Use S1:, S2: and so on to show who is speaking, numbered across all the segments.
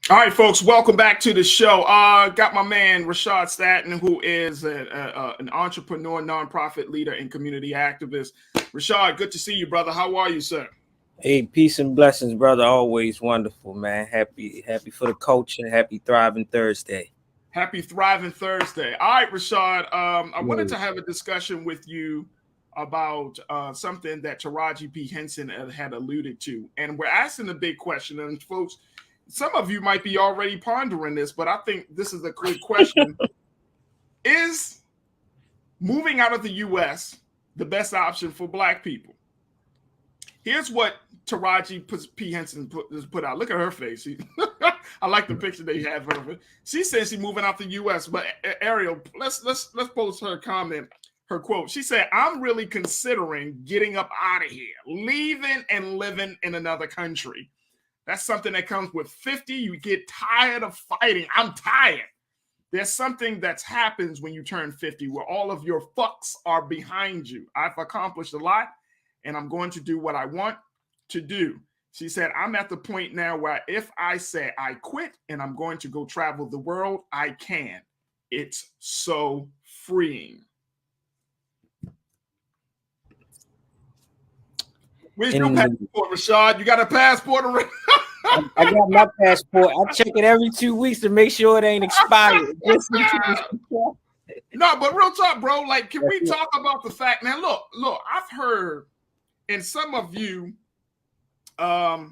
S1: All right, folks, welcome back to the show. Got my man Rashad Staten, who is an entrepreneur, nonprofit leader, and community activist. Rashad, good to see you, brother. How are you, sir?
S2: Hey, peace and blessings, brother. Always wonderful, man. Happy for the culture. Happy thriving Thursday.
S1: Happy Thriving Thursday. All right, Rashad. I wanted to
S2: Yes.
S1: have a discussion with you about something that Taraji P. Henson had alluded to. And we're asking the big question. And folks, some of you might be already pondering this, but I think this is a quick question. Is moving out of the U.S. the best option for Black people? Here's what Taraji P. Henson put out. Look at her face. I like the picture they have of her. She says she's moving out the U.S. But Ariel, let's post her comment, her quote. She said, "I'm really considering getting up out of here, leaving and living in another country. That's something that comes with 50. You get tired of fighting. I'm tired. There's something that happens when you turn 50 where all of your fucks are behind you. I've accomplished a lot, and I'm going to do what I want to do." She said, "I'm at the point now where if I say I quit and I'm going to go travel the world, I can. It's so freeing." Where's your passport, Rashad? You got a passport already?
S2: I got my passport. I check it every 2 weeks to make sure it ain't expired.
S1: No, but real talk, bro. Like, can we talk about the fact, man? Look, I've heard, and some of you, I've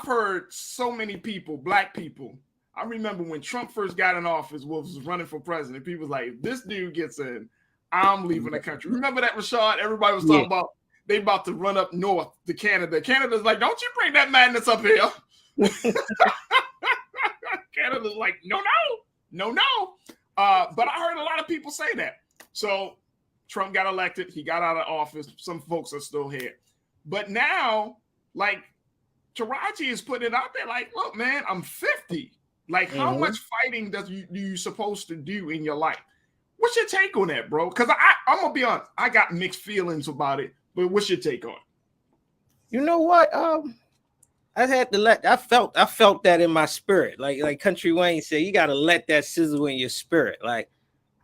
S1: heard so many people, Black people. I remember when Trump first got in office, was running for president. People was like, if this dude gets in, I'm leaving the country. Remember that, Rashad? Everybody was talking about they about to run up north to Canada. Canada's like, don't you bring that madness up here. Canada's like, no. But I heard a lot of people say that. So Trump got elected. He got out of office. Some folks are still here. But now, like, Taraji is putting it out there like, look, man, I'm 50. Like, how much fighting do you supposed to do in your life? What's your take on that, bro? Because I'm going to be honest. I got mixed feelings about it. But what's your take on it?
S2: You know what? I felt that in my spirit. Like Country Wayne said, you gotta let that sizzle in your spirit. Like,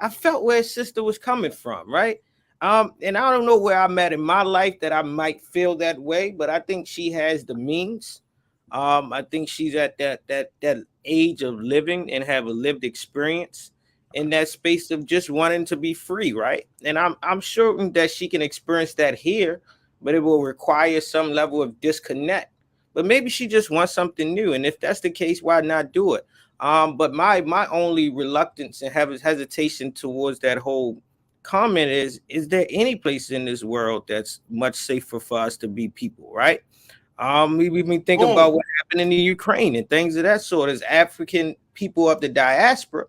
S2: I felt where his sister was coming from, right? And I don't know where I'm at in my life that I might feel that way, but I think she has the means. I think she's at that age of living and have a lived experience in that space of just wanting to be free, right? And I'm sure that she can experience that here, but it will require some level of disconnect. But maybe she just wants something new, and if that's the case, why not do it? But my only reluctance and hesitation towards that whole comment is there any place in this world that's much safer for us to be people, right? We think about what happened in the Ukraine and things of that sort. As African people of the diaspora,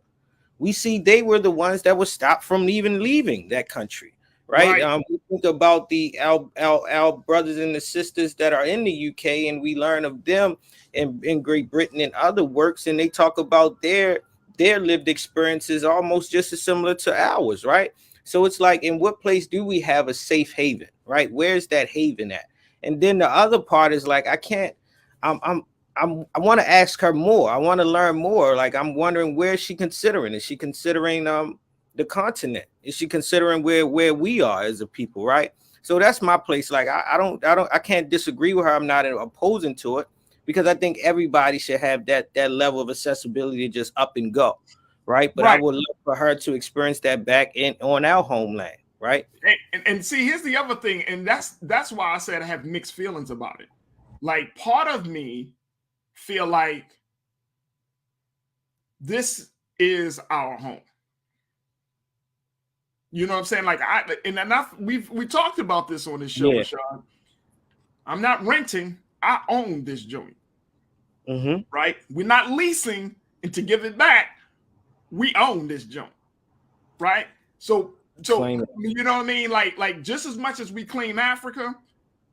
S2: we see they were the ones that were stopped from even leaving that country, right? We think about the our brothers and the sisters that are in the UK, and we learn of them in Great Britain and other works, and they talk about their lived experiences almost just as similar to ours, right? So it's like, in what place do we have a safe haven, right? Where's that haven at? And then the other part is like, I want to ask her more. I want to learn more. Like, I'm wondering, where is she considering? Is she considering the continent? Is she considering where we are as a people, right? So that's my place. Like, I can't disagree with her. I'm not opposing to it, because I think everybody should have that level of accessibility to just up and go, right? But I would love for her to experience that back on our homeland, right?
S1: And see, here's the other thing, and that's why I said I have mixed feelings about it. Like, part of me feel like this is our home. You know what I'm saying? Like, we talked about this on this show, Rashad. I'm not renting. I own this joint. Right? We're not leasing and to give it back. We own this joint. Right? So you know what I mean? Like just as much as we claim Africa,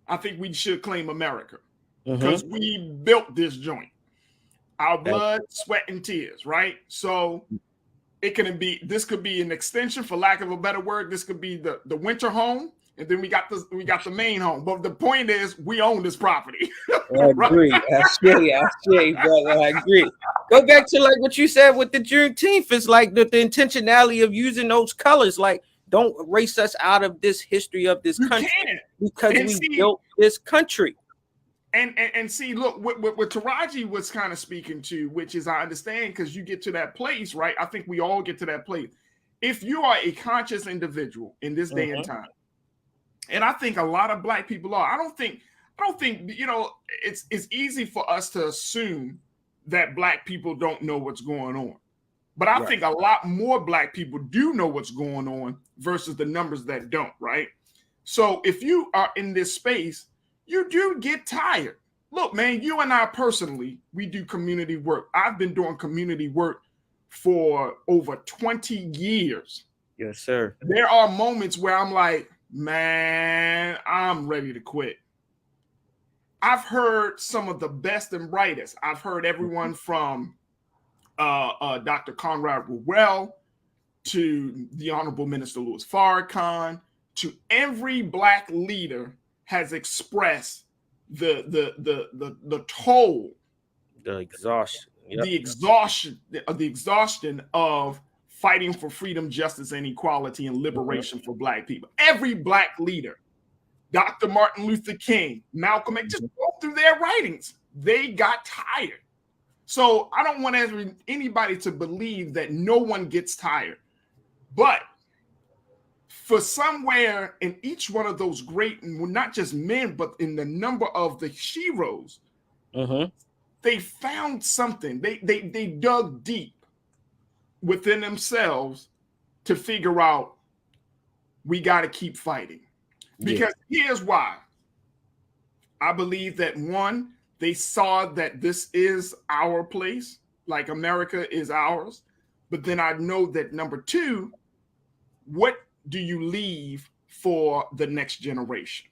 S1: I think we should claim America. Because we built this joint. Our blood, sweat, and tears, right? So this could be an extension, for lack of a better word. This could be the winter home. and then we got the main home. But the point is, we own this property.
S2: I agree. I say, brother. I agree. Go back to like what you said with the Juneteenth. It's like the intentionality of using those colors. Like, don't erase us out of this history of this country because we built this country.
S1: And see, look, what Taraji was kind of speaking to, which is I understand because you get to that place, right? I think we all get to that place. If you are a conscious individual in this day and time, and I think a lot of Black people are, I don't think it's easy for us to assume that Black people don't know what's going on. But I think a lot more Black people do know what's going on versus the numbers that don't, right? So if you are in this space, you do get tired. Look, man, you and I personally, we do community work. I've been doing community work for over 20 years.
S2: Yes, sir.
S1: There are moments where I'm like, man, I'm ready to quit. I've heard some of the best and brightest. I've heard everyone from Dr. Conrad Rowell to the Honorable Minister Louis Farrakhan to every Black leader has expressed the toll, the exhaustion of fighting for freedom, justice, and equality and liberation for Black people. Every Black leader, Dr. Martin Luther King, Malcolm X, just go through their writings. They got tired. So I don't want anybody to believe that no one gets tired, but for somewhere in each one of those great, not just men, but in the number of the heroes, they found something. They dug deep within themselves to figure out we got to keep fighting. Because here's why. I believe that one, they saw that this is our place, like America is ours. But then I know that number two, what do you leave for the next generation?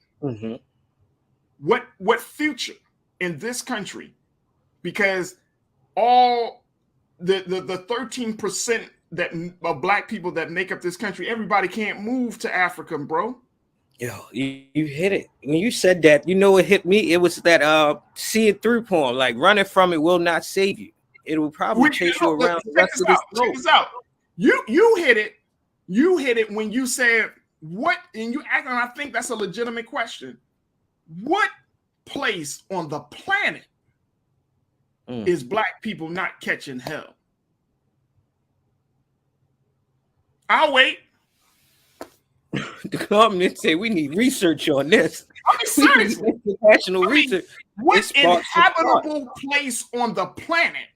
S1: What future in this country? Because all the 13% that of Black people that make up this country, everybody can't move to Africa, bro.
S2: Yo, you hit it. When you said that, you know what hit me? It was that see it through poem, like running from it will not save you. It will probably chase you around the rest of this globe.
S1: Check this out. You hit it. You hit it when you said what, and you act, and I think that's a legitimate question. What place on the planet is Black people not catching hell? I'll wait.
S2: The government say we need research on this.
S1: I mean, seriously,
S2: international research.
S1: What inhabitable place on the planet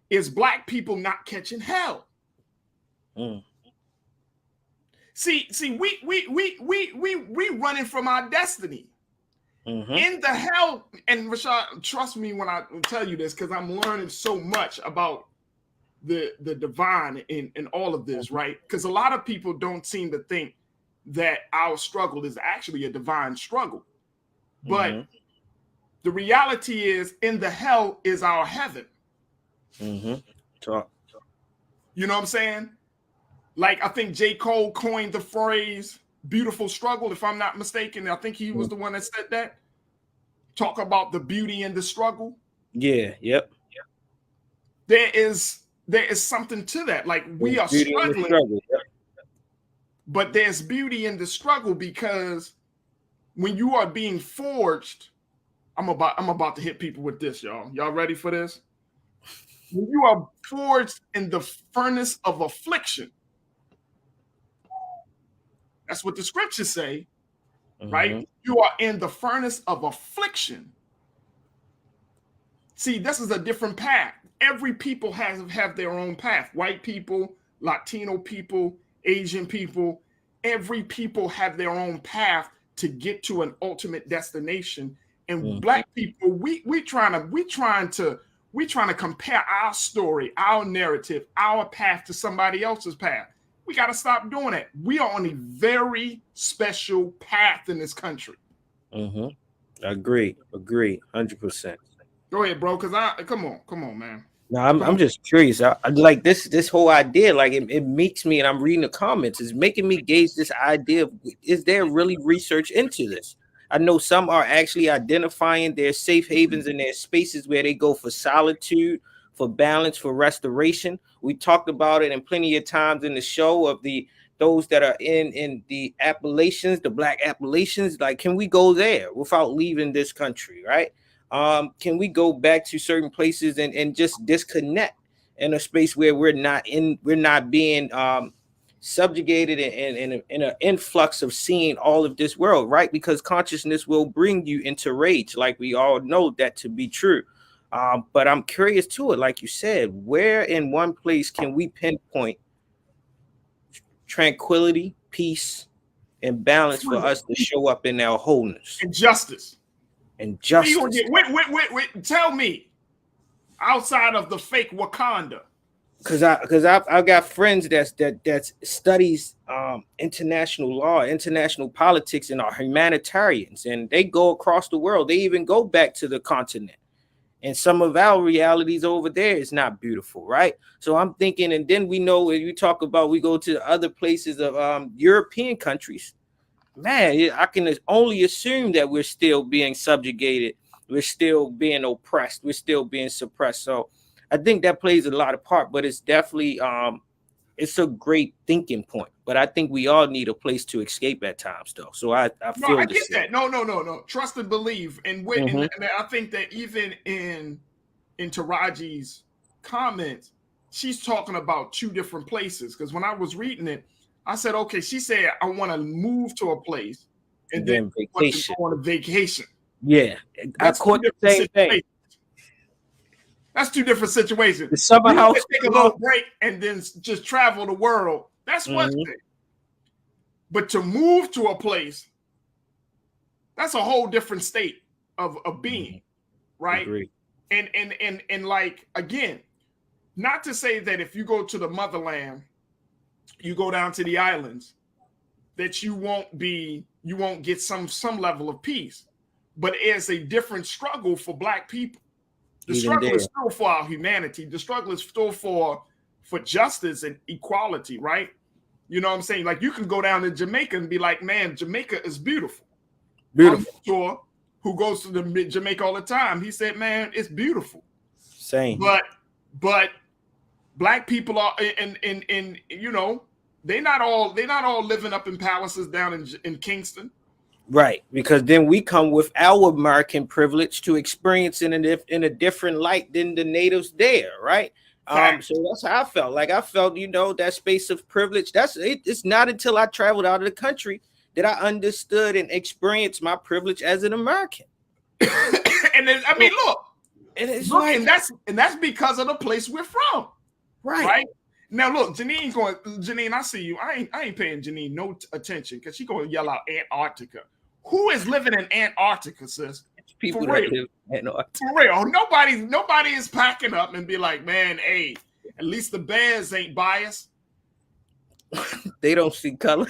S1: is Black people not catching hell? See, we running from our destiny. In the hell, and Rashad, trust me when I tell you this, because I'm learning so much about the divine in all of this, right? Because a lot of people don't seem to think that our struggle is actually a divine struggle. But the reality is, in the hell is our heaven.
S2: Talk.
S1: You know what I'm saying? Like, I think J. Cole coined the phrase beautiful struggle, if I'm not mistaken. I think he was the one that said that. Talk about the beauty in the struggle.
S2: Yeah, yep.
S1: There is something to that. Like, we are struggling, but there's beauty in the struggle, because when you are being forged, I'm about to hit people with this, y'all. Y'all ready for this? When you are forged in the furnace of affliction, that's what the scriptures say, right? You are in the furnace of affliction. See, this is a different path. Every people have their own path. White people, Latino people, Asian people, every people have their own path to get to an ultimate destination. And Black people, we trying to compare our story, our narrative, our path to somebody else's path. We got to stop doing that. We are on a very special path in this country.
S2: Agree, 100%.
S1: Go ahead, bro. Because come on, man.
S2: No,
S1: Come
S2: I'm
S1: on.
S2: just curious. I like this whole idea. Like it makes me, and I'm reading the comments. It's making me gauge this idea of, is there really research into this? I know some are actually identifying their safe havens and their spaces where they go for solitude, for balance, for restoration. We talked about it in plenty of times in the show of the those that are in the Appalachians, the Black Appalachians. Like, can we go there without leaving this country, right? Can we go back to certain places and just disconnect in a space where we're not being subjugated in an influx of seeing all of this world, right? Because consciousness will bring you into rage, like we all know that to be true. But I'm curious to it, like you said, where in one place can we pinpoint tranquility, peace, and balance for
S1: Freedom
S2: us to show up in our wholeness
S1: and justice.
S2: and
S1: Where you gonna
S2: justice?
S1: get? Wait. Tell me, outside of the fake Wakanda.
S2: Because I've got friends that studies international law, international politics, and are humanitarians, and they go across the world. They even go back to the continent, and some of our realities over there is not beautiful, right? So I'm thinking, and then we know when you talk about we go to other places of European countries, man, I can only assume that we're still being subjugated, we're still being oppressed, we're still being suppressed. So I think that plays a lot of part, but it's definitely it's a great thinking point. But I think we all need a place to escape at times, though. So I
S1: No,
S2: feel
S1: I
S2: the
S1: get
S2: same.
S1: that. No. Trust and believe.
S2: Mhm.
S1: And I think that even in Taraji's comments, she's talking about two different places. Because when I was reading it, I said, okay, she said I want to move to a place and
S2: And
S1: then
S2: then
S1: want to
S2: vacation.
S1: go on a vacation.
S2: Yeah, I
S1: That's two
S2: caught the
S1: different
S2: same thing.
S1: situations. That's two different situations.
S2: The summer
S1: You
S2: house.
S1: can take a little break and then just travel the world. That's one
S2: Mhm.
S1: thing. But to move to a place, that's a whole different state of being, right?
S2: Agree.
S1: And like again, not to say that if you go to the motherland, you go down to the islands, that you won't get some level of peace. But it's a different struggle for Black people. The
S2: Even
S1: struggle is
S2: there.
S1: still for our humanity. The struggle is still for justice and equality, right? You know what I'm saying? Like you can go down to Jamaica and be like, man, Jamaica is beautiful. My
S2: Beautiful.
S1: mentor, who goes to the Jamaica all the time, he said, man, it's beautiful.
S2: Same.
S1: But Black people are in you know, they're not all living up in palaces down in Kingston.
S2: Right, because then we come with our American privilege to experience it in a different light than the natives there, right?
S1: Fact.
S2: So that's how I felt. Like I felt, that space of privilege. That's it. It's not until I traveled out of the country that I understood and experienced my privilege as an American.
S1: And then, I mean, look,
S2: like,
S1: and that's because of the place we're from, right? Now, look, Janine, I see you. I ain't paying Janine no attention because she going to yell out Antarctica. Who is living in Antarctica, sis?
S2: People
S1: For
S2: that
S1: real.
S2: live in Antarctica.
S1: For real. Nobody is packing up and be like, man, hey, at least the bears ain't biased.
S2: They don't see color.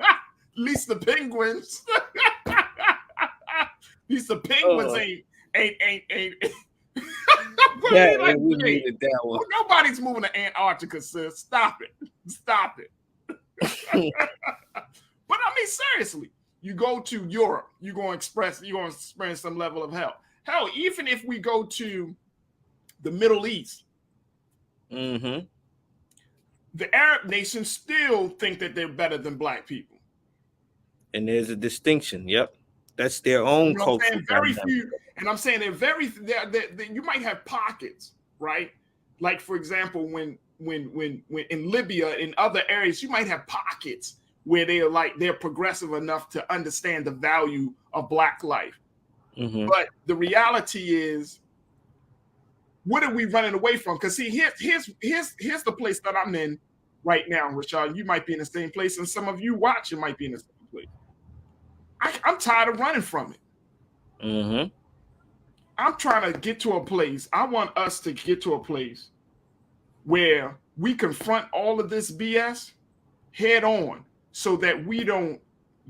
S1: At least the penguins. At least the penguins ain't.
S2: Yeah, like, we needed that one.
S1: Nobody's moving to Antarctica, sis. Stop it. But I mean, seriously, you go to Europe, you're going to experience some level of hell. Hell, even if we go to the Middle East,
S2: Mm-hmm.
S1: the Arab nations still think that they're better than Black people.
S2: And there's a distinction. Yep. That's their own culture.
S1: Very few, and I'm saying you might have pockets, right? Like for example, when in Libya, in other areas, you might have pockets where they're progressive enough to understand the value of Black life.
S2: Mm-hmm.
S1: But the reality is, what are we running away from? Because see, here's the place that I'm in right now, Rashad. You might be in the same place, and some of you watching might be in the same place. I'm tired of running from it.
S2: Mm-hmm.
S1: I'm trying to get to a place. I want us to get to a place where we confront all of this BS head on so that we don't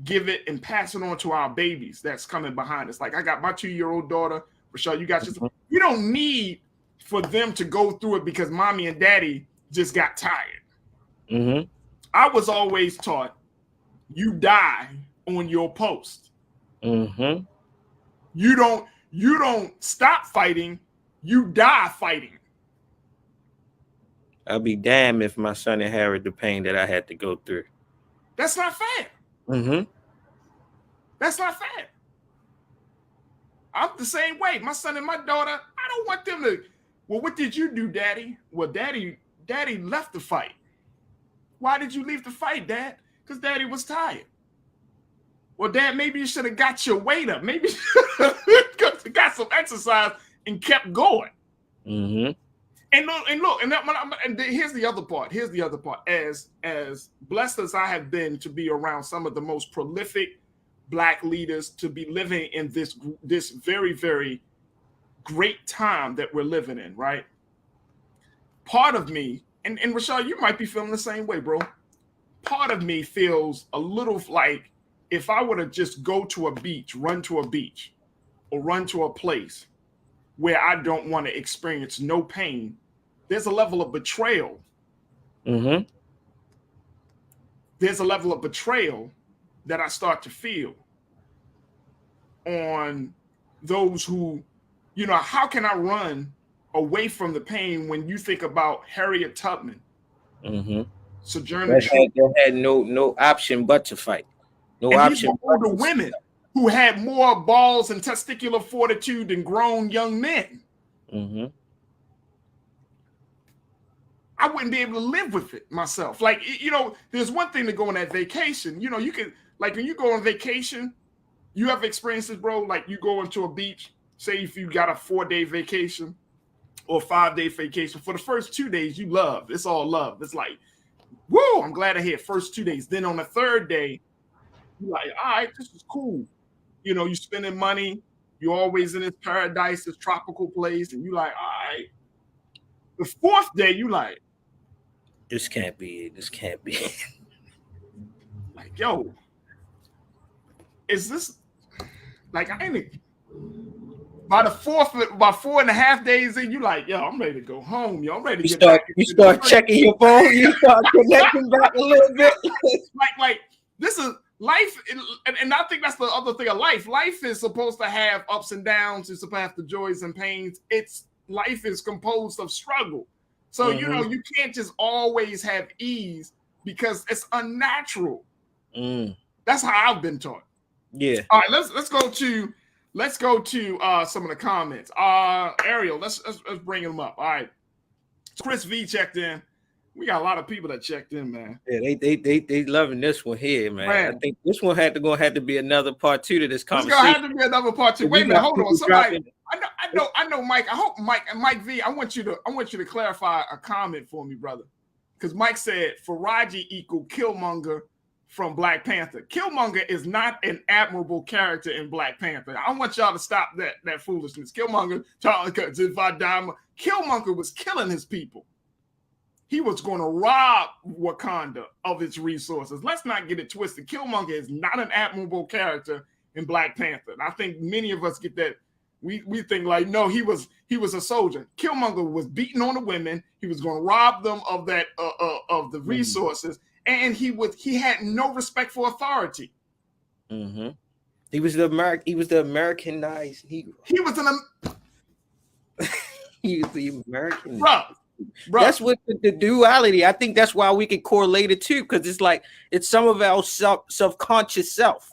S1: give it and pass it on to our babies that's coming behind us. Like I got my 2-year-old daughter, Rashad, you got your. We don't need for them to go through it because mommy and daddy just got tired.
S2: Mm-hmm.
S1: I was always taught you die on your post.
S2: Mm-hmm.
S1: You don't stop fighting, you die fighting.
S2: I'll be damned if my son inherited the pain that I had to go through.
S1: That's not fair.
S2: Mm-hmm.
S1: That's not fair. I'm the same way. My son and my daughter, I don't want them to, well, what did you do, daddy? Well, daddy left the fight. Why did you leave the fight, dad? Because daddy was tired. Well, dad, maybe you should have got your weight up. Maybe you got some exercise and kept going.
S2: Mm-hmm.
S1: And here's the other part. Here's the other part. As blessed as I have been to be around some of the most prolific Black leaders, to be living in this very, very great time that we're living in, right? Part of me, and Rashad, you might be feeling the same way, bro. Part of me feels a little like if I were to just go to a beach, run to a beach, or run to a place where I don't want to experience no pain, there's a level of betrayal.
S2: Mm-hmm.
S1: There's a level of betrayal that I start to feel on those who, how can I run away from the pain when you think about Harriet Tubman,
S2: Mm-hmm.
S1: Sojourner
S2: Truth had no option but to fight. No
S1: and
S2: option.
S1: These were older women who had more balls and testicular fortitude than grown young men.
S2: Mm-hmm.
S1: I wouldn't be able to live with it myself. Like, there's one thing to go on that vacation. You can, like, when you go on vacation, you have experiences, bro. Like, you go into a beach, say if you got a 4-day vacation or 5-day vacation. For the first 2 days, you love. It's all love. It's like, woo, I'm glad I had first 2 days. Then on the third day, you're like, all right, this is cool. You're spending money. You're always in this paradise, this tropical place. And you're like, all right. The fourth day, you like,
S2: this can't be it. This can't be it.
S1: Like, yo, is this like I ain't by 4.5 days in, you like, yo, I'm ready to go home, yo. I'm ready to get back.
S2: You start checking your phone, you start connecting back a little bit.
S1: like this is life, and I think that's the other thing of life. Life is supposed to have ups and downs, it's supposed to have the joys and pains. Life is composed of struggle. So, you can't just always have ease because it's unnatural. That's how I've been taught.
S2: Yeah.
S1: All right, let's go to some of the comments. Ariel, let's bring them up. All right. Chris V checked in. We got a lot of people that checked in, man.
S2: Yeah, they loving this one here, man. I think this one had to be another part 2 to this conversation.
S1: It's gonna have to be another part 2. Wait a minute, hold on. Somebody, I know, Mike. I hope Mike V. I want you to clarify a comment for me, brother, because Mike said Faraji equal Killmonger from Black Panther. Killmonger is not an admirable character in Black Panther. I want y'all to stop that foolishness. Killmonger, if I die, Killmonger was killing his people. He was going to rob Wakanda of its resources. Let's not get it twisted. Killmonger is not an admirable character in Black Panther. And I think many of us get that. We think like, no, he was a soldier. Killmonger was beating on the women. He was going to rob them of that of the resources, and he had no respect for authority.
S2: Mm-hmm. He was the Americanized hero.
S1: He was
S2: the American.
S1: Bro.
S2: That's what the duality. I think that's why we can correlate it too, because it's like it's some of our subconscious self.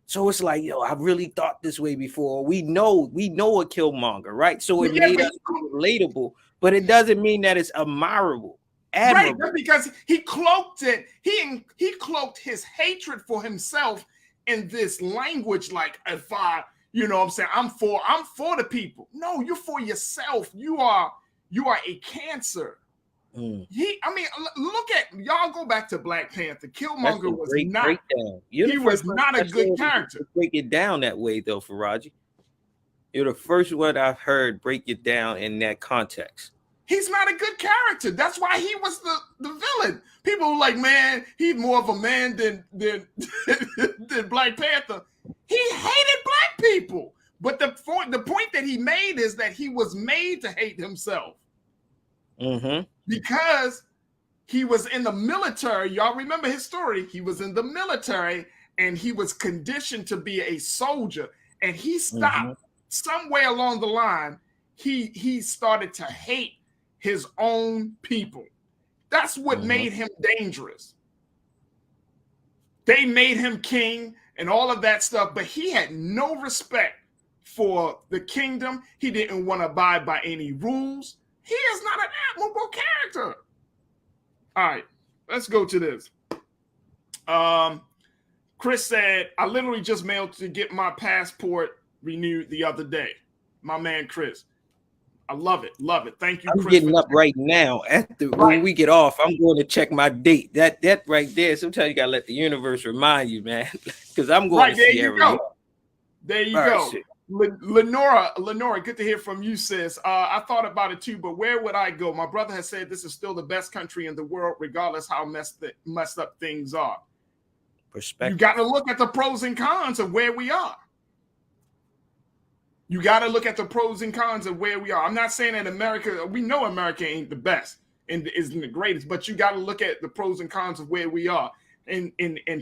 S2: So it's like, yo, I really thought this way before. We know a Killmonger, right? So it made us relatable, but it doesn't mean that it's admirable.
S1: Right, because he cloaked it. He cloaked his hatred for himself in this language, like, if I, I'm saying, I'm for the people. No, you're for yourself. You are a cancer. Look at y'all. Go back to Black Panther. Killmonger was not. He was not a good character.
S2: Break it down that way, though, Faraji. You're the first one I've heard break it down in that context.
S1: He's not a good character. That's why he was the villain. People were like, man, he's more of a man than Black Panther. He hated Black people. But point that he made is that he was made to hate himself because he was in the military. Y'all remember his story. He was in the military and he was conditioned to be a soldier, and he stopped somewhere along the line. He started to hate his own people. That's what made him dangerous. They made him king and all of that stuff, but he had no respect for the kingdom. He didn't want to abide by any rules. He is not an admirable character. All right, let's go to this. Chris said, I literally just mailed to get my passport renewed the other day. My man, Chris. I love it. Love it. Thank you,
S2: I'm
S1: Chris.
S2: Getting up right now. When we get off, I'm going to check my date. That right there. Sometimes you got to let the universe remind you, man, because I'm going to see everything.
S1: There you go. Lenora, good to hear from you, sis. I thought about it too, but where would I go? My brother has said this is still the best country in the world, regardless how messed up things are.
S2: Perspective.
S1: You got to look at the pros and cons of where we are. You got to look at the pros and cons of where we are. I'm not saying that America, we know America ain't the best and isn't the greatest, but you got to look at the pros and cons of where we are. And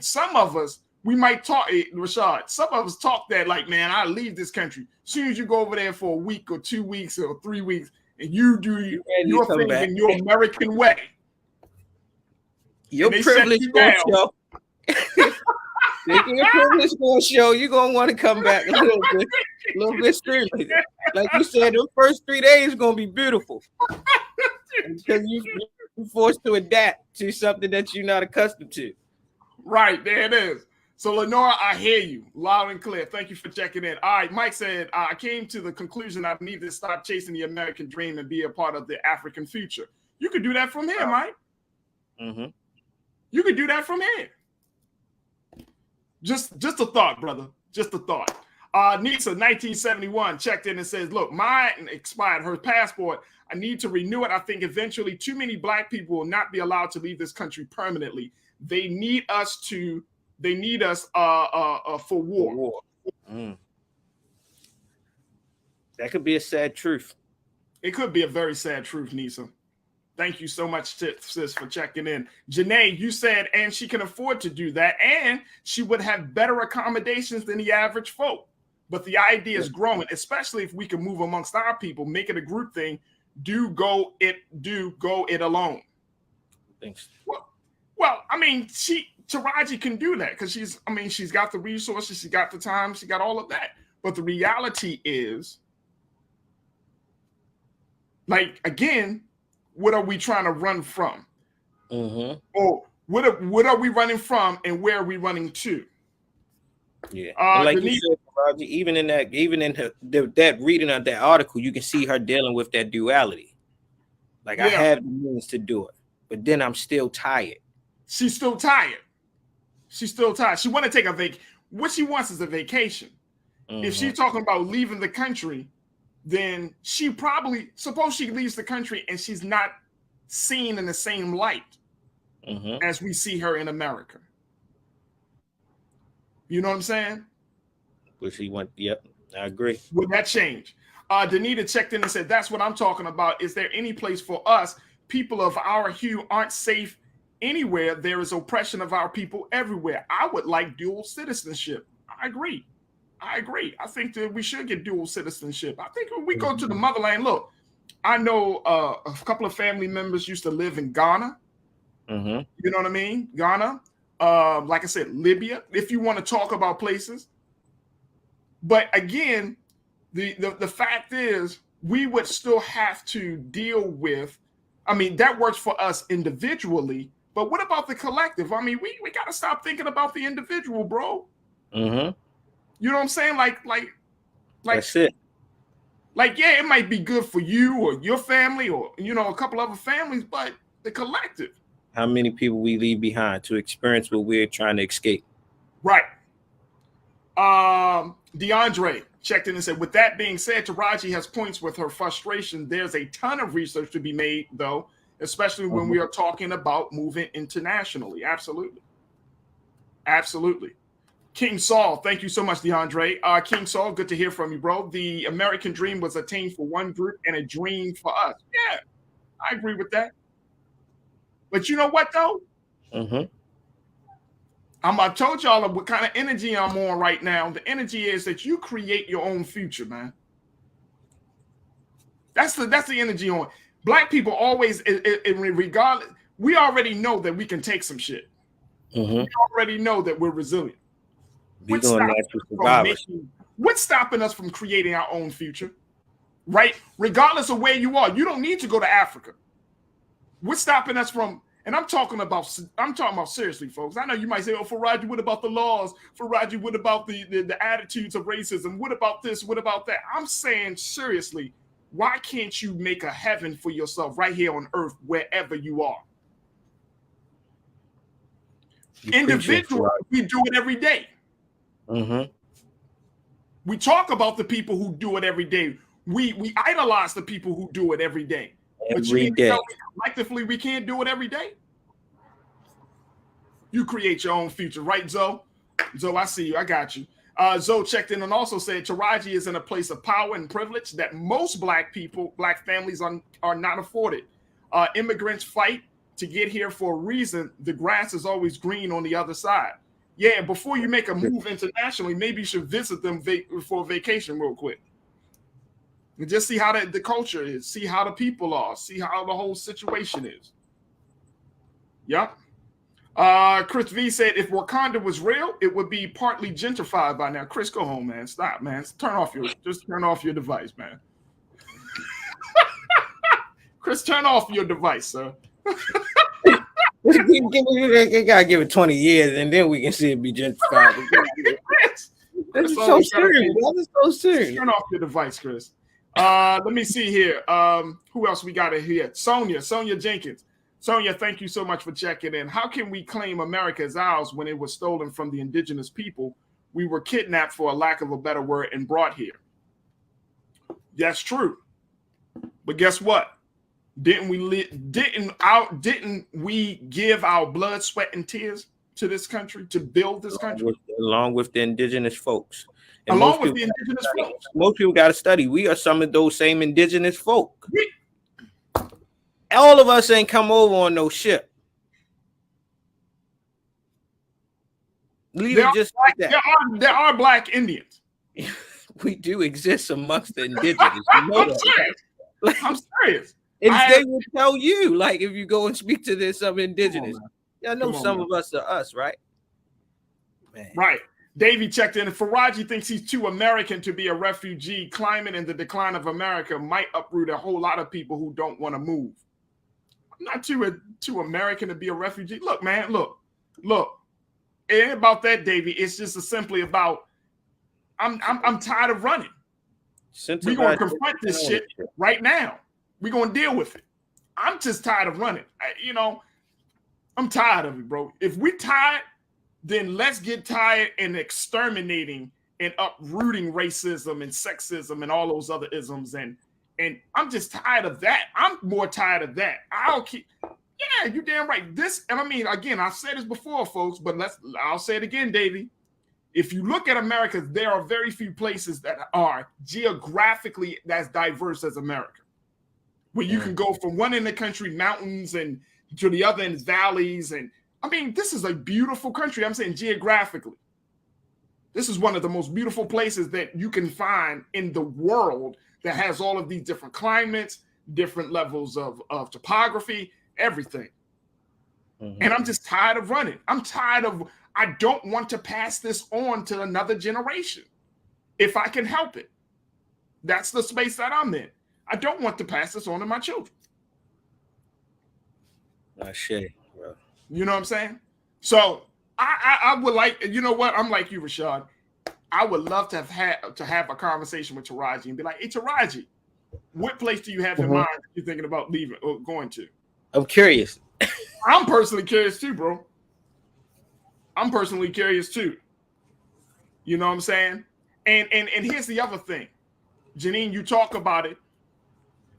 S1: some of us, we might talk, Rashad, some of us talk that like, man, I leave this country. As soon as you go over there for a week or 2 weeks or 3 weeks and you do your thing in your American way.
S2: Your privilege going to show. Your privilege going to show. You're going to want to come back a little bit sooner. Like you said, the first 3 days are going to be beautiful. Because you're forced to adapt to something that you're not accustomed to.
S1: Right, there it is. So, Lenora, I hear you loud and clear. Thank you for checking in. All right, Mike said, I came to the conclusion I need to stop chasing the American dream and be a part of the African future. You could do that from here, Mike. You could do that from here. Just a thought, brother. Just a thought. Nisa, 1971, checked in and says, look, mine expired, her passport. I need to renew it. I think eventually too many Black people will not be allowed to leave this country permanently. They need us for war.
S2: That could be a sad truth.
S1: It could be a very sad truth, Nisa. Thank you so much, sis, for checking in. Janae, you said, and she can afford to do that, and she would have better accommodations than the average folk. But the idea is growing, especially if we can move amongst our people, make it a group thing. Do go it alone.
S2: Thanks.
S1: Well, I mean, Taraji can do that because she's got the resources, she got the time, she got all of that. But the reality is, like, again, what are we trying to run from? Or what are we running from, and where are we running to?
S2: Yeah, like you said, Taraji, even in that reading of that article, you can see her dealing with that duality. Like, I have the means to do it, but then I'm still tired.
S1: She's still tired. She want to take a vacation. What she wants is a vacation. If she's talking about leaving the country, then suppose she leaves the country and she's not seen in the same light as we see her in America. You know what I'm saying?
S2: Yep, I agree.
S1: Would that change? Danita checked in and said, that's what I'm talking about. Is there any place for us? People of our hue aren't safe anywhere. There is oppression of our people everywhere. I would like dual citizenship. I agree. I think that we should get dual citizenship. I think when we go to the motherland, look, I know a couple of family members used to live in Ghana. You know what I mean? Ghana. Like I said, Libya, if you want to talk about places. But again, the fact is, we would still have to deal with, that works for us individually, but what about the collective? We got to stop thinking about the individual, bro. You know what I'm saying? Like
S2: that's it.
S1: Like, yeah, it might be good for you or your family or, a couple other families, but the collective.
S2: How many people we leave behind to experience what we're trying to escape?
S1: Right. DeAndre checked in and said, with that being said, Taraji has points with her frustration. There's a ton of research to be made, though, especially when we are talking about moving internationally. Absolutely. King Saul, thank you so much, DeAndre. King Saul, good to hear from you, bro. The American dream was attained for one group and a dream for us. Yeah, I agree with that. But you know what, though?
S2: Mm-hmm.
S1: I told y'all what kind of energy I'm on right now. The energy is that you create your own future, man. That's the energy on. Black people always, regardless, we already know that we can take some shit.
S2: Mm-hmm.
S1: We already know that we're resilient.
S2: What's
S1: stopping us from creating our own future? Right? Regardless of where you are, you don't need to go to Africa. What's stopping us from? And I'm talking about seriously, folks. I know you might say, "Oh, Faraji, what about the laws? Faraji, what about the attitudes of racism? What about this? What about that?" I'm saying seriously, why can't you make a heaven for yourself right here on earth, wherever you are? Individually, we do it every day.
S2: Mm-hmm.
S1: We talk about the people who do it every day. We idolize the people who do it every day.
S2: Every day.
S1: Collectively, we can't do it every day. You create your own future, right, Zoe? Zoe, I see you. I got you. Zoe checked in and also said Taraji is in a place of power and privilege that most black families are not afforded. Immigrants fight to get here for a reason. The grass is always green on the other side. Yeah, before you make a move internationally, maybe you should visit them for a vacation real quick. And just see how the culture is, see how the people are, see how the whole situation is. Yep. Chris V said, if Wakanda was real, it would be partly gentrified by now. Chris, go home, man. Stop, man. Turn off your device, man. Chris, turn off your device, sir.
S2: You gotta give it 20 years and then we can see it be gentrified. That's so serious. That is so serious.
S1: Turn off your device, Chris. Let me see here. Who else we got in here? Sonia Jenkins. Sonia, thank you so much for checking in. How can we claim America as ours when it was stolen from the indigenous people? We were kidnapped, for a lack of a better word, and brought here. That's true. But guess what? Didn't we give our blood, sweat, and tears to this country to build this country?
S2: Along with the indigenous folks.
S1: And most
S2: people got to study. We are some of those same indigenous folk. All of us ain't come over on no ship.
S1: There are black Indians.
S2: We do exist amongst the indigenous. You know
S1: I'm serious.
S2: And they will tell you, like, if you go and speak to some indigenous, I know some of us are us, right? Man.
S1: Right. Davey checked in. Faraji thinks he's too American to be a refugee. Climate and the decline of America might uproot a whole lot of people who don't want to move. I'm not too American to be a refugee. Look, man, look. It ain't about that, Davey. It's just simply about I'm tired of running. We're gonna confront this shit right now. We're going to deal with it. I'm just tired of running. I'm tired of it, bro. If we're tired, then let's get tired and exterminating and uprooting racism and sexism and all those other isms. And I'm just tired of that. I'm more tired of that. Yeah, you're damn right. This, and I mean, again, I've said this before, folks, but I'll say it again, Davey. If you look at America, there are very few places that are geographically as diverse as America. Where you can go from one end of the country, mountains, and to the other end, valleys. And I mean, this is a beautiful country. I'm saying geographically. This is one of the most beautiful places that you can find in the world that has all of these different climates, different levels of topography, everything. Mm-hmm. And I'm just tired of running. I don't want to pass this on to another generation if I can help it. That's the space that I'm in. I don't want to pass this on to my children.
S2: Shit, bro.
S1: You know what I'm saying? So I would like, you know what? I'm like you, Rashad. I would love to have a conversation with Taraji and be like, hey, Taraji, what place do you have in mind that you're thinking about leaving or going to?
S2: I'm curious.
S1: I'm personally curious too, bro. I'm personally curious too. You know what I'm saying? And here's the other thing. Janine, you talk about it.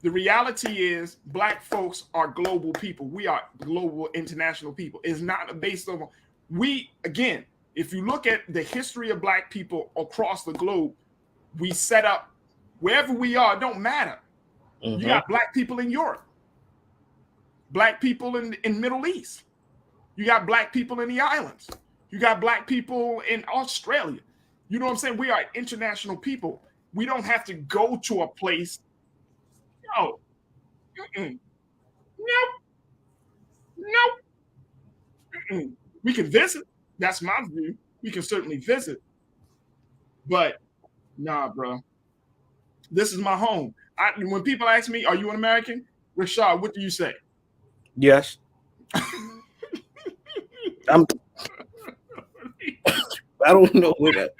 S1: The reality is Black folks are global people. We are global international people. It's not based on, If you look at the history of Black people across the globe, we set up wherever we are, it don't matter. You got Black people in Europe, Black people in Middle East. You got Black people in the islands. You got Black people in Australia. You know what I'm saying? We are international people. We don't have to go to a place. No. Nope. Nope. We can visit. That's my view. We can certainly visit. But nah, bro. This is my home. When people ask me, are you an American? Rashad, what do you say?
S2: Yes. I don't know where that.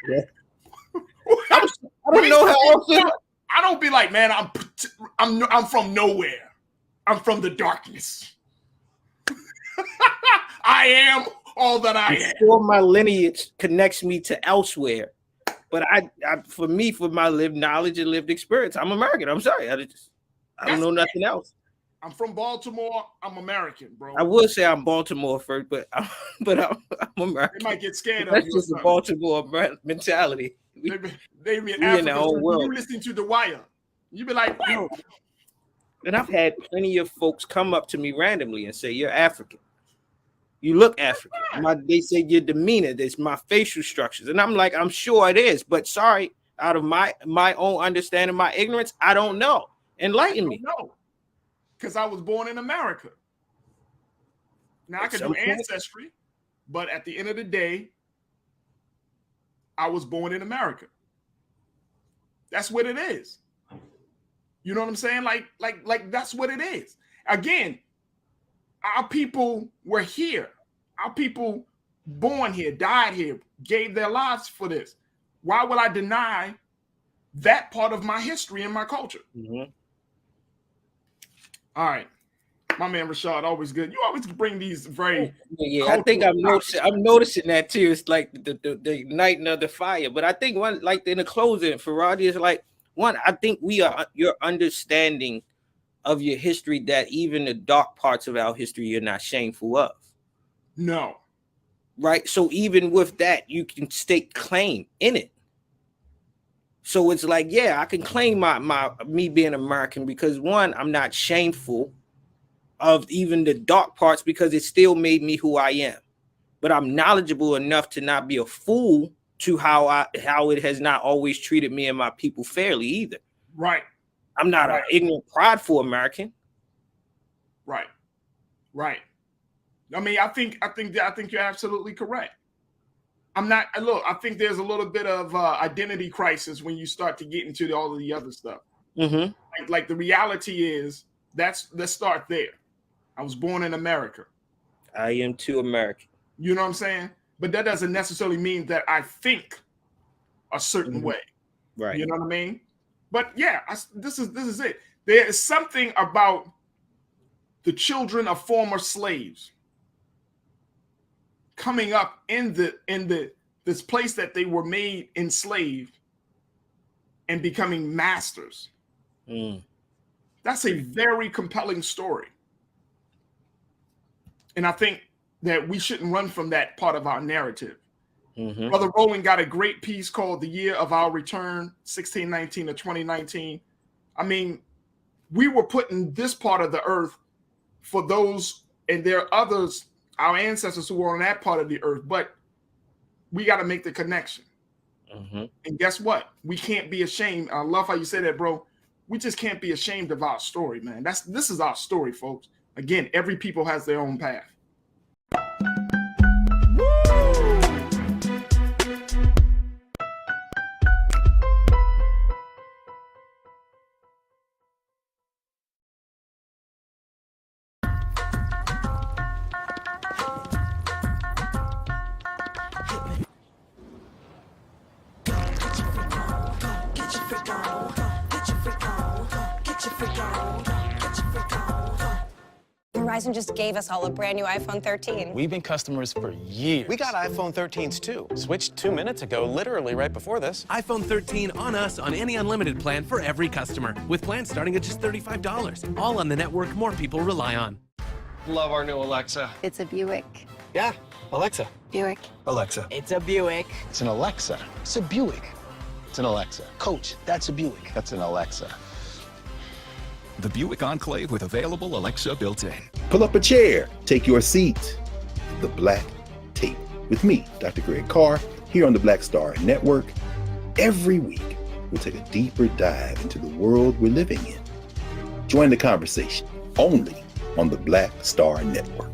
S2: I don't know how else.
S1: I don't be like, man, I'm from nowhere. I'm from the darkness. I am all that I am.
S2: Sure, my lineage connects me to elsewhere, but for my lived knowledge and lived experience, I'm American. I'm sorry, I don't know nothing else.
S1: I'm from Baltimore. I'm American, bro.
S2: I would say I'm Baltimore first, but I'm American.
S1: They might get scared of
S2: That's
S1: you.
S2: just a Baltimore mentality.
S1: They be in Africa. You listening to The Wire. You be like,
S2: no. And I've had plenty of folks come up to me randomly and say, "You're African. You look African." They say your demeanor, there's my facial structures, and I'm like, I'm sure it is, but sorry, out of my own understanding, my ignorance, I don't know. Enlighten me.
S1: No, because I was born in America. Now I can do ancestry, but at the end of the day, I was born in America. That's what it is. You know what I'm saying? Like that's what it is. Again, our people were here. Our people born here, died here, gave their lives for this. Why would I deny that part of my history and my culture? All right. My man Rashad, always good. You always bring these very
S2: I think I'm noticing that too. It's like the igniting of the fire. But I think one, like in the closing, Faradi is like one. I think your understanding of your history, that even the dark parts of our history you're not shameful of.
S1: No.
S2: Right. So even with that, you can stake claim in it. So it's like, yeah, I can claim me being American because one, I'm not shameful of even the dark parts because it still made me who I am. But I'm knowledgeable enough to not be a fool to how it has not always treated me and my people fairly either.
S1: Right.
S2: I'm not an ignorant, prideful American.
S1: Right. Right. I mean, I think you're absolutely correct. I think there's a little bit of identity crisis when you start to get into all of the other stuff. Like the reality is, let's start there. I was born in America.
S2: I am too American.
S1: You know what I'm saying? But that doesn't necessarily mean that I think a certain way.
S2: Right.
S1: You know what I mean? But yeah, this is it. There is something about the children of former slaves coming up in this place that they were made enslaved and becoming masters. That's a very compelling story. And I think that we shouldn't run from that part of our narrative. Brother Rowland got a great piece called The Year of Our Return, 1619 to 2019. I mean, we were put in this part of the earth for those, and there are others, our ancestors who were on that part of the earth, but we got to make the connection. And guess what? We can't be ashamed. I love how you say that, bro. We just can't be ashamed of our story, man. This is our story, folks. Again, every people has their own path.
S3: Verizon just gave us all a brand new iPhone 13.
S4: We've been customers for years.
S5: We got iPhone 13s too. Switched 2 minutes ago, literally right before this.
S6: iPhone 13 on us on any unlimited plan for every customer, with plans starting at just $35. All on the network more people rely on.
S5: Love our new Alexa.
S7: It's a Buick.
S5: Yeah, Alexa.
S3: Buick.
S4: Alexa.
S7: It's a Buick.
S5: It's an Alexa. It's a Buick. It's an Alexa.
S4: Coach, that's a Buick.
S5: That's an Alexa.
S8: The Buick Enclave with available Alexa built in.
S9: Pull up a chair, take your seat. The Black Tape with me, Dr. Greg Carr, here on the Black Star Network. Every week, we'll take a deeper dive into the world we're living in. Join the conversation only on the Black Star Network.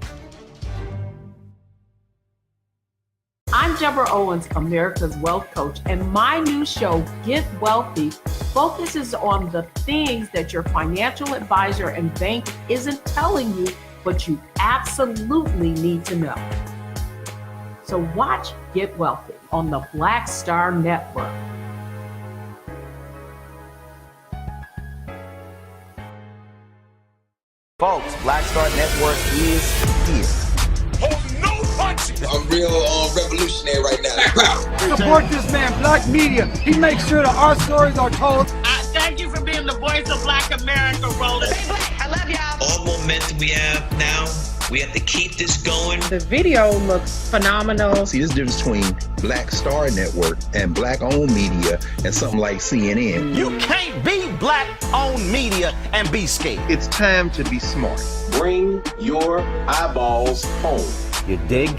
S10: I'm Deborah Owens, America's Wealth Coach, and my new show, Get Wealthy, focuses on the things that your financial advisor and bank isn't telling you, but you absolutely need to know. So watch Get Wealthy on the Black Star Network.
S11: Folks, Black Star Network is here.
S12: I'm real revolutionary right now.
S13: Support this man, Black Media. He makes sure that our stories are told.
S14: Thank you for being the voice of Black America, Roland.
S15: Stay black. I love y'all.
S16: All momentum we have now, we have to keep this going.
S17: The video looks phenomenal.
S18: See, this difference between Black Star Network and Black-owned media and something like CNN.
S11: You can't be Black-owned media and be scared.
S18: It's time to be smart.
S12: Bring your eyeballs home.
S11: You dig?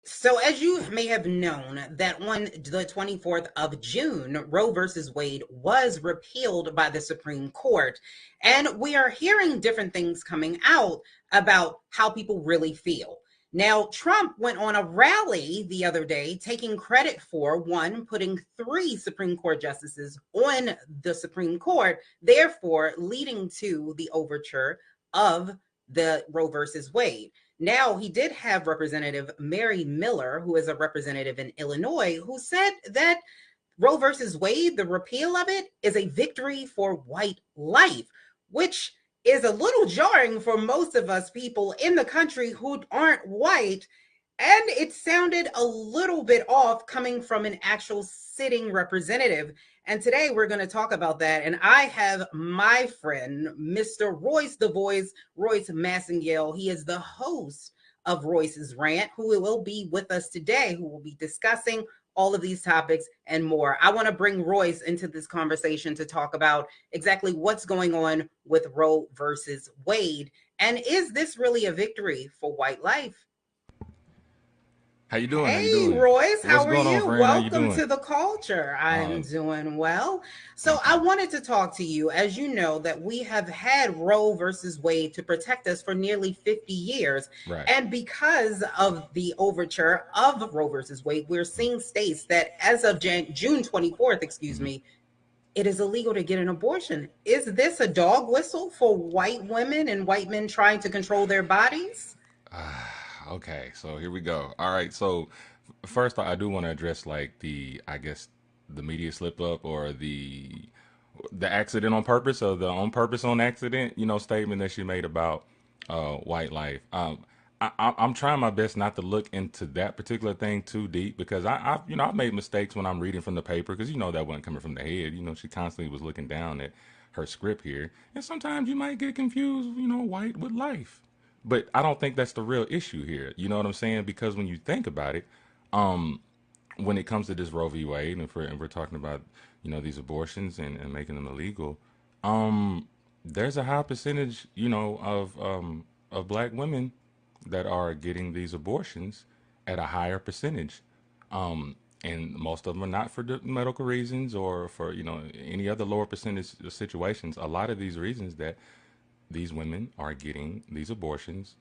S19: So as you may have known, that on the 24th of June, Roe versus Wade was repealed by the Supreme Court. And we are hearing different things coming out about how people really feel. Now, Trump went on a rally the other day, taking credit for, one, putting 3 Supreme Court justices on the Supreme Court, therefore leading to the overture of the Roe versus Wade. Now, he did have Representative Mary Miller, who is a representative in Illinois, who said that Roe versus Wade, the repeal of it, is a victory for white life, which is a little jarring for most of us people in the country who aren't white. And it sounded a little bit off coming from an actual sitting representative. And today we're going to talk about that. And I have my friend, Mr. Royce the Voice, Royce Massengale. He is the host of Royce's Rant, who will be with us today, who will be discussing all of these topics and more. I want to bring Royce into this conversation to talk about exactly what's going on with Roe versus Wade. And is this really a victory for white life?
S20: How you doing?
S19: Hey, Royce, how are you? Welcome to the culture. I'm
S20: Oh.
S19: doing well. So I wanted to talk to you. As you know, that we have had Roe versus Wade to protect us for nearly 50 years.
S20: Right.
S19: And because of the overture of Roe versus Wade, we're seeing states that as of June 24th, it is illegal to get an abortion. Is this a dog whistle for white women and white men trying to control their bodies?
S20: Okay, so here we go. All right, so first I do want to address like the media slip up or the accident on purpose or the on purpose on accident, statement that she made about white life. I'm trying my best not to look into that particular thing too deep because I've made mistakes when I'm reading from the paper because that wasn't coming from the head. She constantly was looking down at her script here, and sometimes you might get confused, white with life. But I don't think that's the real issue here. You know what I'm saying? Because when you think about it, when it comes to this Roe v. Wade, and we're talking about, these abortions and making them illegal, there's a high percentage, of black women that are getting these abortions at a higher percentage. And most of them are not for medical reasons or for, any other lower percentage situations. A lot of these reasons that these women are getting these abortions,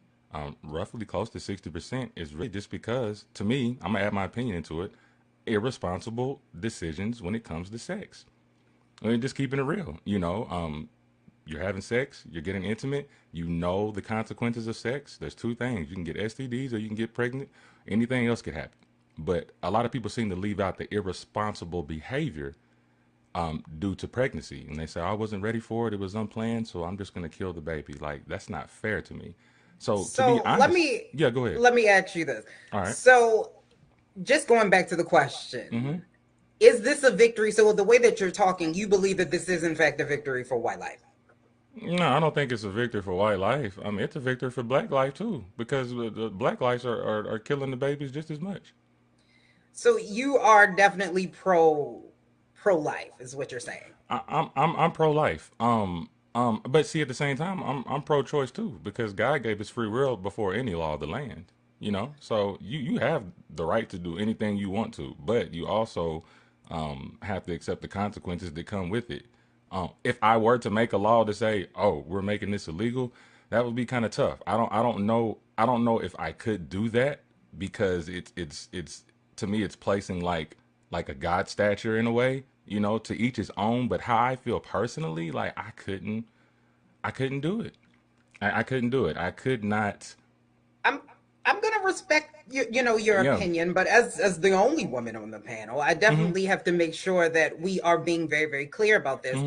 S20: roughly close to 60%, is really just because, to me, I'm gonna add my opinion into it, irresponsible decisions when it comes to sex. I mean, just keeping it real, you're having sex, you're getting intimate, the consequences of sex. There's 2 things: you can get STDs or you can get pregnant. Anything else could happen. But a lot of people seem to leave out the irresponsible behavior due to pregnancy, and they say I wasn't ready for it, it was unplanned, so I'm just going to kill the baby. Like, that's not fair to me. So to be honest, go ahead.
S19: Let me ask you this.
S20: All right.
S19: So just going back to the question, is this a victory? So the way that you're talking, you believe that this is in fact a victory for white life?
S20: No, I don't think it's a victory for white life. I mean, it's a victory for black life too, because the black lives are killing the babies just as much.
S19: So you are definitely pro-life, is what you're saying.
S20: I'm pro-life. But see, at the same time, I'm pro-choice too, because God gave us free will before any law of the land. You know, so you have the right to do anything you want to, but you also have to accept the consequences that come with it. If I were to make a law to say, "Oh, we're making this illegal," that would be kind of tough. I don't know if I could do that, because it's to me it's placing like a God stature in a way, you know, to each his own. But how I feel personally, like I couldn't do it. I couldn't do it. I could not.
S19: I'm gonna respect your opinion, but as the only woman on the panel, I definitely have to make sure that we are being very, very clear about this.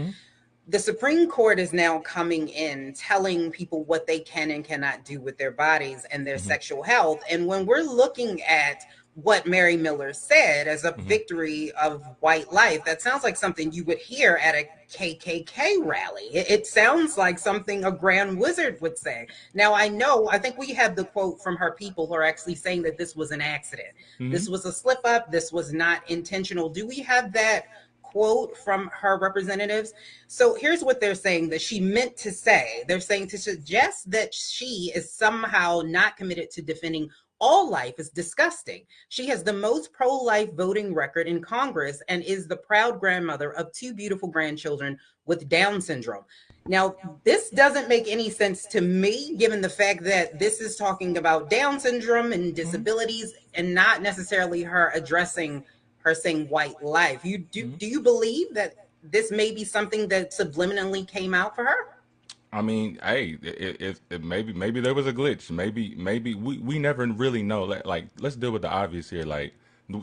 S19: The Supreme Court is now coming in, telling people what they can and cannot do with their bodies and their sexual health. And when we're looking at what Mary Miller said as a victory of white life, that sounds like something you would hear at a KKK rally. It sounds like something a Grand Wizard would say. Now, I think we have the quote from her people who are actually saying that this was an accident. This was a slip up. This was not intentional. Do we have that quote from her representatives? So here's what they're saying that she meant to say. They're saying to suggest that she is somehow not committed to defending all life is disgusting. She has the most pro-life voting record in Congress and is the proud grandmother of 2 beautiful grandchildren with Down syndrome. Now, this doesn't make any sense to me, given the fact that this is talking about Down syndrome and disabilities and not necessarily her addressing her saying white life. Do you believe that this may be something that subliminally came out for her?
S20: I mean, hey, it maybe there was a glitch. Maybe we never really know. Like, let's deal with the obvious here. Like,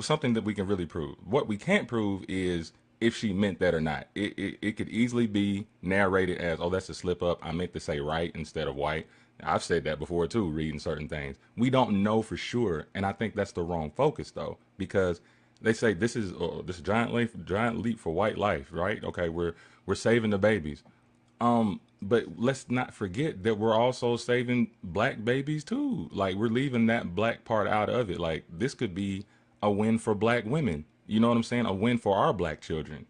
S20: something that we can really prove. What we can't prove is if she meant that or not. It could easily be narrated as, oh, that's a slip up. I meant to say right instead of white. I've said that before too, reading certain things. We don't know for sure, and I think that's the wrong focus though, because they say this is this giant leap for white life, right? Okay, we're saving the babies. But let's not forget that we're also saving black babies too. Like, we're leaving that black part out of it. Like, this could be a win for black women. You know what I'm saying? A win for our black children.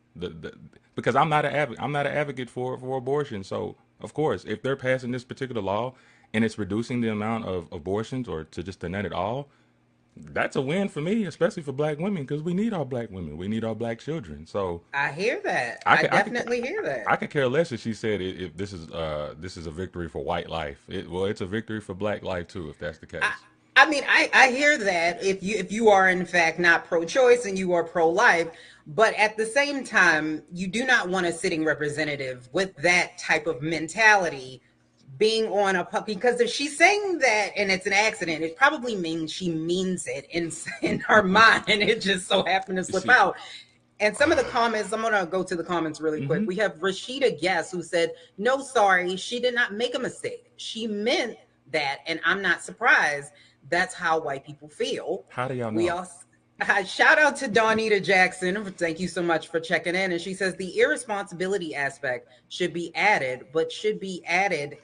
S20: Because I'm not an advocate for abortion. So of course, if they're passing this particular law and it's reducing the amount of abortions or to just to net it all, that's a win for me, especially for black women, because we need our black women. We need our black children. So
S19: I hear that. I definitely hear that.
S20: I could care less if she said if this is a victory for white life. It's a victory for black life too, if that's the case.
S19: I mean, I hear that if you are in fact not pro-choice and you are pro-life, but at the same time, you do not want a sitting representative with that type of mentality being on a puppy, because if she's saying that and it's an accident, it probably means she means it in her mind, and it just so happened to slip out. And some of the comments, I'm gonna go to the comments really quick. We have Rashida Guess who said, "No, sorry, she did not make a mistake. She meant that, and I'm not surprised. That's how white people feel."
S20: How do y'all know?
S19: Shout out to Donita Jackson. Thank you so much for checking in. And she says the irresponsibility aspect should be added, but should be added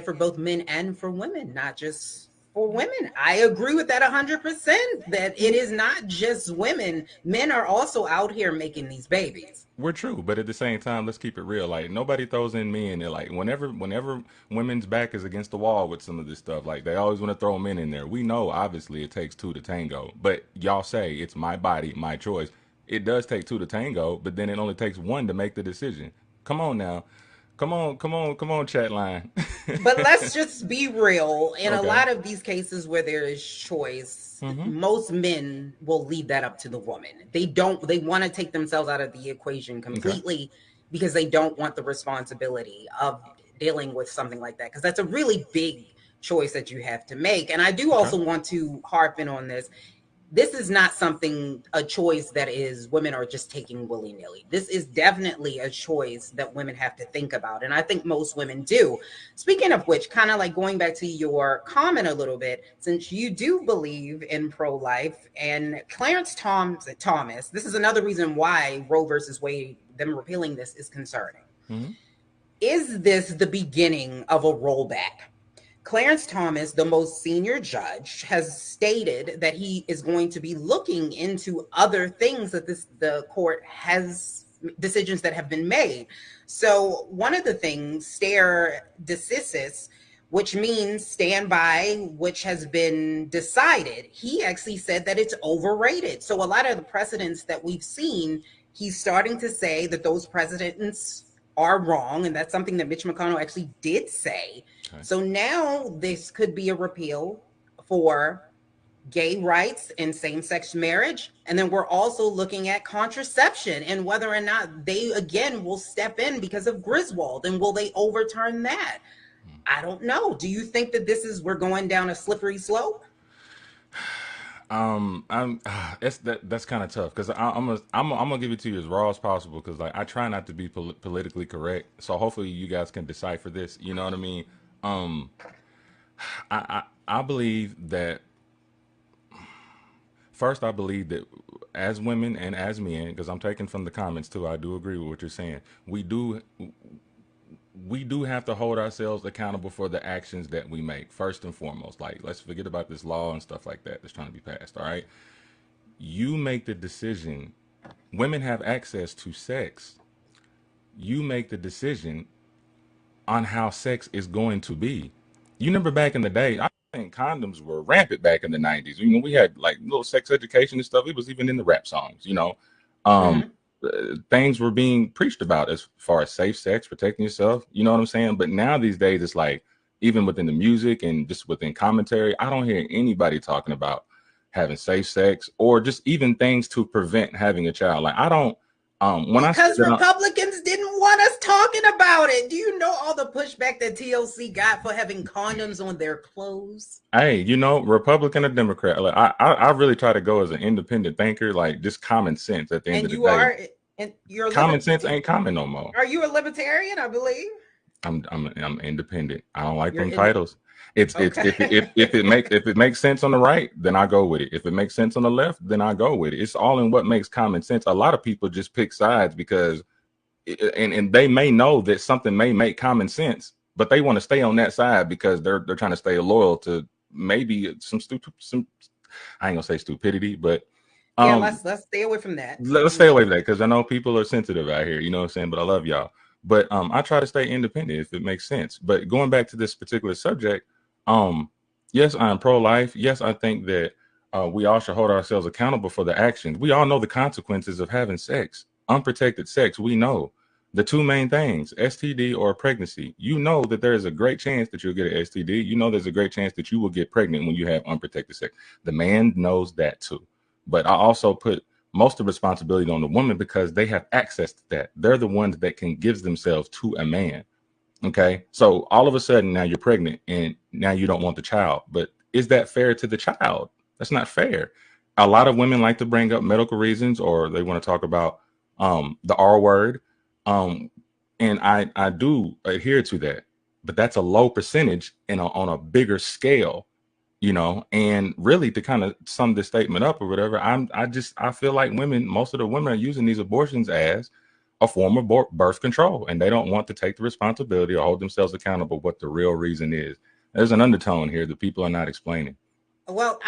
S19: for both men and for women, not just for women. I agree with that 100%, that it is not just women. Men are also out here making these babies.
S20: We're true, but at the same time, let's keep it real. Like, nobody throws in men. They're like, whenever women's back is against the wall with some of this stuff, like, they always want to throw men in there. We know, obviously, it takes 2 to tango, but y'all say it's my body, my choice. It does take 2 to tango, but then it only takes 1 to make the decision. Come on now. Come on, chat line.
S19: But let's just be real. In a lot of these cases where there is choice, most men will leave that up to the woman. They want to take themselves out of the equation completely because they don't want the responsibility of dealing with something like that. Because that's a really big choice that you have to make. And I do also want to harp in on this. this is not a choice that is women are just taking willy-nilly. This is definitely a choice that women have to think about. And I think most women do. Speaking of which, kind of like going back to your comment a little bit, since you do believe in pro-life, and Clarence Thomas, this is another reason why Roe versus Wade, them repealing this, is concerning.
S20: Mm-hmm.
S19: Is this the beginning of a rollback? Clarence Thomas, the most senior judge, has stated that he is going to be looking into other things that the court has, decisions that have been made. So one of the things, stare decisis, which means stand by, which has been decided, he actually said that it's overrated. So a lot of the precedents that we've seen, he's starting to say that those precedents are wrong, and that's something that Mitch McConnell actually did say. Okay. So now this could be a repeal for gay rights and same-sex marriage, and then we're also looking at contraception and whether or not they again will step in because of Griswold, and will they overturn that? I don't know. Do you think that we're going down a slippery slope?
S20: That's kind of tough, because I'm gonna give it to you as raw as possible, because like I try not to be politically correct, so hopefully you guys can decipher this. You know what I mean? I believe that first, I believe that as women and as men, because I'm taking from the comments too, I do agree with what you're saying. We do have to hold ourselves accountable for the actions that we make, first and foremost. Like, let's forget about this law and stuff like that that's trying to be passed, all right? You make the decision. Women have access to sex. You make the decision on how sex is going to be. You remember back in the day, I think condoms were rampant back in the 90s. You know, we had like little sex education and stuff. It was even in the rap songs, you know. Things were being preached about as far as safe sex, protecting yourself, you know what I'm saying? But now these days, it's like, even within the music and just within commentary, I don't hear anybody talking about having safe sex or just even things to prevent having a child. Like, I don't,
S19: because Republicans didn't want us talking about it. Do you know all the pushback that TLC got for having condoms on their clothes?
S20: Hey, you know, Republican or Democrat, like, I really try to go as an independent thinker, like just common sense at the end of the day.
S19: And you're
S20: common sense ain't common no more.
S19: Are you a libertarian? I believe.
S20: I'm independent. I don't like them titles. If it makes sense on the right, then I go with it. If it makes sense on the left, then I go with it. It's all in what makes common sense. A lot of people just pick sides because, and they may know that something may make common sense, but they want to stay on that side because they're trying to stay loyal to maybe some I ain't gonna say stupidity, but
S19: yeah, let's stay away from that.
S20: Let's stay away from that, because I know people are sensitive out here. You know what I'm saying? But I love y'all. But I try to stay independent if it makes sense. But going back to this particular subject, yes, I'm pro-life. Yes, I think that we all should hold ourselves accountable for the actions. We all know the consequences of having sex, unprotected sex. We know the two main things, STD or pregnancy. You know that there is a great chance that you'll get an STD. You know there's a great chance that you will get pregnant when you have unprotected sex. The man knows that too. But I also put most of the responsibility on the woman because they have access to that. They're the ones that can give themselves to a man. Okay. So all of a sudden now you're pregnant and now you don't want the child, but is that fair to the child? That's not fair. A lot of women like to bring up medical reasons, or they want to talk about the R word. And I do adhere to that, but that's a low percentage on a bigger scale. You know, and really to kind of sum this statement up or whatever, I feel like most of the women are using these abortions as a form of birth control, and they don't want to take the responsibility or hold themselves accountable what the real reason is. There's an undertone here that people are not explaining.
S19: Well,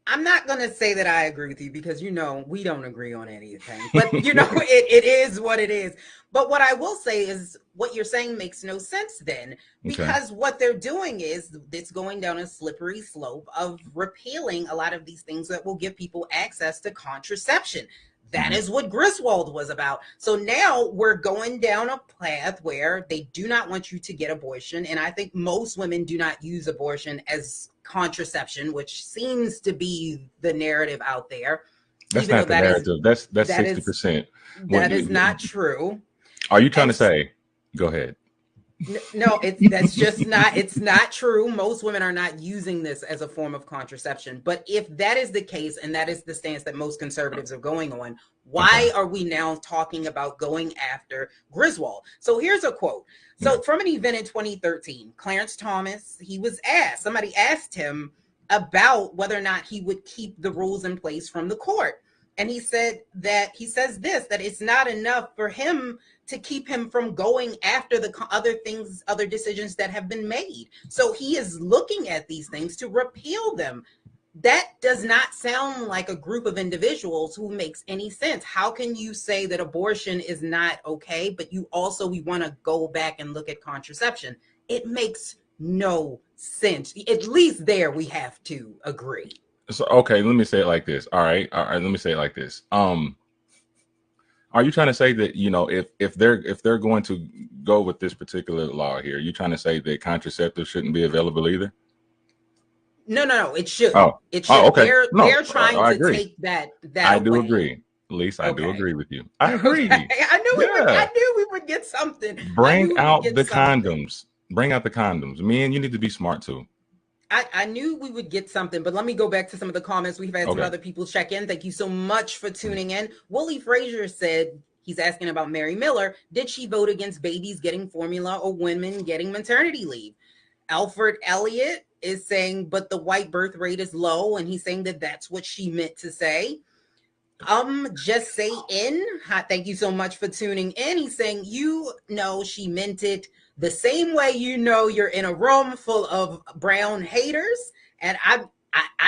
S19: I'm not going to say that I agree with you because, you know, we don't agree on anything, but you know, it is what it is. But what I will say is what you're saying makes no sense then, because what they're doing is it's going down a slippery slope of repealing a lot of these things that will give people access to contraception. That is what Griswold was about. So now we're going down a path where they do not want you to get abortion. And I think most women do not use abortion as contraception, which seems to be the narrative out there.
S20: That's not the narrative. That's 60%.
S19: That is not true.
S20: Are you trying to say, go ahead.
S19: No, it's not true. Most women are not using this as a form of contraception. But if that is the case, and that is the stance that most conservatives are going on, why are we now talking about going after Griswold? So here's a quote. So from an event in 2013, Clarence Thomas, somebody asked him about whether or not he would keep the rules in place from the court. And he says that it's not enough for him to keep him from going after the other decisions that have been made. So he is looking at these things to repeal them. That does not sound like a group of individuals who makes any sense. How can you say that abortion is not okay, but we want to go back and look at contraception? It makes no sense. At least there we have to agree.
S20: So, okay, let me say it like this. All right, let me say it like this. Are you trying to say that, if they're going to go with this particular law here, you trying to say that contraceptives shouldn't be available either?
S19: No, it should. It should.
S20: Oh, okay.
S19: They're trying to take that
S20: I do
S19: away.
S20: agree. Lisa, I do agree with you. I agree.
S19: I knew we would get something.
S20: Bring out the condoms. Bring out the condoms. Men, you need to be smart too.
S19: I knew we would get something, but let me go back to some of the comments. We've had some other people check in. Thank you so much for tuning in. Willie Frazier said, he's asking about Mary Miller. Did she vote against babies getting formula or women getting maternity leave? Alfred Elliott is saying, but the white birth rate is low. And he's saying that that's what she meant to say. Just say in. Thank you so much for tuning in. He's saying, she meant it the same way you're in a room full of brown haters. And I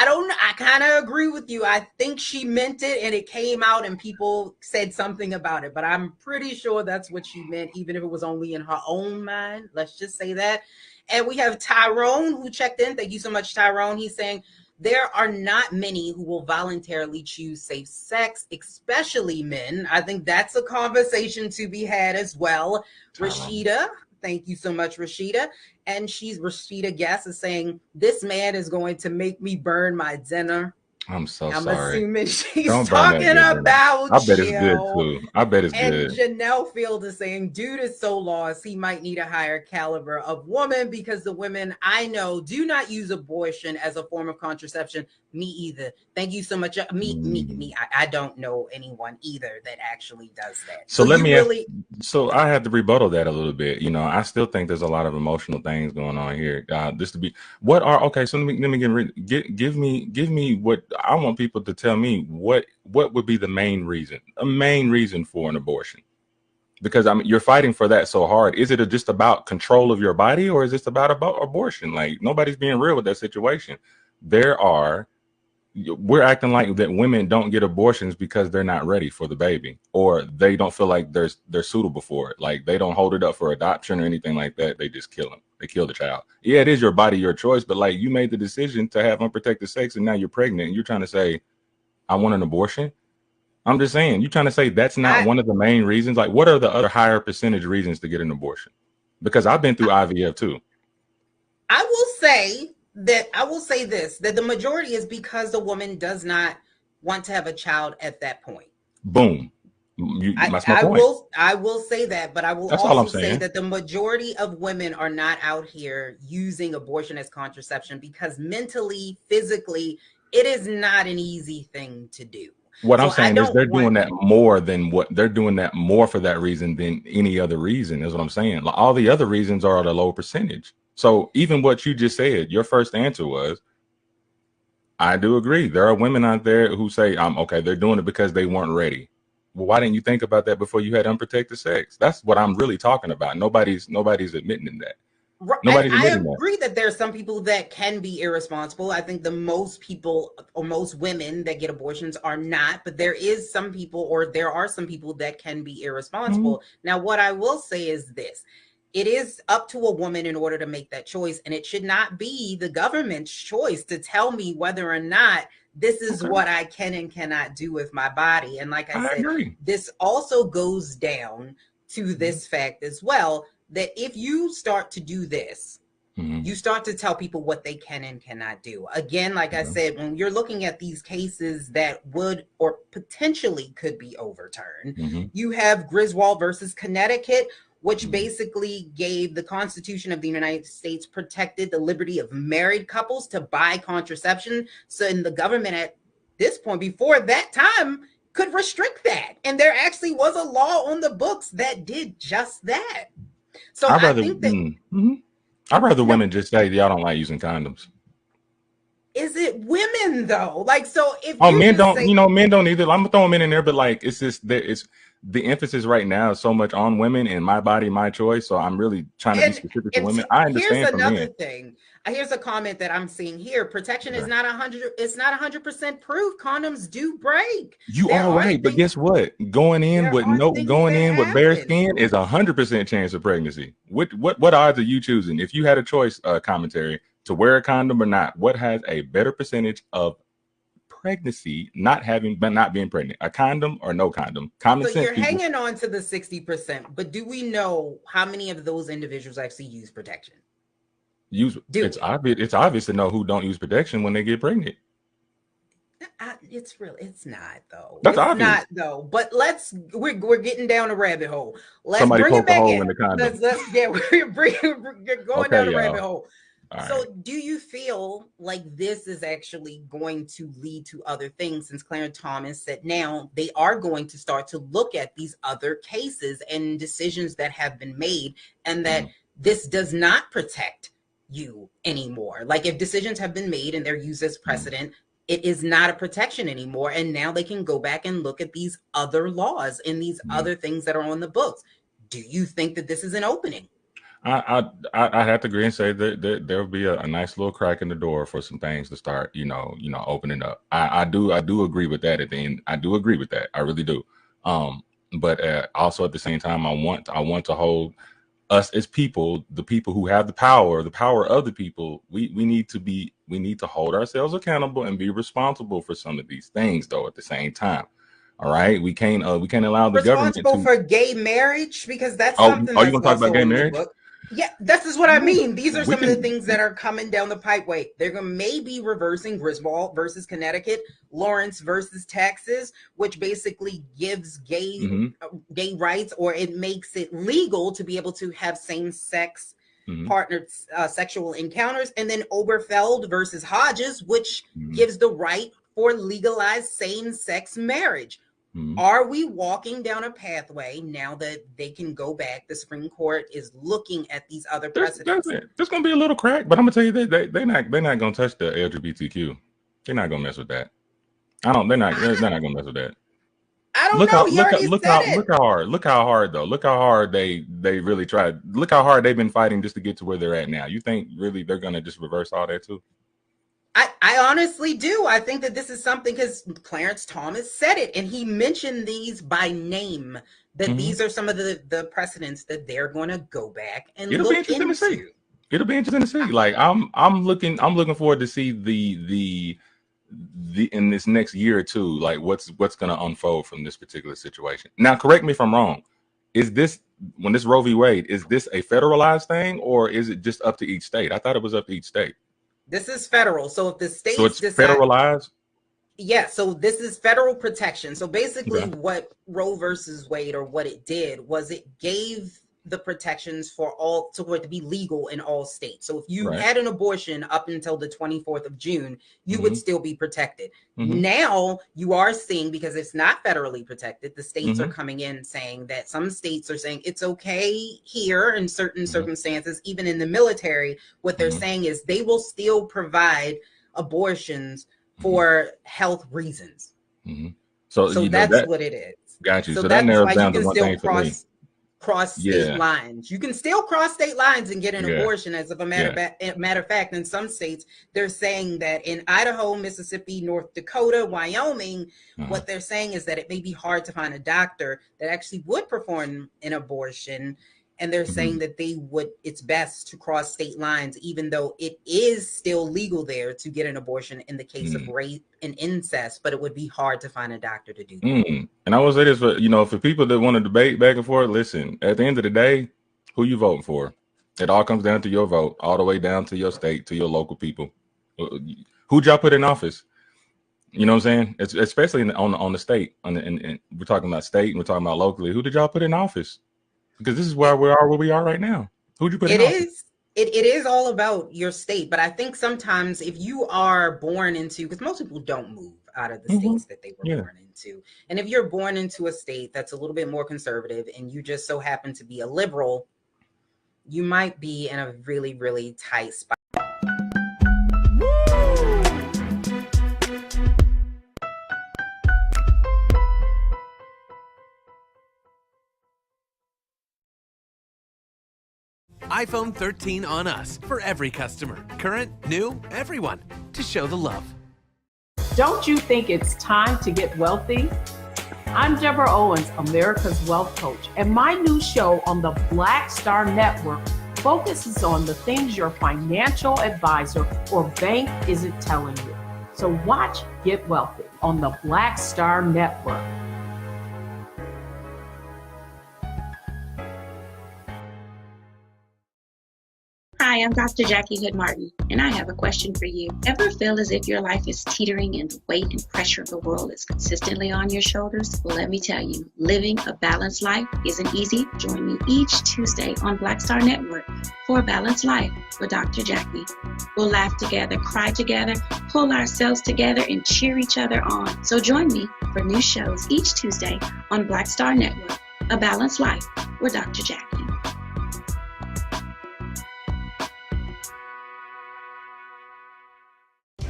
S19: don't know. I kind of agree with you. I think she meant it and it came out and people said something about it. But I'm pretty sure that's what she meant, even if it was only in her own mind. Let's just say that. And we have Tyrone who checked in. Thank you so much, Tyrone. He's saying, there are not many who will voluntarily choose safe sex, especially men. I think that's a conversation to be had as well. Rashida, thank you so much, Rashida. And Rashida Guess is saying, this man is going to make me burn my dinner.
S20: I'm sorry.
S19: I'm assuming she's
S20: Don't
S19: talking about
S20: I bet it's good too. I bet it's good.
S19: And Janelle Field is saying, dude is so lost. He might need a higher caliber of woman because the women I know do not use abortion as a form of contraception. Me either. Thank you so much. Me. I don't know anyone either that actually does that.
S20: So I had to rebuttal that a little bit. I still think there's a lot of emotional things going on here. So let me give me what I want people to tell me. What would be the main reason for an abortion? Because you're fighting for that so hard. Is it just about control of your body, or is this about abortion? Like, nobody's being real with that situation. We're acting like that women don't get abortions because they're not ready for the baby, or they don't feel like they're suitable for it. Like, they don't hold it up for adoption or anything like that. They just kill them. They kill the child. Yeah, it is your body, your choice, but like, you made the decision to have unprotected sex and now you're pregnant and you're trying to say, I want an abortion. I'm just saying, you're trying to say that's not one of the main reasons. Like, what are the other higher percentage reasons to get an abortion? Because I've been through IVF too.
S19: I will say this, that the majority is because the woman does not want to have a child at that point.
S20: Boom. That's my point.
S19: I will say that, but I will also say that the majority of women are not out here using abortion as contraception because mentally, physically, it is not an easy thing to do.
S20: What I'm saying is they're doing that more for that reason than any other reason, is what I'm saying. Like, all the other reasons are at a low percentage. So even what you just said, your first answer was, I do agree. There are women out there who say, they're doing it because they weren't ready. Well, why didn't you think about that before you had unprotected sex? That's what I'm really talking about. Nobody's admitting that.
S19: Right. I agree that there are some people that can be irresponsible. I think the most people or most women that get abortions are not, but there are some people that can be irresponsible. Mm-hmm. Now, what I will say is this. It is up to a woman in order to make that choice, and it should not be the government's choice to tell me whether or not this is what I can and cannot do with my body. And like I said, agree. This also goes down to this fact as well, that if you start to do this, you start to tell people what they can and cannot do. Again, like I said, when you're looking at these cases that would or potentially could be overturned, you have Griswold versus Connecticut, which basically gave the Constitution of the United States protected the liberty of married couples to buy contraception. So in the government at this point, before that time, could restrict that. And there actually was a law on the books that did just that. So
S20: I'd rather,
S19: I think that
S20: I'd rather women just say y'all don't like using condoms.
S19: is it women though? Like, so if
S20: men don't, men don't either. I'm throwing men in there, but like it's just that it's the emphasis right now is so much on women and my body, my choice. So I'm really trying to be specific to women. I understand.
S19: Here's another
S20: men.
S19: thing. Here's a comment that I'm seeing here. Protection is not 100. It's not 100% proof. Condoms do break.
S20: You are right, but guess what? Going in with bare skin is 100% chance of pregnancy. What odds are you choosing? If you had a choice, commentary to wear a condom or not, what has a better percentage of pregnancy not being pregnant? A condom or no condom? Common sense.
S19: You're hanging on to the 60%, but do we know how many of those individuals actually use protection? It's obvious to know who don't use protection when they get pregnant. It's not though.
S20: That's
S19: it's
S20: obvious.
S19: Not though. But we're getting down a rabbit hole. Let's
S20: Somebody
S19: bring it back in.
S20: In the condom.
S19: We're going down a rabbit hole.
S20: All
S19: so
S20: right.
S19: do you feel like this is actually going to lead to other things, since Clarence Thomas said now they are going to start to look at these other cases and decisions that have been made, and that this does not protect you anymore? Like, if decisions have been made and they're used as precedent, it is not a protection anymore. And now they can go back and look at these other laws and these other things that are on the books. Do you think that this is an opening?
S20: I have to agree and say that there will be a nice little crack in the door for some things to start, opening up. I do agree with that at the end. I do agree with that. I really do. But also at the same time, I want to hold us as people, the people who have the power of the people. We need to hold ourselves accountable and be responsible for some of these things, though, at the same time. All right, we can't allow the government
S19: responsible for gay marriage, because that's something.
S20: Oh, you want to talk about gay marriage?
S19: Yeah, this is what I mean. These are some of the things that are coming down the pipeway. They're going to maybe reversing Griswold versus Connecticut, Lawrence versus Texas, which basically gives gay rights, or it makes it legal to be able to have same-sex partnered sexual encounters. And then Oberfeld versus Hodges, which gives the right for legalized same-sex marriage. Are we walking down a pathway now that they can go back? The Supreme Court is looking at these other precedents.
S20: There's going to be a little crack, but I'm going to tell you that they're not going to touch the LGBTQ. They're not going to mess with that. They're not going to mess with that.
S19: I don't know.
S20: Look how hard though. Look how hard they really tried. Look how hard they've been fighting just to get to where they're at now. You think really they're going to just reverse all that too?
S19: I honestly do. I think that this is something, because Clarence Thomas said it, and he mentioned these by name, that these are some of the precedents that they're going to go back and look into.
S20: It'll be interesting to see. Like I'm looking forward to see the in this next year or two, like what's going to unfold from this particular situation. Now, correct me if I'm wrong. Is this, when this Roe v. Wade, is this a federalized thing, or is it just up to each state? I thought it was up to each state.
S19: This is federal. So if the states
S20: federalized?
S19: Yeah, so this is federal protection. So basically what Roe versus Wade, or what it did, was it gave the protections for it to be legal in all states. So if you had an abortion up until the 24th of June, you would still be protected. Now you are seeing, because it's not federally protected, the states are coming in saying that some states are saying it's okay here in certain circumstances, even in the military. What they're saying is they will still provide abortions for health reasons.
S20: So
S19: that's what it is.
S20: Got you. So that narrows down to one thing for me.
S19: Cross state lines. You can still cross state lines and get an abortion, as of a matter of fact. In some states, they're saying that in Idaho, Mississippi, North Dakota, Wyoming, what they're saying is that it may be hard to find a doctor that actually would perform an abortion. And they're saying that it's best to cross state lines, even though it is still legal there to get an abortion in the case of rape and incest, but it would be hard to find a doctor to do that.
S20: And I will say this, for people that want to debate back and forth, listen, at the end of the day, who you voting for? It all comes down to your vote, all the way down to your state, to your local people. Who'd y'all put in office? You know what I'm saying? It's especially on the state, and we're talking about state, and we're talking about locally. Who did y'all put in office? Because this is where we are right now. Who'd you put in office?
S19: It is all about your state, but I think sometimes if you are born into, because most people don't move out of the states that they were born into, and if you're born into a state that's a little bit more conservative and you just so happen to be a liberal, you might be in a really, really tight spot.
S6: iPhone 13 on us for every customer. Current, new, everyone. To show the love.
S10: Don't you think it's time to get wealthy? I'm Deborah Owens, America's Wealth Coach, and my new show on the Black Star Network focuses on the things your financial advisor or bank isn't telling you. So watch Get Wealthy on the Black Star Network.
S7: Hi, I'm Dr. Jackie Hood Martin, and I have a question for you. Ever feel as if your life is teetering and the weight and pressure of the world is consistently on your shoulders? Well, let me tell you, living a balanced life isn't easy. Join me each Tuesday on Black Star Network for a Balanced Life with Dr. Jackie. We'll laugh together, cry together, pull ourselves together, and cheer each other on. So join me for new shows each Tuesday on Black Star Network, A Balanced Life with Dr. Jackie.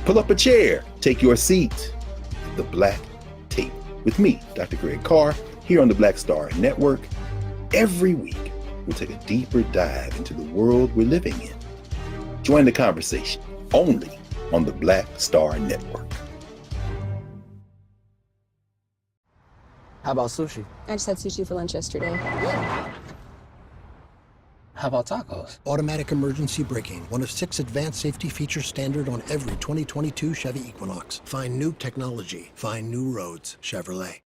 S9: Pull up a chair, take your seat. The Black Tape with me, Dr. Greg Carr, here on the Black Star Network. Every week, we'll take a deeper dive into the world we're living in. Join the conversation only on the Black Star Network.
S4: How about sushi?
S15: I just had sushi for lunch yesterday.
S4: How about tacos?
S21: Automatic emergency braking, one of 6 advanced safety features standard on every 2022 Chevy Equinox. Find new technology. Find new roads. Chevrolet.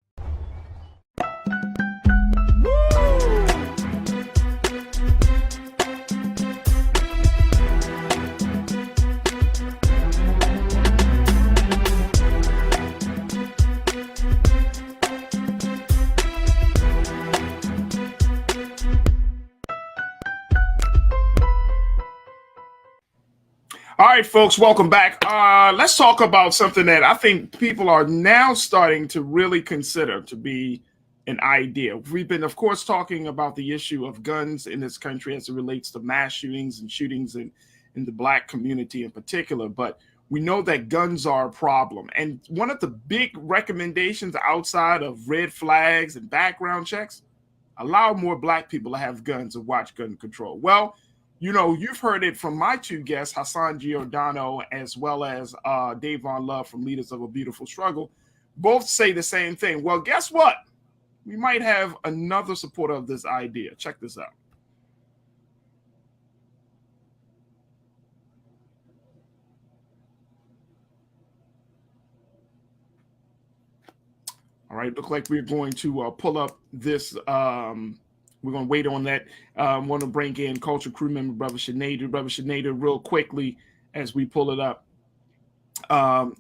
S1: All right, folks, welcome back. Let's talk about something that I think people are now starting to really consider to be an idea. We've been, of course, talking about the issue of guns in this country as it relates to mass shootings and shootings in the Black community in particular. But we know that guns are a problem. And one of the big recommendations outside of red flags and background checks, allow more Black people to have guns and watch gun control. Well, you know, you've heard it from my two guests, Hassan Giordano, as well as Davon Love from Leaders of a Beautiful Struggle, both say the same thing. Well, guess what? We might have another supporter of this idea. Check this out. All right, look like we're going to pull up this. We're going to wait on that. I want to bring in Culture Crew member, Brother Sinead. Brother Sinead, real quickly, as we pull it up,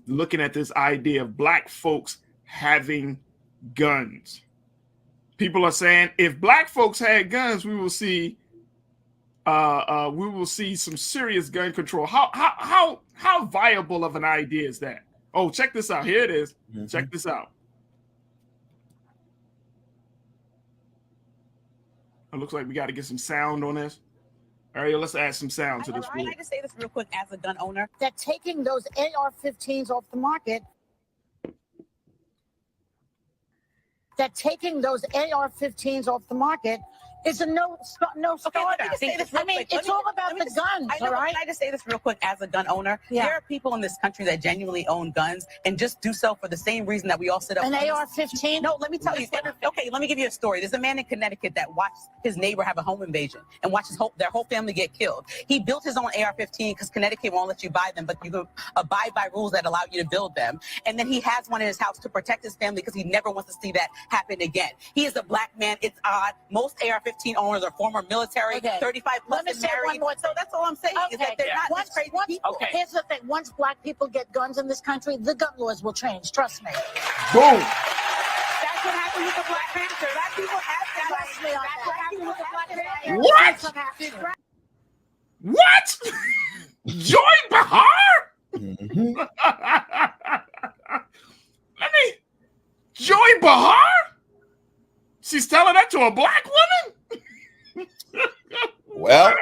S1: looking at this idea of Black folks having guns. People are saying if Black folks had guns, we will see some serious gun control. How viable of an idea is that? Oh, check this out. Here it is. Mm-hmm. Check this out. It looks like we got to get some sound on this. Ariel, let's add some sound to this.
S22: I'd like to say this real quick as a gun owner, that taking those AR-15s off the market, is a no starter. I mean, it's all about the guns, all right? I just say this real quick as a gun owner. Yeah. There are people in this country that genuinely own guns and just do so for the same reason that we all sit up. An AR-15? No, let me tell you. Okay, let me give you a story. There's a man in Connecticut that watched his neighbor have a home invasion and watched their whole family get killed. He built his own AR-15 because Connecticut won't let you buy them, but you can abide by rules that allow you to build them. And then he has one in his house to protect his family because he never wants to see that happen again. He is a Black man. It's odd. Most AR-15 owners are former military, 35 plus and married. So that's all I'm saying is that they're not just crazy people.
S23: Okay. Here's the thing. Once Black people get guns in this country, the gun laws will change. Trust me.
S1: Boom.
S22: That's what happened with the Black Panther. Black people have that. That's what happened with the Black Panther.
S1: What? What? Joy Behar?
S9: Mm-hmm.
S1: Joy Behar? She's telling that to a black woman?
S9: Well,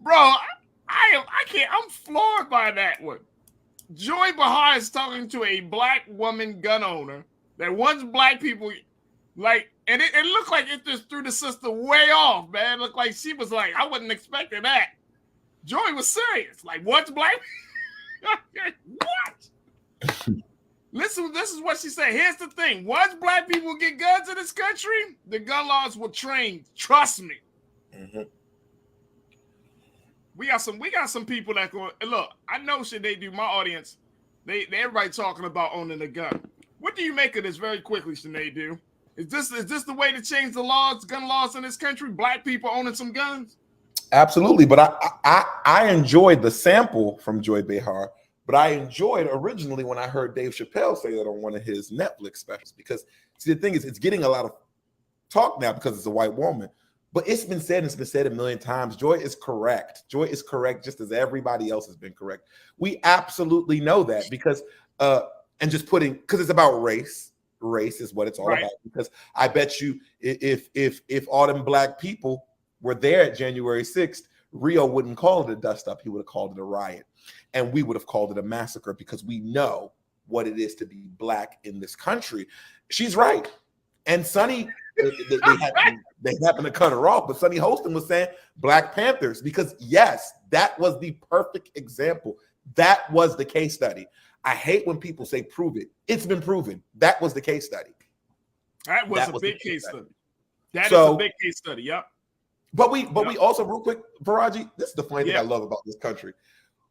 S1: Bro, I can't. I'm floored by that one. Joy Behar is talking to a black woman gun owner that wants black people like, and it looked like it just threw the sister way off, man. It looked like she was like, I wasn't expecting that. Joy was serious. Like, what's black? What? Listen, this is what she said. Here's the thing. Once black people get guns in this country, the gun laws will change. Trust me.
S9: Mm-hmm.
S1: We got some people that go, look, I know shit they do. My audience, they everybody talking about owning a gun. What do you make of this very quickly, Sinead? Do? Is this the way to change the laws, gun laws in this country? Black people owning some guns?
S2: Absolutely. But I enjoyed the sample from Joy Behar, but I enjoyed originally when I heard Dave Chappelle say that on one of his Netflix specials, because see, the thing is, it's getting a lot of talk now because it's a white woman. But it's been said a million times. Joy is correct. Joy is correct, just as everybody else has been correct. We absolutely know that because, and just putting, because it's about race. Race is what it's all about. Because I bet you, if all them black people were there at January 6th, Rio wouldn't call it a dust up. He would have called it a riot, and we would have called it a massacre because we know what it is to be black in this country. She's right, and Sonny. They happened to cut her off, but Sonny Holston was saying Black Panthers because, yes, that was the perfect example. That was the case study. I hate when people say prove it. It's been proven. That was the case study.
S1: That was a big case study. That is a big case study. Yep.
S2: But we also, real quick, Faraji, this is the funny thing I love about this country.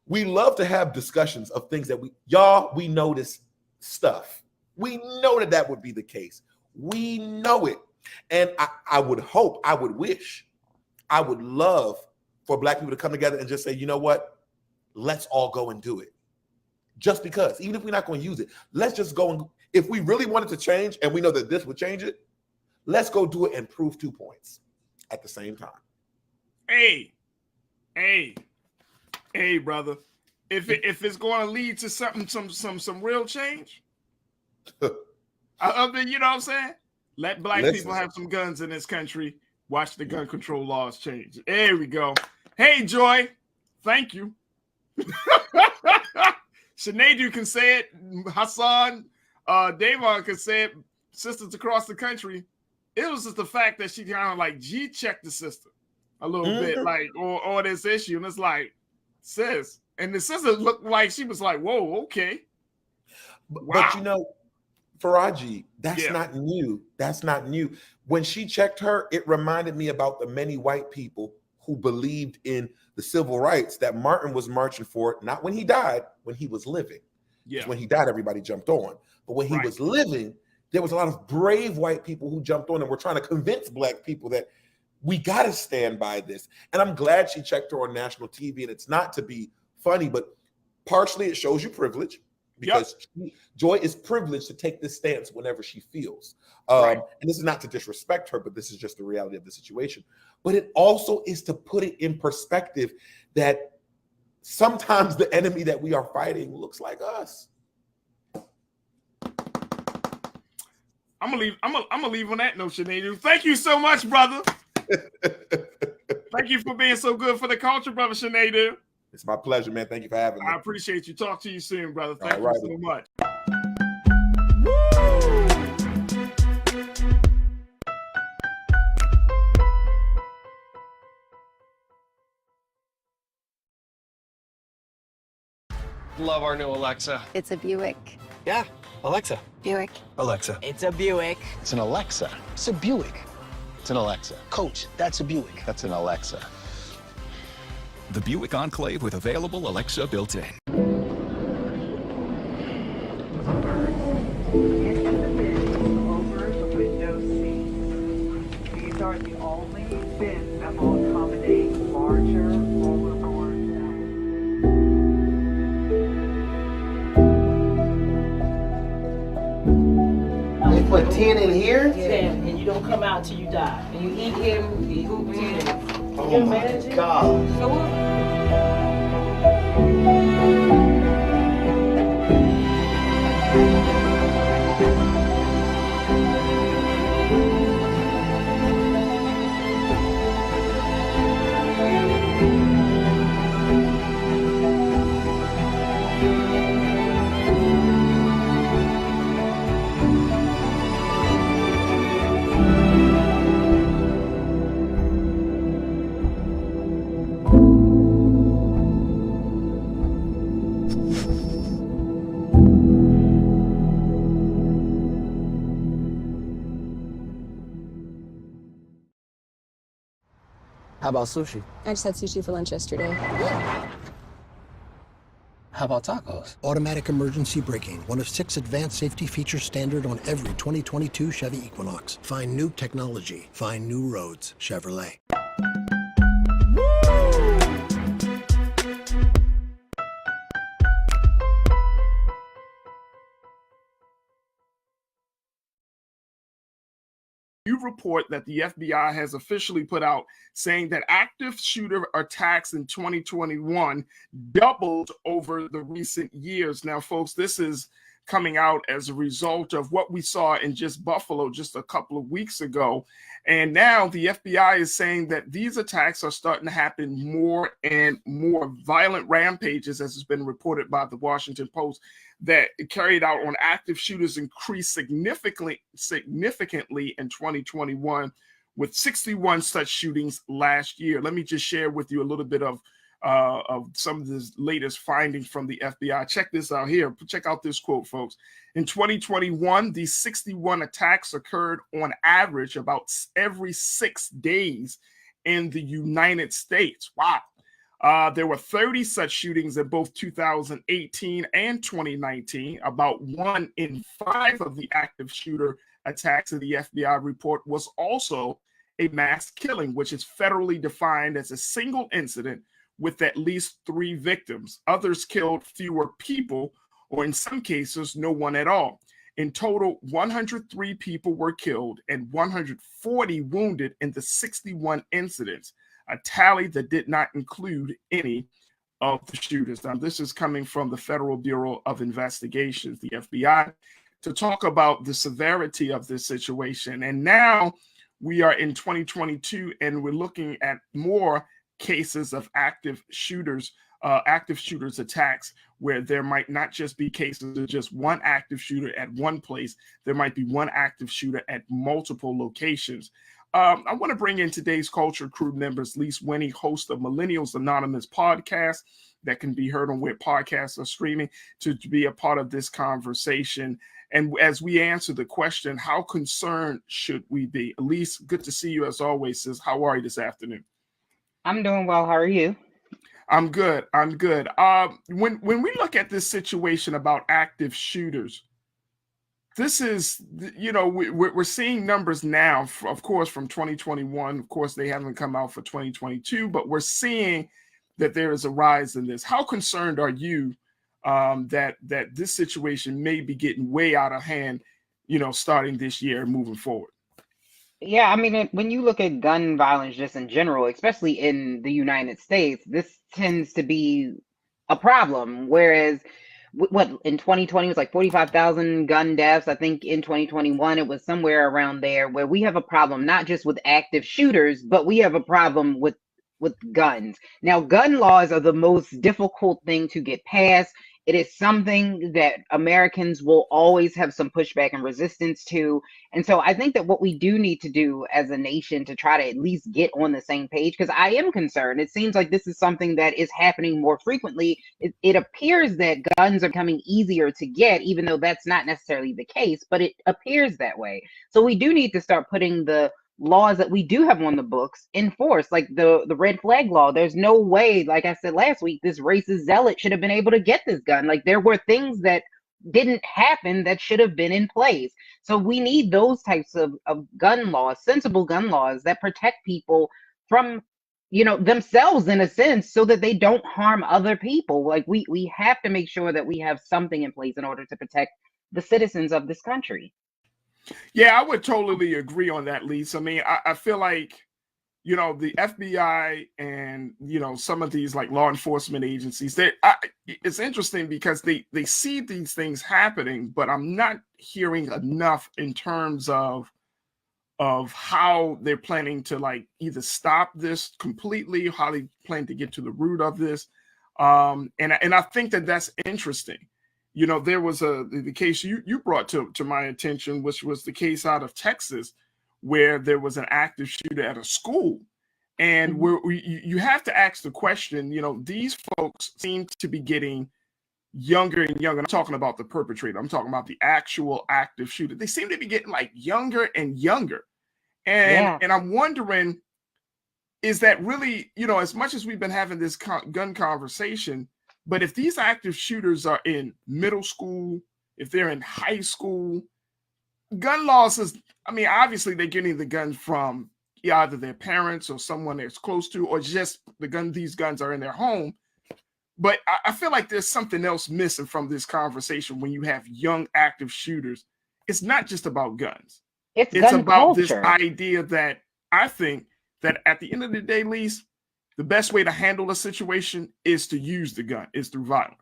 S2: We love to have discussions of things that we know this stuff. We know that would be the case. We know it. And I would hope, I would wish, I would love for black people to come together and just say, you know what? Let's all go and do it. Just because, even if we're not going to use it, let's just go and, if we really wanted to change and we know that this would change it, let's go do it and prove 2 points at the same time.
S1: Hey, brother. If it's going to lead to some real change, you know what I'm saying? Let black people have some guns in this country. Watch the gun control laws change. There we go. Hey, Joy. Thank you. Sinead can say it. Hassan, Davon can say it. Sisters across the country. It was just the fact that she kind of like G-checked the sister a little bit, like, on this issue. And it's like, sis. And the sister looked like she was like, whoa, okay.
S2: But you know, Faraji, that's not new. That's not new. When she checked her, it reminded me about the many white people who believed in the civil rights that Martin was marching for, not when he died, when he was living.
S1: Yeah.
S2: When he died, everybody jumped on. But when he was living, there was a lot of brave white people who jumped on and were trying to convince black people that we got to stand by this. And I'm glad she checked her on national TV. And it's not to be funny, but partially it shows you privilege. Because Joy is privileged to take this stance whenever she feels. And this is not to disrespect her, but this is just the reality of the situation. But it also is to put it in perspective that sometimes the enemy that we are fighting looks like us.
S1: I'm gonna leave on that note, Sinead. Thank you so much, brother. Thank you for being so good for the culture, brother Sinead.
S2: It's my pleasure, man. Thank you for having me.
S1: I appreciate you. Talk to you soon, brother. Thank you so much.
S3: Love our new Alexa.
S23: It's a Buick.
S3: Yeah, Alexa.
S23: Buick.
S3: Alexa.
S23: It's a Buick.
S3: It's an Alexa. It's a Buick. It's an Alexa. Coach, that's a Buick. That's an Alexa.
S8: The Buick Enclave with available Alexa built-in.
S24: These are the only bins that will
S5: 10 in here?
S14: 10, and you don't come out till you die. And you eat him, you poop him.
S5: Oh my God.
S14: So what?
S4: How about sushi?
S15: I just had sushi for lunch yesterday.
S21: How about tacos? Automatic emergency braking, one of 6 advanced safety features standard on every 2022 Chevy Equinox. Find new technology. Find new roads. Chevrolet.
S1: New report that the FBI has officially put out saying that active shooter attacks in 2021 doubled over the recent years. Now, folks, this is coming out as a result of what we saw in just Buffalo just a couple of weeks ago. And now the FBI is saying that these attacks are starting to happen more and more. Violent rampages, as has been reported by the Washington Post, that carried out on active shooters increased significantly in 2021, with 61 such shootings last year. Let me just share with you a little bit of some of the latest findings from the FBI. Check this out here. Check out this quote, folks. In 2021, these 61 attacks occurred on average about every 6 days in the United States. Wow. There were 30 such shootings in both 2018 and 2019. About 1 in 5 of the active shooter attacks in the FBI report was also a mass killing, which is federally defined as a single incident with at least 3 victims. Others killed fewer people, or in some cases, no one at all. In total, 103 people were killed and 140 wounded in the 61 incidents, a tally that did not include any of the shooters. Now, this is coming from the Federal Bureau of Investigations, the FBI, to talk about the severity of this situation. And now we are in 2022, and we're looking at more cases of active shooters attacks, where there might not just be cases of just one active shooter at one place. There might be one active shooter at multiple locations. I want to bring in today's Culture Crew members. Lise Winnie, host of Millennials Anonymous podcast that can be heard on where podcasts are streaming, to be a part of this conversation. And as we answer the question, how concerned should we be? Elise, good to see you as always, sis. How are you this afternoon?
S19: I'm doing well. How are you?
S1: I'm good. I'm good. When we look at this situation about active shooters, this is, we're seeing numbers now, of course, from 2021. Of course, they haven't come out for 2022, but we're seeing that there is a rise in this. How concerned are you that this situation may be getting way out of hand, starting this year and moving forward?
S19: Yeah, I mean, when you look at gun violence just in general, especially in the United States, this tends to be a problem. Whereas, what in 2020 was like 45,000 gun deaths. I think in 2021 it was somewhere around there, where we have a problem not just with active shooters, but we have a problem with guns. Now, gun laws are the most difficult thing to get passed. It is something that Americans will always have some pushback and resistance to. And so I think that what we do need to do as a nation to try to at least get on the same page, because I am concerned. It seems like this is something that is happening more frequently. It appears that guns are becoming easier to get, even though that's not necessarily the case, but it appears that way. So we do need to start putting the laws that we do have on the books in force, like the red flag law. There's no way, like I said last week, this racist zealot should have been able to get this gun. Like, there were things that didn't happen that should have been in place. So we need those types of gun laws, sensible gun laws that protect people from, themselves in a sense, so that they don't harm other people. Like, we have to make sure that we have something in place in order to protect the citizens of this country.
S1: Yeah, I would totally agree on that, Lisa. I mean, I feel like, you know, the FBI and, you know, some of these like law enforcement agencies, it's interesting because they see these things happening, but I'm not hearing enough in terms of how they're planning to like either stop this completely, how they plan to get to the root of this. And I think that that's interesting. You know, there was the case you brought to my attention, which was the case out of Texas, where there was an active shooter at a school. And you have to ask the question, you know, these folks seem to be getting younger and younger. I'm talking about the perpetrator. I'm talking about the actual active shooter. They seem to be getting like younger and younger. And I'm wondering, is that really, you know, as much as we've been having this gun conversation, but if these active shooters are in middle school, if they're in high school, gun laws is, I mean, obviously they're getting the guns from either their parents or someone that's close to, or just these guns are in their home. But I feel like there's something else missing from this conversation when you have young active shooters. It's not just about guns. It's about this idea that I think that at the end of the day, Lise, the best way to handle a situation is to use the gun, is through violence.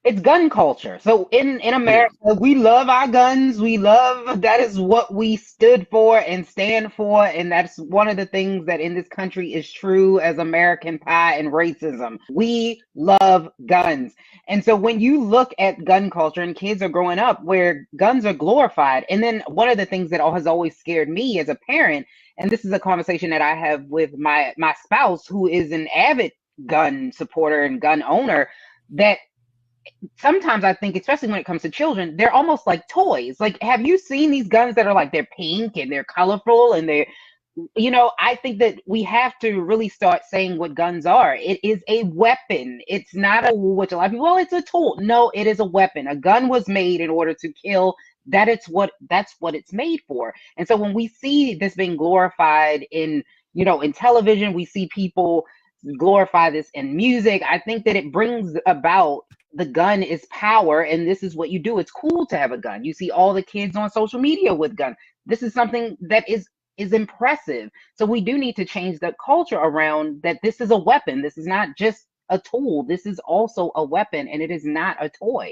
S13: It's gun culture. So in America, we love our guns. That is what we stood for and stand for. And that's one of the things that in this country is true as American pie and racism. We love guns. And so when you look at gun culture and kids are growing up where guns are glorified, and then one of the things that has always scared me as a parent, and this is a conversation that I have with my spouse, who is an avid gun supporter and gun owner, that sometimes I think, especially when it comes to children, they're almost like toys. Like, have you seen these guns that are like, they're pink and they're colorful and they're, you know, I think that we have to really start saying what guns are. It is a weapon. It's not a, which a lot of people, well, it's a tool. No, it is a weapon. A gun was made in order to kill. That's what it's made for. And so when we see this being glorified in, you know, in television, we see people glorify this in music. I think that it brings about, the gun is power, and this is what you do. It's cool to have a gun. You see all the kids on social media with guns. This is something that is impressive. So we do need to change the culture around that. This is a weapon. This is not just a tool. This is also a weapon, and it is not a toy.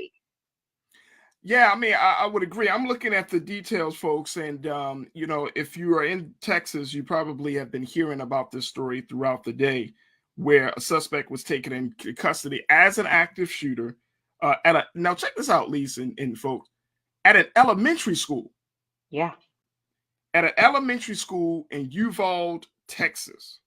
S1: Yeah, I mean, I would agree. I'm looking at the details, folks, and you know, if you are in Texas, you probably have been hearing about this story throughout the day, where a suspect was taken in custody as an active shooter now check this out, Lisa and folks, at an elementary school.
S13: Yeah.
S1: At an elementary school in Uvalde, Texas.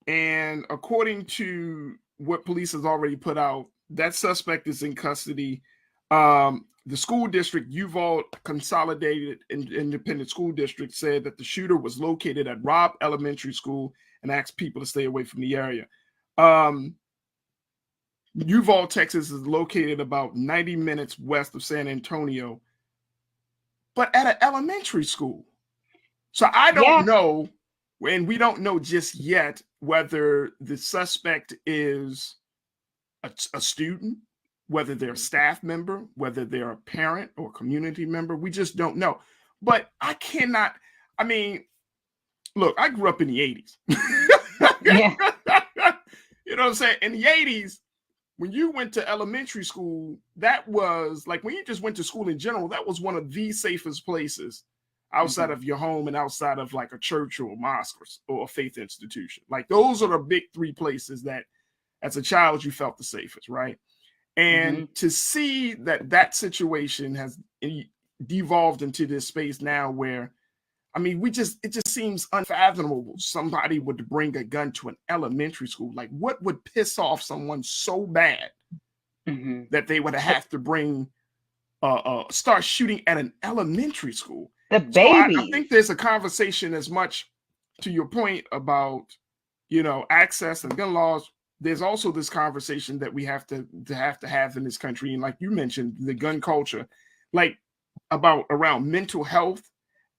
S1: And according to what police has already put out, that suspect is in custody. The school district, Uvalde Consolidated Independent School District, said that the shooter was located at Robb Elementary School and asked people to stay away from the area. Uvalde, Texas is located about 90 minutes west of San Antonio, but at an elementary school. So I don't know, and we don't know just yet whether the suspect is a student, whether they're a staff member, whether they're a parent or community member. We just don't know. But I mean, look, I grew up in the 80s.
S13: Yeah.
S1: You know what I'm saying? In the 80s, when you went to elementary school, that was like, when you just went to school in general, that was one of the safest places outside of your home and outside of like a church or a mosque or a faith institution. Like, those are the big three places that as a child you felt the safest, right? And to see that situation has devolved into this space now where, I mean, it just seems unfathomable somebody would bring a gun to an elementary school. Like, what would piss off someone so bad that they would have to bring start shooting at an elementary school?
S13: The baby.
S1: So I think there's a conversation, as much to your point about, you know, access and gun laws. There's also this conversation that we have to have in this country, and like you mentioned, the gun culture, like around mental health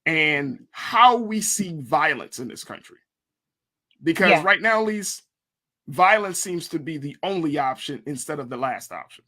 S1: and how we see violence in this country. Because right now, at least, violence seems to be the only option instead of the last option.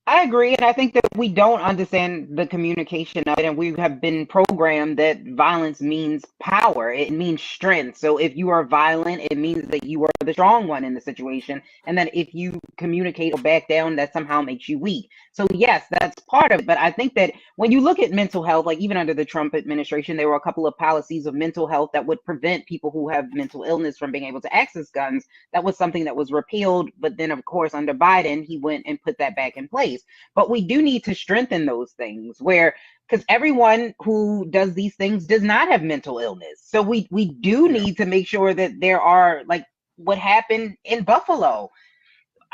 S13: I agree, and I think that we don't understand the communication of it, and we have been programmed that violence means power. It means strength. So if you are violent, it means that you are the strong one in the situation, and that if you communicate or back down, that somehow makes you weak. So yes, that's part of it. But I think that when you look at mental health, like even under the Trump administration, there were a couple of policies of mental health that would prevent people who have mental illness from being able to access guns. That was something that was repealed, but then of course under Biden, he went and put that back in place. But we do need to strengthen those things where, because everyone who does these things does not have mental illness. So we do need to make sure that there are, like what happened in Buffalo.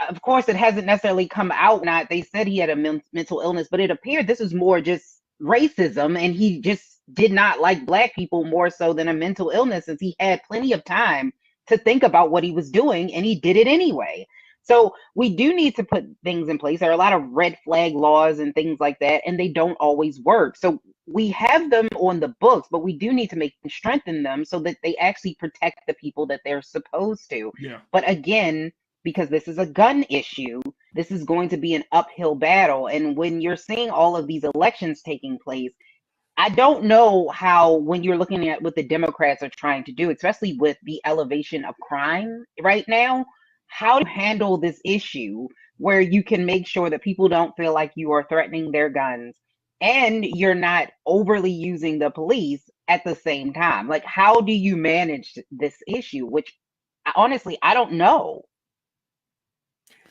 S13: Of course, it hasn't necessarily come out. Not they said he had a mental illness, but it appeared this is more just racism, and he just did not like Black people more so than a mental illness, since he had plenty of time to think about what he was doing, and he did it anyway. So we do need to put things in place. There are a lot of red flag laws and things like that, and they don't always work. So we have them on the books, but we do need to strengthen them so that they actually protect the people that they're supposed to.
S1: Yeah.
S13: But again, because this is a gun issue, this is going to be an uphill battle. And when you're seeing all of these elections taking place, I don't know how, when you're looking at what the Democrats are trying to do, especially with the elevation of crime right now, how to handle this issue where you can make sure that people don't feel like you are threatening their guns and you're not overly using the police at the same time. Like, how do you manage this issue? Which honestly, I don't know.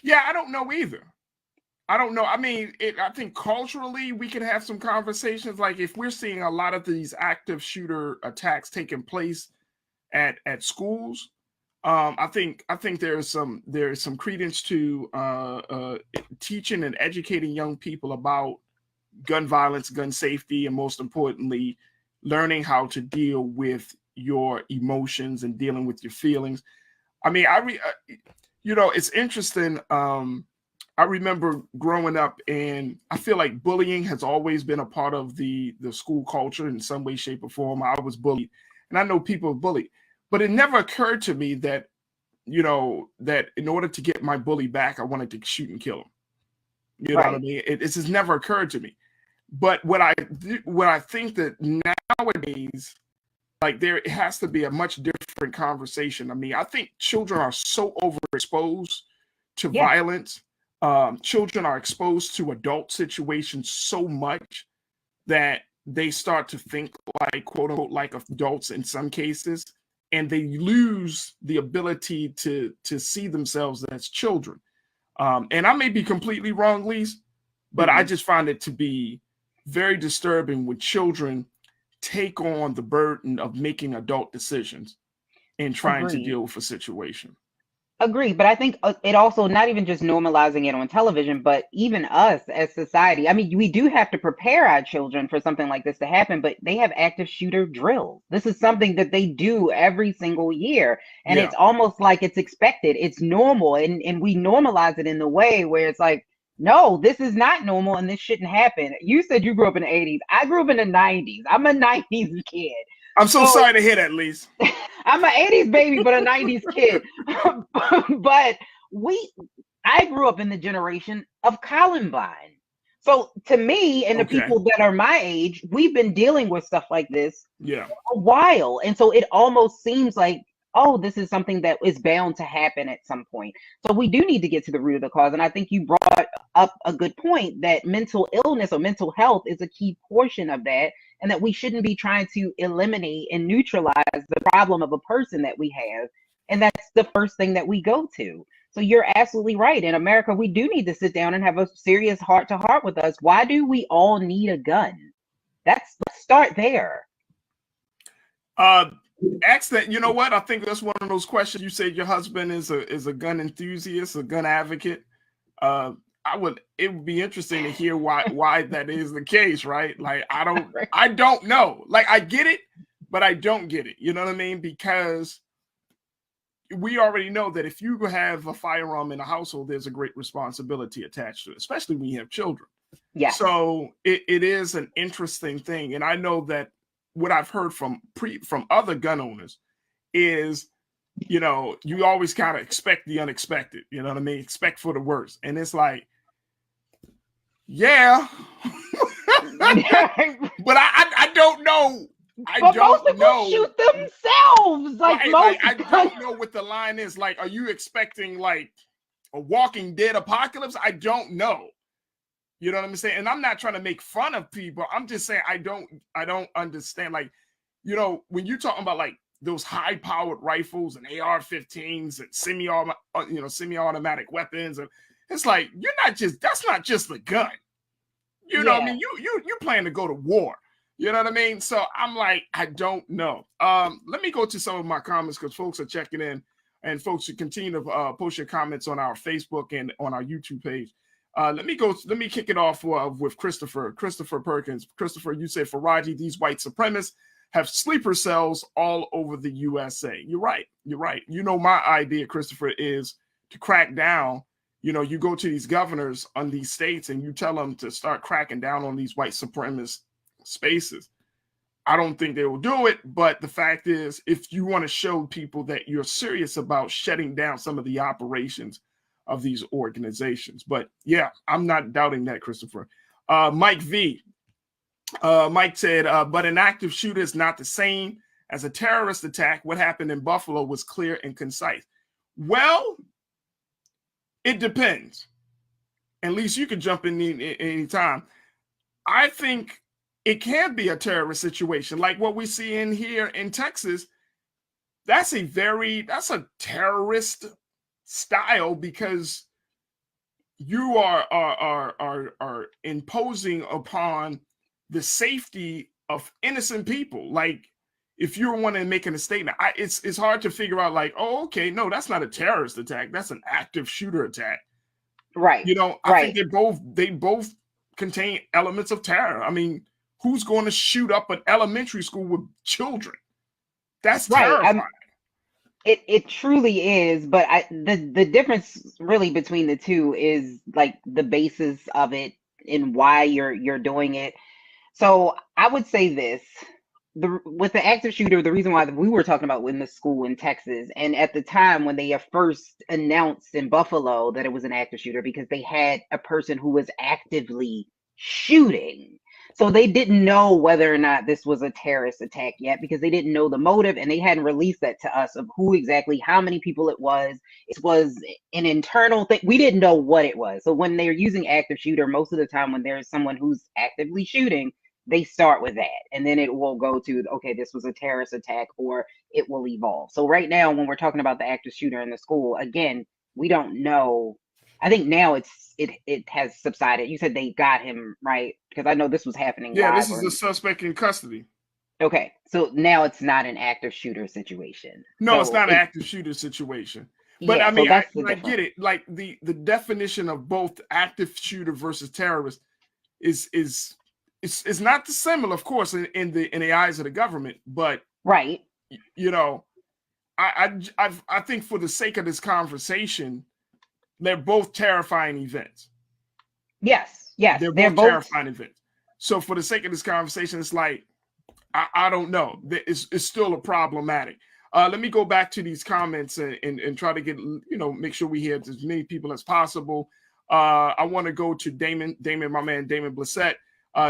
S1: Yeah, I don't know either. I don't know. I mean, I think culturally we can have some conversations. Like if we're seeing a lot of these active shooter attacks taking place at schools, I think there's some credence to teaching and educating young people about gun violence, gun safety, and most importantly, learning how to deal with your emotions and dealing with your feelings. I mean, it's interesting. I remember growing up, and I feel like bullying has always been a part of the school culture in some way, shape, or form. I was bullied, and I know people are bullied, but it never occurred to me that, that in order to get my bully back, I wanted to shoot and kill him. You know what I mean? It just never occurred to me. But what I think that nowadays, like there has to be a much different conversation. I mean, I think children are so overexposed to violence. Children are exposed to adult situations so much that they start to think like, quote unquote, like adults in some cases, and they lose the ability to see themselves as children. And I may be completely wrong, Lise, but I just find it to be very disturbing when children take on the burden of making adult decisions and trying to deal with a situation.
S13: Agree, but I think it also, not even just normalizing it on television, but even us as society. I mean, we do have to prepare our children for something like this to happen, but they have active shooter drills. This is something that they do every single year, and it's almost like it's expected. It's normal, and we normalize it in the way where it's like, no, this is not normal, and this shouldn't happen. You said you grew up in the 80s. I grew up in the 90s. I'm a 90s kid.
S1: I'm so sorry to hear that, Lise.
S13: I'm an 80s baby, but a 90s kid. But I grew up in the generation of Columbine. So to me and the people that are my age, we've been dealing with stuff like this for a while. And so it almost seems like, oh, this is something that is bound to happen at some point. So we do need to get to the root of the cause. And I think you brought up a good point that mental illness or mental health is a key portion of that, and that we shouldn't be trying to eliminate and neutralize the problem of a person that we have. And that's the first thing that we go to. So you're absolutely right. In America, we do need to sit down and have a serious heart-to-heart with us. Why do we all need a gun? Let's start there.
S1: Ask that. You know what? I think that's one of those questions. You said your husband is a gun enthusiast, a gun advocate. It would be interesting to hear why that is the case, right? Like I don't know. Like I get it, but I don't get it. You know what I mean? Because we already know that if you have a firearm in a household, there's a great responsibility attached to it, especially when you have children.
S13: Yeah.
S1: So it is an interesting thing. And I know that what I've heard from other gun owners is, you always kind of expect the unexpected. You know what I mean? Expect for the worst. And it's like, Yeah. But I don't know.
S13: But most people shoot themselves.
S1: I don't know what the line is. Like, are you expecting like a Walking Dead apocalypse? I don't know. You know what I'm saying? And I'm not trying to make fun of people. I'm just saying I don't understand. Like, you know, when you're talking about like those high-powered rifles and AR-15s and semi-automatic weapons, and it's like that's not just a gun. You know what I mean? You plan to go to war. You know what I mean? So I'm like, I don't know. Let me go to some of my comments because folks are checking in, and folks should continue to post your comments on our Facebook and on our YouTube page. Let me kick it off with Christopher Perkins. Christopher, you said, Faraji, these white supremacists have sleeper cells all over the USA. You're right. You know, my idea, Christopher, is to crack down. You know, you go to these governors on these states and you tell them to start cracking down on these white supremacist spaces. I don't think they will do it, but the fact is, if you want to show people that you're serious about shutting down some of the operations of these organizations. But yeah, I'm not doubting that, Christopher. Mike V. Mike said, but an active shooter is not the same as a terrorist attack. What happened in Buffalo was clear and concise. Well, it depends. At least you can jump in any time. I think it can be a terrorist situation like what we see in here in Texas. That's a terrorist style because you are imposing upon the safety of innocent people. Like if you're wanting to making a statement, it's hard to figure out like, oh, okay, no, that's not a terrorist attack. That's an active shooter attack.
S13: Right.
S1: You know, I think they both contain elements of terror. I mean, who's going to shoot up an elementary school with children? That's terrifying.
S13: It truly is, but the difference really between the two is like the basis of it and why you're doing it. So I would say this. With the active shooter, the reason why we were talking about in the school in Texas, and at the time when they first announced in Buffalo that it was an active shooter, because they had a person who was actively shooting. So they didn't know whether or not this was a terrorist attack yet because they didn't know the motive and they hadn't released that to us of who exactly, how many people it was. It was an internal thing. We didn't know what it was. So when they're using active shooter, most of the time when there's someone who's actively shooting, they start with that, and then it will go to, okay, this was a terrorist attack, or it will evolve. So right now, when we're talking about the active shooter in the school, again, we don't know. I think now it has subsided. You said they got him, right? Because I know this was happening.
S1: Yeah, this is the suspect in custody.
S13: Okay, so now it's not an active shooter situation.
S1: No,
S13: so
S1: it's not an active shooter situation. But
S13: yeah,
S1: I mean,
S13: so
S1: I get it. Like the definition of both active shooter versus terrorist is not dissimilar, of course, in the eyes of the government. But
S13: right,
S1: you know, I think for the sake of this conversation, they're both terrifying events.
S13: Yes,
S1: they're both terrifying events. So for the sake of this conversation, it's like I don't know. It's still a problematic. Let me go back to these comments and try to get, make sure we hear as many people as possible. I want to go to Damon, my man, Damon Blissett.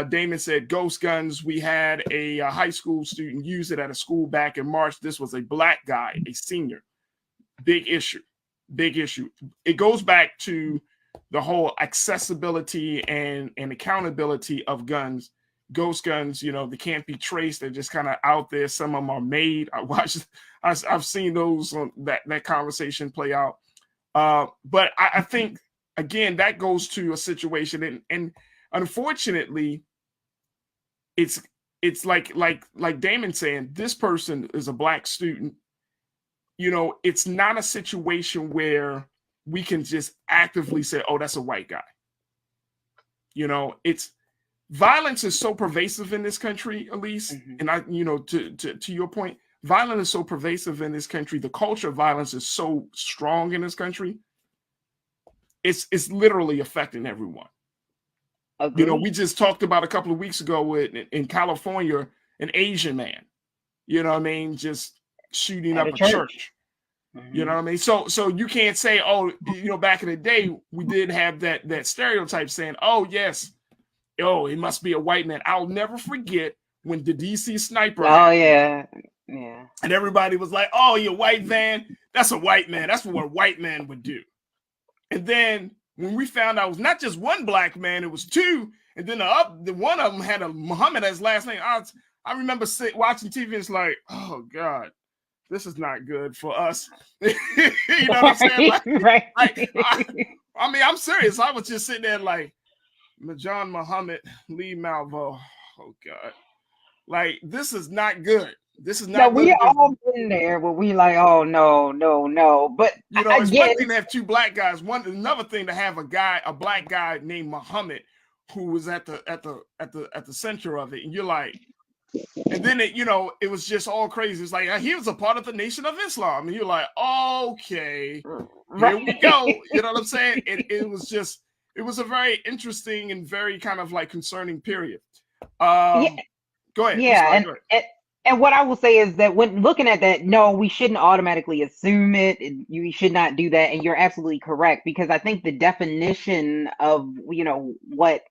S1: Damon said, ghost guns. We had a high school student use it at a school back in March. This was a black guy, a senior. Big issue. It goes back to the whole accessibility and accountability of guns. Ghost guns, they can't be traced. They're just kind of out there. Some of them are made. I've seen those on that conversation play out. But I think, again, that goes to a situation and unfortunately, it's like Damon saying, this person is a black student. It's not a situation where we can just actively say, oh, that's a white guy. It's violence is so pervasive in this country, Elise. And to your point, violence is so pervasive in this country. The culture of violence is so strong in this country. It's literally affecting everyone.
S13: Agreed.
S1: We just talked about a couple of weeks ago in California, an Asian man, just shooting up a church. You know what I mean? So you can't say, oh, back in the day, we did have that stereotype saying, oh, yes, oh, it must be a white man. I'll never forget when the DC sniper happened.
S13: Yeah.
S1: And everybody was like, oh, you're white van. That's a white man. That's what a white man would do. And then when we found out it was not just one black man, it was two. And then the one of them had a Muhammad as last name. I remember watching TV and it's like, oh, God, this is not good for us. You know what I'm saying? I mean, I'm serious. I was just sitting there like, John Muhammad Lee Malvo. Oh, God. Like, this is not good. This is not good.
S13: We all been there where we like, oh, no. But
S1: it's one thing to have two black guys. Another thing to have a black guy named Muhammad who was at the center of it. And you're like, and then it was just all crazy. It's like he was a part of the Nation of Islam, and you're like, okay, here we go. You know what I'm saying? It was a very interesting and very kind of like concerning period. Go ahead.
S13: Yeah, and what I will say is that when looking at that, no, we shouldn't automatically assume it. You should not do that, and you're absolutely correct, because I think the definition of what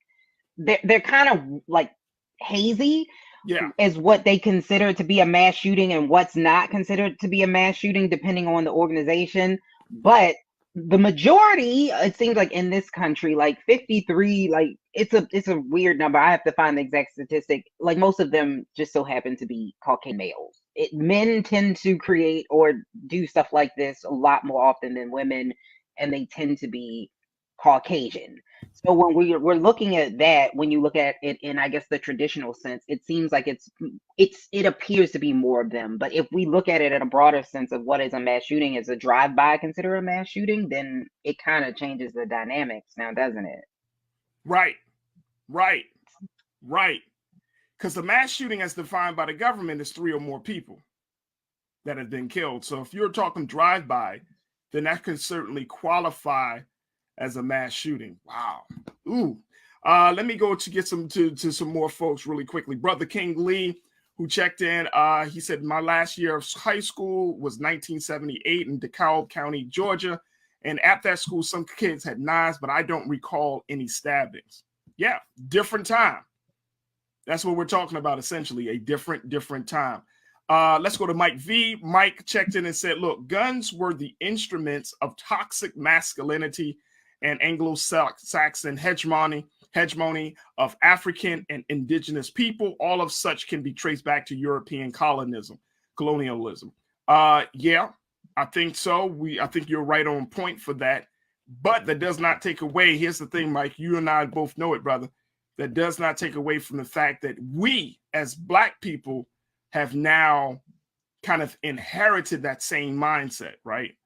S13: they're kind of like hazy.
S1: Yeah,
S13: is what they consider to be a mass shooting and what's not considered to be a mass shooting, depending on the organization. But the majority, it seems like in this country, like 53, like it's a weird number. I have to find the exact statistic. Like most of them just so happen to be Caucasian males. Men tend to create or do stuff like this a lot more often than women, and they tend to be Caucasian. So when we're looking at that, when you look at it in, I guess, the traditional sense, it seems like it appears to be more of them. But if we look at it in a broader sense of what is a mass shooting, is a drive-by considered a mass shooting, then it kind of changes the dynamics now, doesn't it?
S1: Right. Because the mass shooting as defined by the government is 3 or more people that have been killed. So if you're talking drive-by, then that can certainly qualify as a mass shooting. Wow. Ooh. Let me go to get to some more folks really quickly. Brother King Lee, who checked in, he said, my last year of high school was 1978 in DeKalb County, Georgia. And at that school, some kids had knives, but I don't recall any stabbings. Yeah, different time. That's what we're talking about, essentially, a different time. Let's go to Mike V. Mike checked in and said, look, guns were the instruments of toxic masculinity and Anglo-Saxon hegemony of African and indigenous people. All of such can be traced back to European colonialism. Yeah, I think so. I think you're right on point for that. But that does not take away. Here's the thing, Mike. You and I both know it, brother. That does not take away from the fact that we, as Black people, have now kind of inherited that same mindset, right?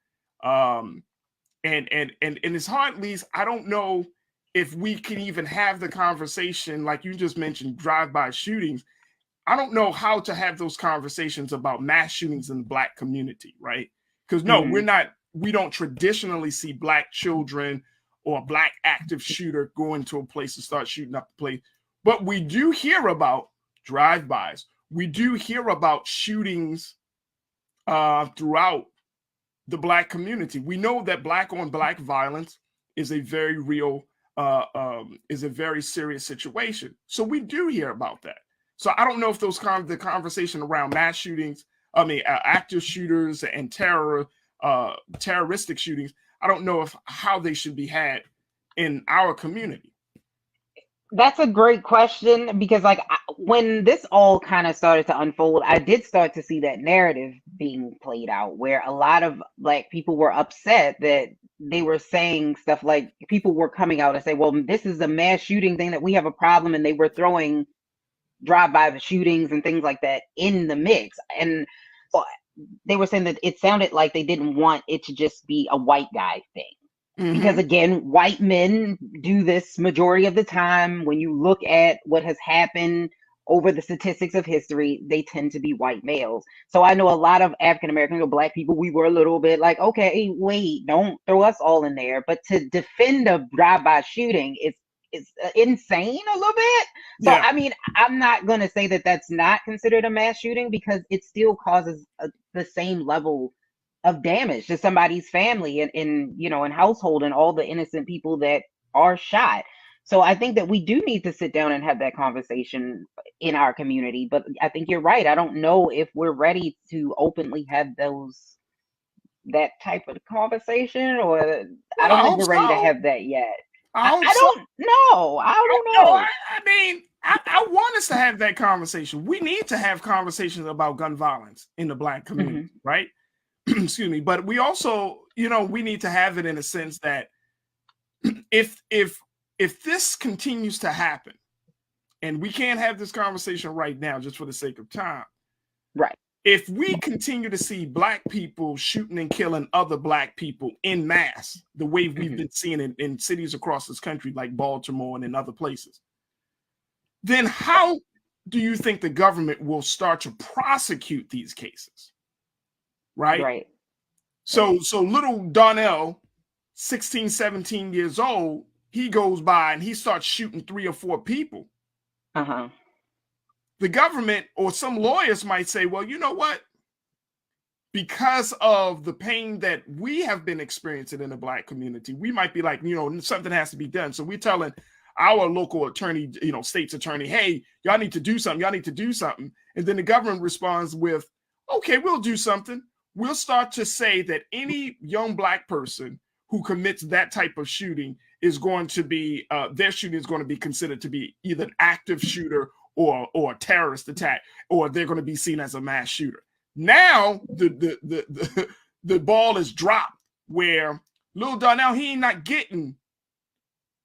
S1: And it's hard, Lise. I don't know if we can even have the conversation, like you just mentioned, drive-by shootings. I don't know how to have those conversations about mass shootings in the Black community, right? Because no, we don't traditionally see Black children or a Black active shooter going to a place to start shooting up the place. But we do hear about drive-bys. We do hear about shootings throughout the Black community. We know that Black on Black violence is a very real, is a very serious situation. So we do hear about that. So I don't know if the conversation around mass shootings, active shooters and terroristic shootings, I don't know how they should be had in our community.
S13: That's a great question, because when this all kind of started to unfold, I did start to see that narrative being played out where a lot of Black people were upset that they were saying stuff like, people were coming out and say, well, this is a mass shooting thing, that we have a problem, and they were throwing drive-by shootings and things like that in the mix. And they were saying that it sounded like they didn't want it to just be a white guy thing. Because again, white men do this majority of the time. When you look at what has happened over the statistics of history, they tend to be white males. So I know a lot of African Americans or Black people, we were a little bit like, okay, wait, don't throw us all in there. But to defend a drive-by shooting is insane a little bit. So yeah. I mean, I'm not going to say that that's not considered a mass shooting, because it still causes the same level damage to somebody's family and and household and all the innocent people that are shot. So I think that we do need to sit down and have that conversation in our community. But I think you're right. I don't know if we're ready to openly have that type of conversation, or I don't think we're ready to have that yet. I don't know. I don't know.
S1: I mean, I want us to have that conversation. We need to have conversations about gun violence in the Black community, right? Excuse me. But we also, we need to have it in a sense that if this continues to happen, and we can't have this conversation right now just for the sake of time,
S13: right?
S1: If we continue to see Black people shooting and killing other Black people in mass, the way we've been seeing it in cities across this country, like Baltimore and in other places, then how do you think the government will start to prosecute these cases? Right. So little Donnell, 16, 17 years old, he goes by and he starts shooting 3 or 4 people. The government or some lawyers might say, well, you know what? Because of the pain that we have been experiencing in the Black community, we might be like, something has to be done. So we're telling our local attorney, state's attorney, hey, y'all need to do something. Y'all need to do something. And then the government responds with, okay, we'll do something. We'll start to say that any young Black person who commits that type of shooting is going to be, their shooting is going to be considered to be either an active shooter or a terrorist attack, or they're going to be seen as a mass shooter. Now the ball is dropped where Lil Donnell, he's not getting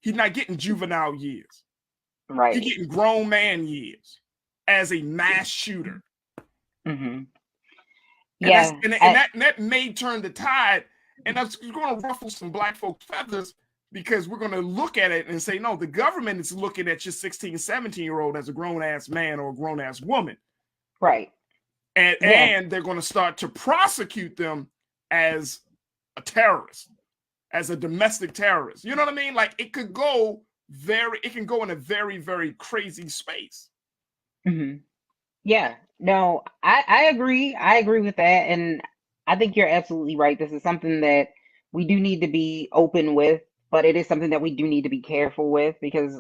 S1: juvenile years.
S13: Right.
S1: He's getting grown man years as a mass shooter.
S13: And
S1: that may turn the tide, and that's going to ruffle some Black folks' feathers, because we're going to look at it and say, no, the government is looking at your 16, 17-year-old as a grown-ass man or a grown-ass woman.
S13: Right.
S1: And they're going to start to prosecute them as a terrorist, as a domestic terrorist. You know what I mean? Like, it can go in a very, very crazy space.
S13: Yeah. No, I agree. I agree with that. And I think you're absolutely right. This is something that we do need to be open with. But it is something that we do need to be careful with, because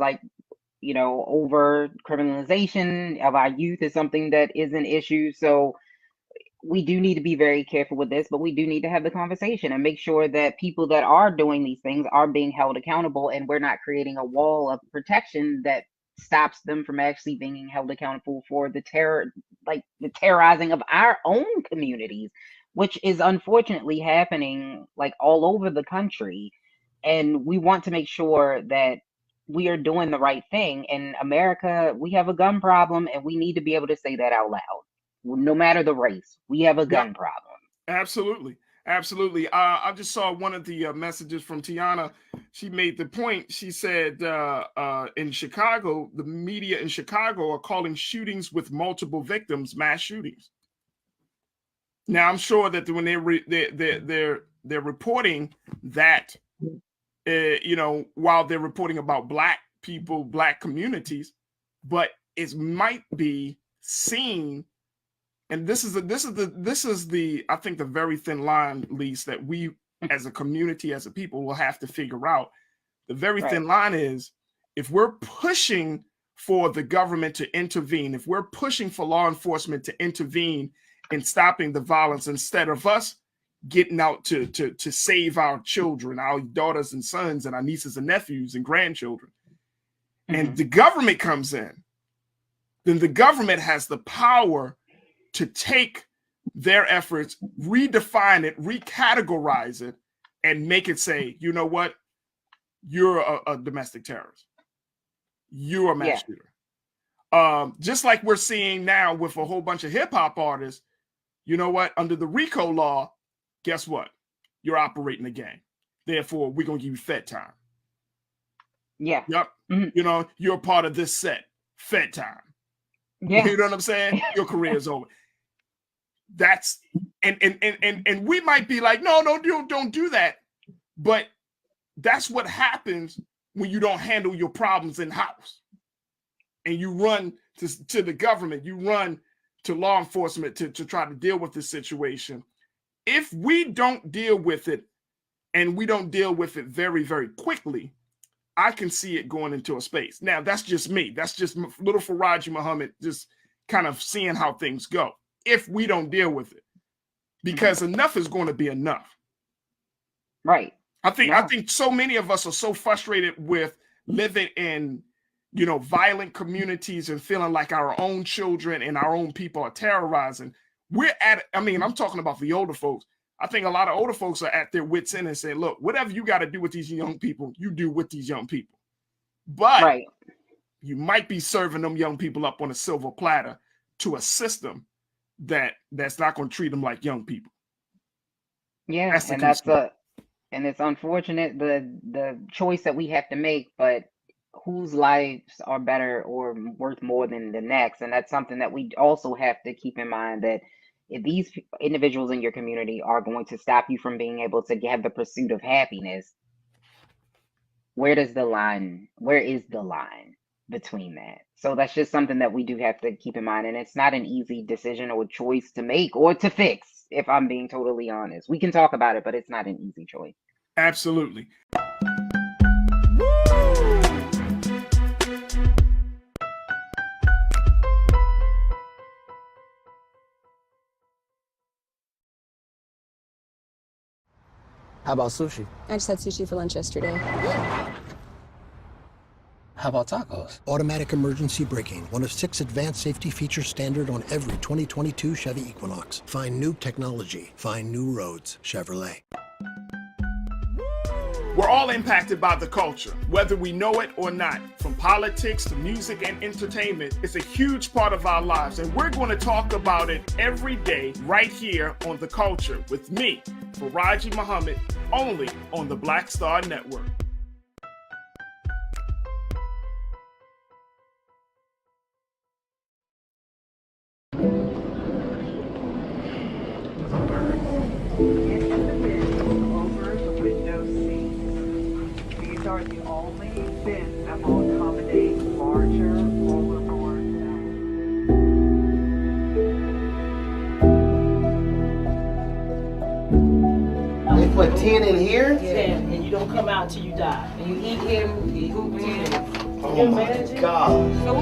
S13: over criminalization of our youth is something that is an issue. So we do need to be very careful with this, but we do need to have the conversation and make sure that people that are doing these things are being held accountable, and we're not creating a wall of protection that stops them from actually being held accountable for the terrorizing of our own communities, which is unfortunately happening all over the country. And we want to make sure that we are doing the right thing. In America, we have a gun problem, and we need to be able to say that out loud. No matter the race, we have a gun problem.
S1: Absolutely. Absolutely. I just saw one of the messages from Tiana. She made the point. She said in Chicago, the media in Chicago are calling shootings with multiple victims mass shootings. Now, I'm sure that when they're reporting that, while they're reporting about Black people, Black communities, but it might be seen, and this is the I think the very thin line, Lise, that we as a community, as a people, will have to figure out. The very thin line is, if we're pushing for the government to intervene, if we're pushing for law enforcement to intervene in stopping the violence, instead of us getting out to save our children, our daughters and sons, and our nieces and nephews and grandchildren, and the government comes in, then the government has the power to take their efforts, redefine it, recategorize it, and make it say, you know what, you're a domestic terrorist, you're a mass shooter. Just like we're seeing now with a whole bunch of hip-hop artists, you know what, under the RICO law, guess what? You're operating a gang. Therefore, we're going to give you Fed time.
S13: Yeah.
S1: Yep. You're a part of this set. Fed time.
S13: Yeah.
S1: You know what I'm saying? Your career is over. That's and we might be like, no, don't do that. But that's what happens when you don't handle your problems in house, and you run to the government, you run to law enforcement to try to deal with the situation. if we don't deal with it, and we don't deal with it very, very quickly, I can see it going into a space. Now, that's just me. That's just little Faraji Muhammad, just kind of seeing how things go if we don't deal with it, because enough is going to be enough.
S13: Right.
S1: I think so many of us are so frustrated with living in, violent communities and feeling like our own children and our own people are terrorizing. I'm talking about the older folks. I think a lot of older folks are at their wits' end and saying, look, whatever you got to do with these young people, you do with these young people. But you might be serving them young people up on a silver platter to a system that's not going to treat them like young people.
S13: Yeah, and it's unfortunate the choice that we have to make, but whose lives are better or worth more than the next? And that's something that we also have to keep in mind, that if these individuals in your community are going to stop you from being able to have the pursuit of happiness, where is the line between that? So that's just something that we do have to keep in mind. And it's not an easy decision or choice to make or to fix, if I'm being totally honest. We can talk about it, but it's not an easy choice.
S1: Absolutely.
S4: How about sushi?
S15: I just had sushi for lunch yesterday.
S21: How about tacos? Automatic emergency braking, one of 6 advanced safety features standard on every 2022 Chevy Equinox. Find new technology. Find new roads. Chevrolet.
S1: We're all impacted by the culture, whether we know it or not. From politics to music and entertainment, it's a huge part of our lives, and we're going to talk about it every day right here on The Culture with me, Faraji Muhammad, only on the Black Star Network.
S16: Are the only bins that will accommodate larger rollerboards.
S5: They put 10 in here?
S14: 10, and you don't come out till you die. And you eat him, you hoop him.
S5: Oh my God.
S14: So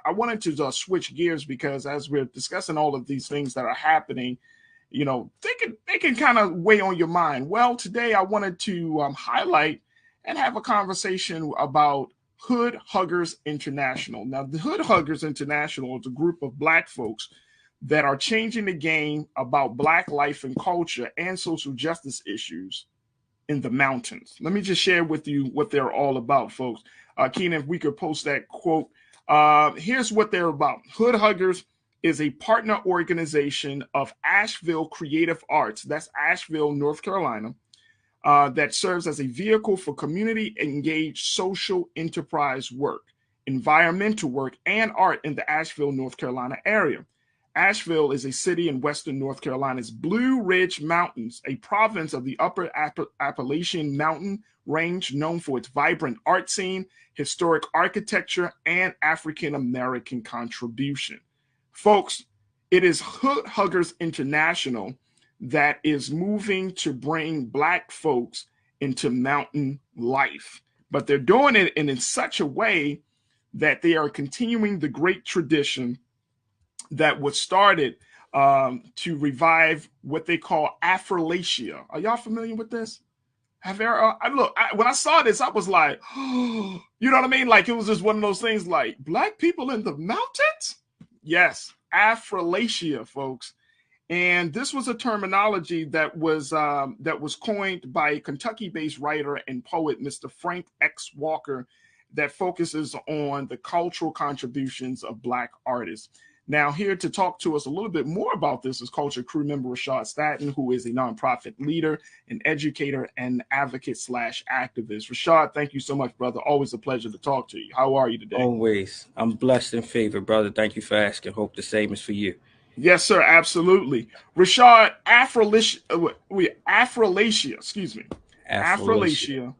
S1: I wanted to switch gears because as we're discussing all of these things that are happening, they can kind of weigh on your mind. Well, today I wanted to highlight and have a conversation about Hood Huggers International. Now, the Hood Huggers International is a group of Black folks that are changing the game about Black life and culture and social justice issues in the mountains. Let me just share with you what they're all about, folks. Keenan, if we could post that quote. Here's what they're about. Hood Huggers is a partner organization of Asheville Creative Arts. That's Asheville, North Carolina. That serves as a vehicle for community-engaged social enterprise work, environmental work, and art in the Asheville, North Carolina area. Asheville is a city in western North Carolina's Blue Ridge Mountains, a province of the upper Appalachian mountain range known for its vibrant art scene, historic architecture, and African-American contribution. Folks, it is Hood Huggers International that is moving to bring Black folks into mountain life. But they're doing it in such a way that they are continuing the great tradition that was started to revive what they call Affrilachia. Are y'all familiar with this? When I saw this, I was like, you know what I mean? Like, it was just one of those things like, Black people in the mountains? Yes, Affrilachia, folks. And this was a terminology that was coined by a Kentucky-based writer and poet, Mr. Frank X. Walker, that focuses on the cultural contributions of Black artists. Now, here to talk to us a little bit more about this is Culture Crew member Rashad Staton, who is a nonprofit leader, an educator, and advocate / activist. Rashad, thank you so much, brother. Always a pleasure to talk to you. How are you today?
S17: Always. I'm blessed and favored, brother. Thank you for asking. Hope the same is for you.
S1: Yes, sir. Absolutely. Rashad, Affrilachia, excuse me. Affrilachia.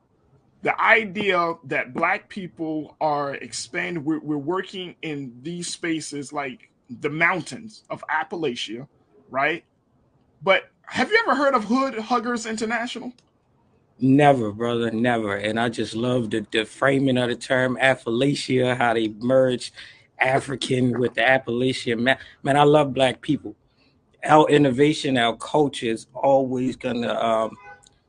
S1: The idea that Black people are expanding, we're working in these spaces like the mountains of Appalachia, right? But have you ever heard of Hood Huggers International?
S17: Never, brother, never. And I just love the framing of the term Affalachia, how they merge African with the Appalachia. Man, I love Black people. Our innovation, our culture is always gonna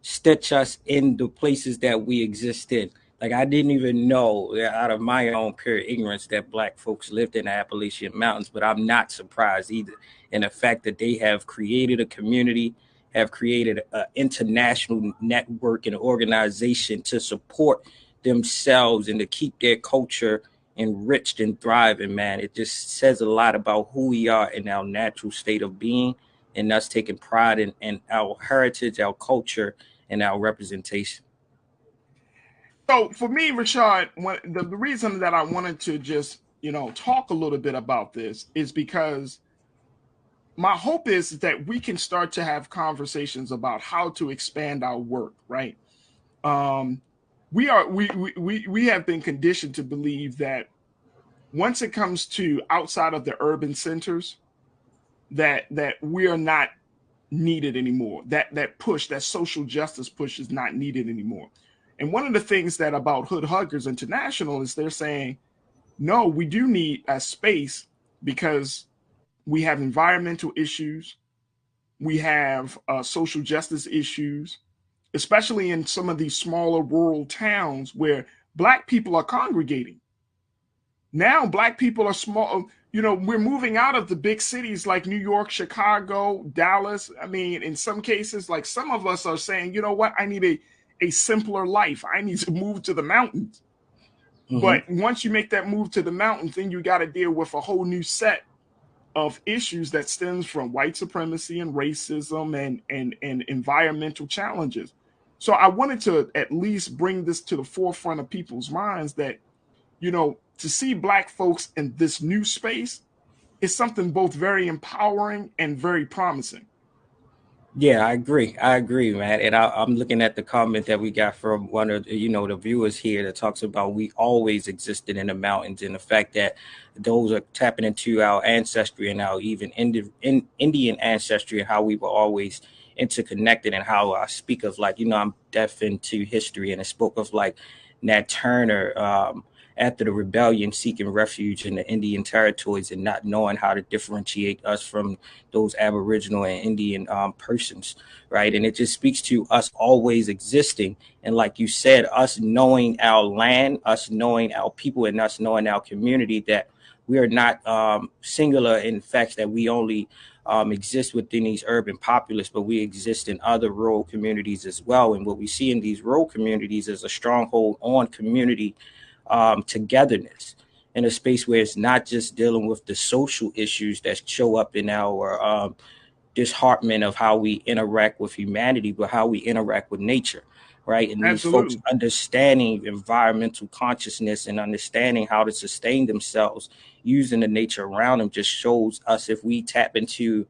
S17: stitch us in the places that we exist in. Like, I didn't even know, out of my own pure ignorance, that Black folks lived in the Appalachian Mountains, but I'm not surprised either in the fact that they have created a community, have created an international network and organization to support themselves and to keep their culture enriched and thriving, man. It just says a lot about who we are in our natural state of being and us taking pride in our heritage, our culture, and our representation.
S1: So for me, Rashad, the reason that I wanted to just, talk a little bit about this is because my hope is that we can start to have conversations about how to expand our work, right? We have been conditioned to believe that once it comes to outside of the urban centers, that we are not needed anymore. That push, that social justice push, is not needed anymore. And one of the things that about Hood Huggers International is they're saying, no, we do need a space because we have environmental issues, we have social justice issues, especially in some of these smaller rural towns where Black people are congregating. Now Black people are small. We're moving out of the big cities like New York, Chicago, Dallas. I mean, in some cases, like some of us are saying, you know what, I need a simpler life. I need to move to the mountains. Mm-hmm. But once you make that move to the mountains, then you got to deal with a whole new set of issues that stems from white supremacy and racism and environmental challenges. So I wanted to at least bring this to the forefront of people's minds that, to see Black folks in this new space is something both very empowering and very promising.
S17: Yeah, I agree, man. And I'm looking at the comment that we got from one of the viewers here that talks about we always existed in the mountains, and the fact that those are tapping into our ancestry and our even Indian ancestry and how we were always interconnected, and how I speak of I'm deaf into history, and I spoke of Nat Turner after the rebellion seeking refuge in the Indian territories and not knowing how to differentiate us from those Aboriginal and Indian persons, right? And it just speaks to us always existing. And like you said, us knowing our land, us knowing our people, and us knowing our community, that we are not singular in fact that we only exist within these urban populace, but we exist in other rural communities as well. And what we see in these rural communities is a stronghold on community togetherness, in a space where it's not just dealing with the social issues that show up in our disheartenment of how we interact with humanity, but how we interact with nature, right? And
S1: Absolutely.
S17: These folks understanding environmental consciousness and understanding how to sustain themselves using the nature around them just shows us, if we tap into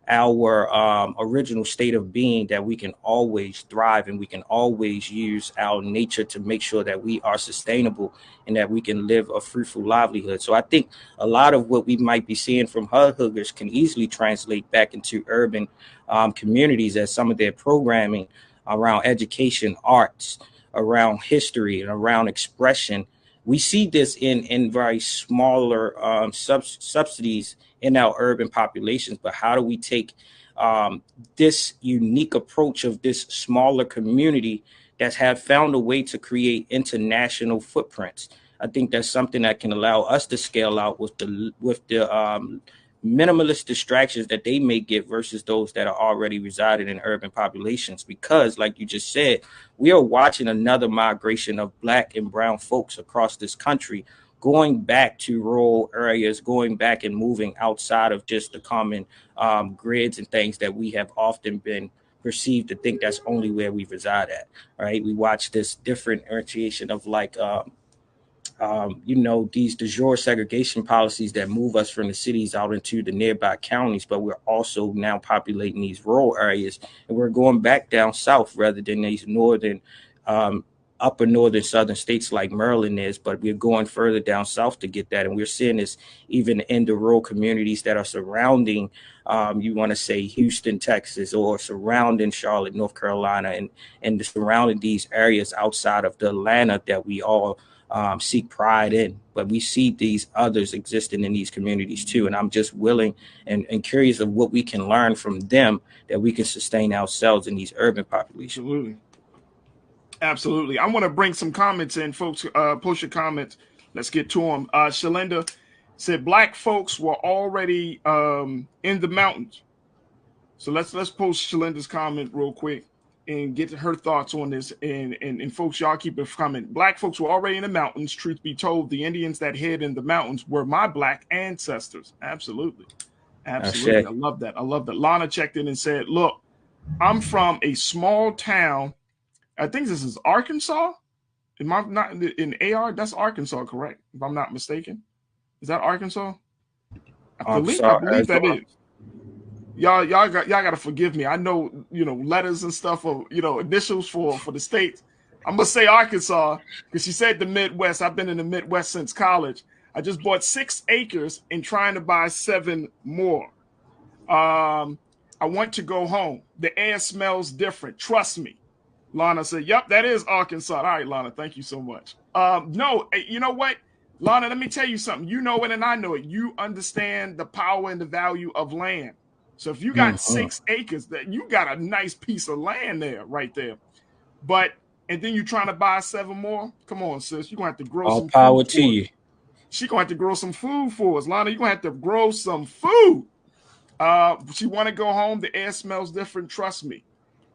S17: our original state of being, that we can always thrive and we can always use our nature to make sure that we are sustainable and that we can live a fruitful livelihood. So I think a lot of what we might be seeing from Hood Huggers can easily translate back into urban communities, as some of their programming around education, arts, around history, and around expression. We see this in very smaller subsidies in our urban populations, but how do we take this unique approach of this smaller community that have found a way to create international footprints. I think that's something that can allow us to scale out with the minimalist distractions that they may get versus those that are already residing in urban populations. Because, like you just said, we are watching another migration of Black and brown folks across this country, going back to rural areas, going back and moving outside of just the common grids and things that we have often been perceived to think that's only where we reside at, right? We watch this differentiation of like, these de jure segregation policies that move us from the cities out into the nearby counties, but we're also now populating these rural areas, and we're going back down south rather than these northern, upper northern southern states like Maryland is, but we're going further down south to get that. And we're seeing this even in the rural communities that are surrounding, you want to say Houston, Texas, or surrounding Charlotte, North Carolina, and surrounding these areas outside of the Atlanta that we all seek pride in. But we see these others existing in these communities too. And I'm just willing and curious of what we can learn from them that we can sustain ourselves in these urban populations.
S1: Absolutely. I want to bring some comments in, folks. Post your comments. Let's get to them. Shalinda said Black folks were already in the mountains. So let's post Shalinda's comment real quick and get her thoughts on this. And folks, y'all keep it coming. Black folks were already in the mountains. Truth be told, the Indians that hid in the mountains were my Black ancestors. Absolutely. Absolutely. I love that. I love that. Lana checked in and said, look, I'm from a small town. I think this is Arkansas. Am I not in AR? That's Arkansas, correct? If I'm not mistaken. Is that Arkansas? I believe that is. Y'all gotta forgive me. I know, letters and stuff of, initials for the states. I'm gonna say Arkansas because she said the Midwest. I've been in the Midwest since college. I just bought 6 acres and trying to buy 7 more. I want to go home. The air smells different. Trust me. Lana said, yep, that is Arkansas. All right, Lana, thank you so much. No, you know what? Lana, let me tell you something. You know it and I know it. You understand the power and the value of land. So if you got 6 acres, that you got a nice piece of land there, right there. And then you're trying to buy 7 more? Come on, sis. You're going to have to grow some food.
S17: All power to you.
S1: She's going to have to grow some food for us. Lana, you're going to have to grow some food. She want to go home. The air smells different. Trust me.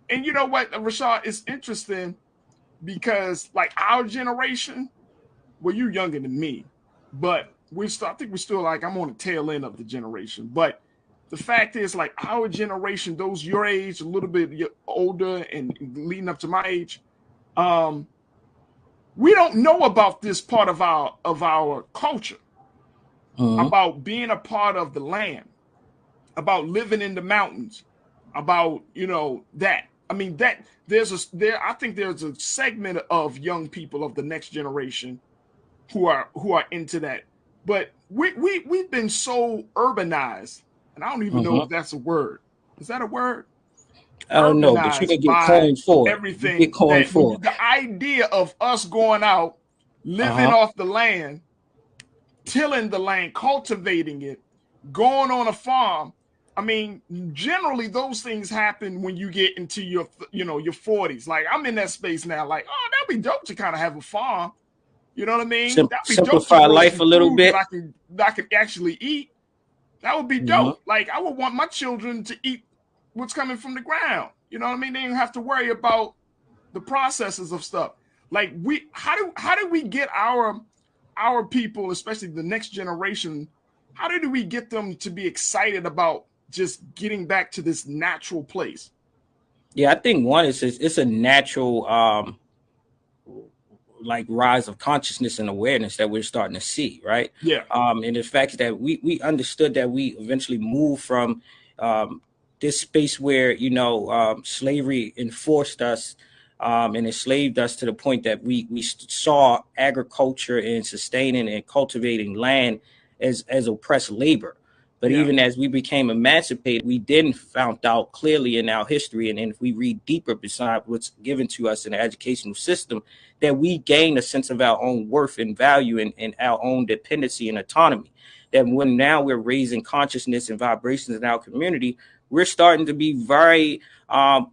S1: And you know what, Rashad, it's interesting because like our generation, well, you're younger than me, but I think we're still like, I'm on the tail end of the generation. But the fact is, like our generation, those your age, a little bit older and leading up to my age, we don't know about this part of our culture, about being a part of the land, about living in the mountains, about that. I mean, I think there's a segment of young people of the next generation who are into that. But we've been so urbanized, and I don't even know if that's a word. Is that a word?
S17: I don't know, but you can get coined for it.
S1: Everything.
S17: Get coined for it.
S1: The idea of us going out, living off the land, tilling the land, cultivating it, going on a farm. I mean, generally those things happen when you get into your 40s. Like I'm in that space now. Like, oh, that'd be dope to kind of have a farm. You know what I mean? That'd be
S17: simplify
S1: dope to
S17: life a little bit.
S1: That I can actually eat. That would be dope. Like I would want my children to eat what's coming from the ground. You know what I mean? They don't have to worry about the processes of stuff. Like how do we get our people, especially the next generation, how do we get them to be excited about just getting back to this natural place?
S17: Yeah, I think one is it's a natural like rise of consciousness and awareness that we're starting to see, right?
S1: Yeah.
S17: And the fact that we understood that we eventually moved from this space where slavery enforced us and enslaved us to the point that we saw agriculture and sustaining and cultivating land as oppressed labor. But even as we became emancipated, we then found out clearly in our history, and if we read deeper beside what's given to us in the educational system, that we gain a sense of our own worth and value and our own dependency and autonomy. That when now we're raising consciousness and vibrations in our community, we're starting to be very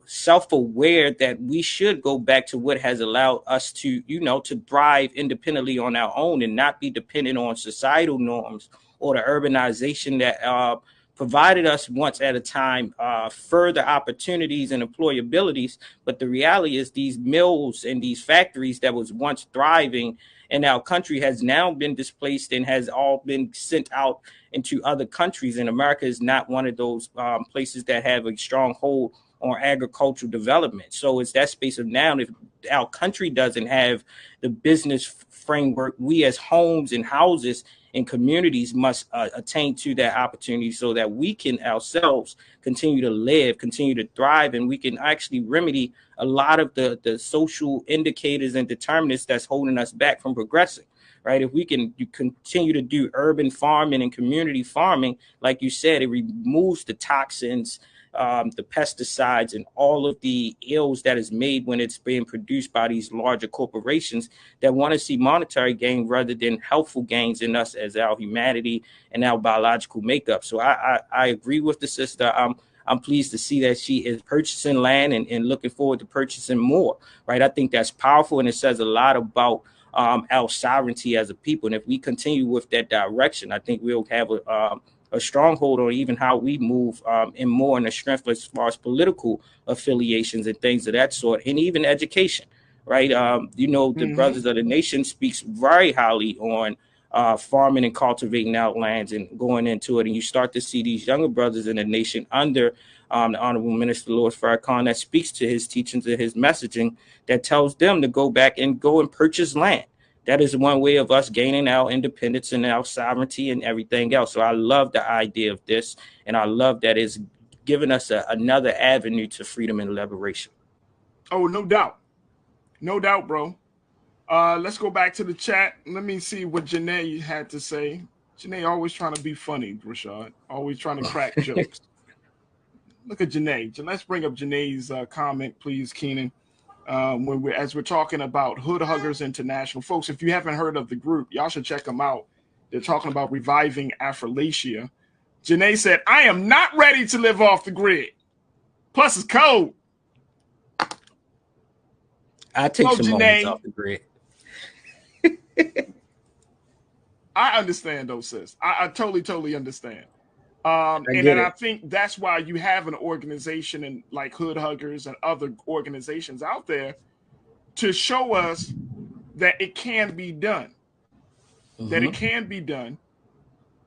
S17: self-aware that we should go back to what has allowed us to, to thrive independently on our own and not be dependent on societal norms or the urbanization that provided us once at a time further opportunities and employabilities. But the reality is these mills and these factories that was once thriving in our country has now been displaced and has all been sent out into other countries. And America is not one of those places that have a strong hold on agricultural development. So it's that space of now, if our country doesn't have the business framework, we as homes and houses and communities must attain to that opportunity so that we can ourselves continue to live, continue to thrive, and we can actually remedy a lot of the social indicators and determinants that's holding us back from progressing, right? If we can continue to do urban farming and community farming, like you said, it removes the toxins, the pesticides, and all of the ills that is made when it's being produced by these larger corporations that want to see monetary gain rather than healthful gains in us as our humanity and our biological makeup. So I agree with the sister. I'm pleased to see that she is purchasing land and looking forward to purchasing more, right? I think that's powerful, and it says a lot about our sovereignty as a people. And if we continue with that direction, I think we'll have a stronghold on even how we move and more in the strength as far as political affiliations and things of that sort, and even education, right? The Brothers of the Nation speaks very highly on farming and cultivating out lands and going into it. And you start to see these younger brothers in the nation under the Honorable Minister Louis Farrakhan that speaks to his teachings and his messaging that tells them to go back and go and purchase land. That is one way of us gaining our independence and our sovereignty and everything else. So I love the idea of this, and I love that it's given us another avenue to freedom and liberation.
S1: Oh, no doubt. No doubt, bro. Let's go back to the chat. Let me see what Janae had to say. Janae always trying to be funny, Rashad. Always trying to crack jokes. Look at Janae. Let's bring up Janae's comment, please, Keenan. As we're talking about Hood Huggers International. Folks, if you haven't heard of the group, y'all should check them out. They're talking about reviving Affrilachia. Janae said, I am not ready to live off the grid. Plus, it's cold.
S17: I take some moments off the grid.
S1: I understand, though, sis. I totally understand. I think that's why you have an organization and like Hood Huggers and other organizations out there to show us that it can be done. That it can be done.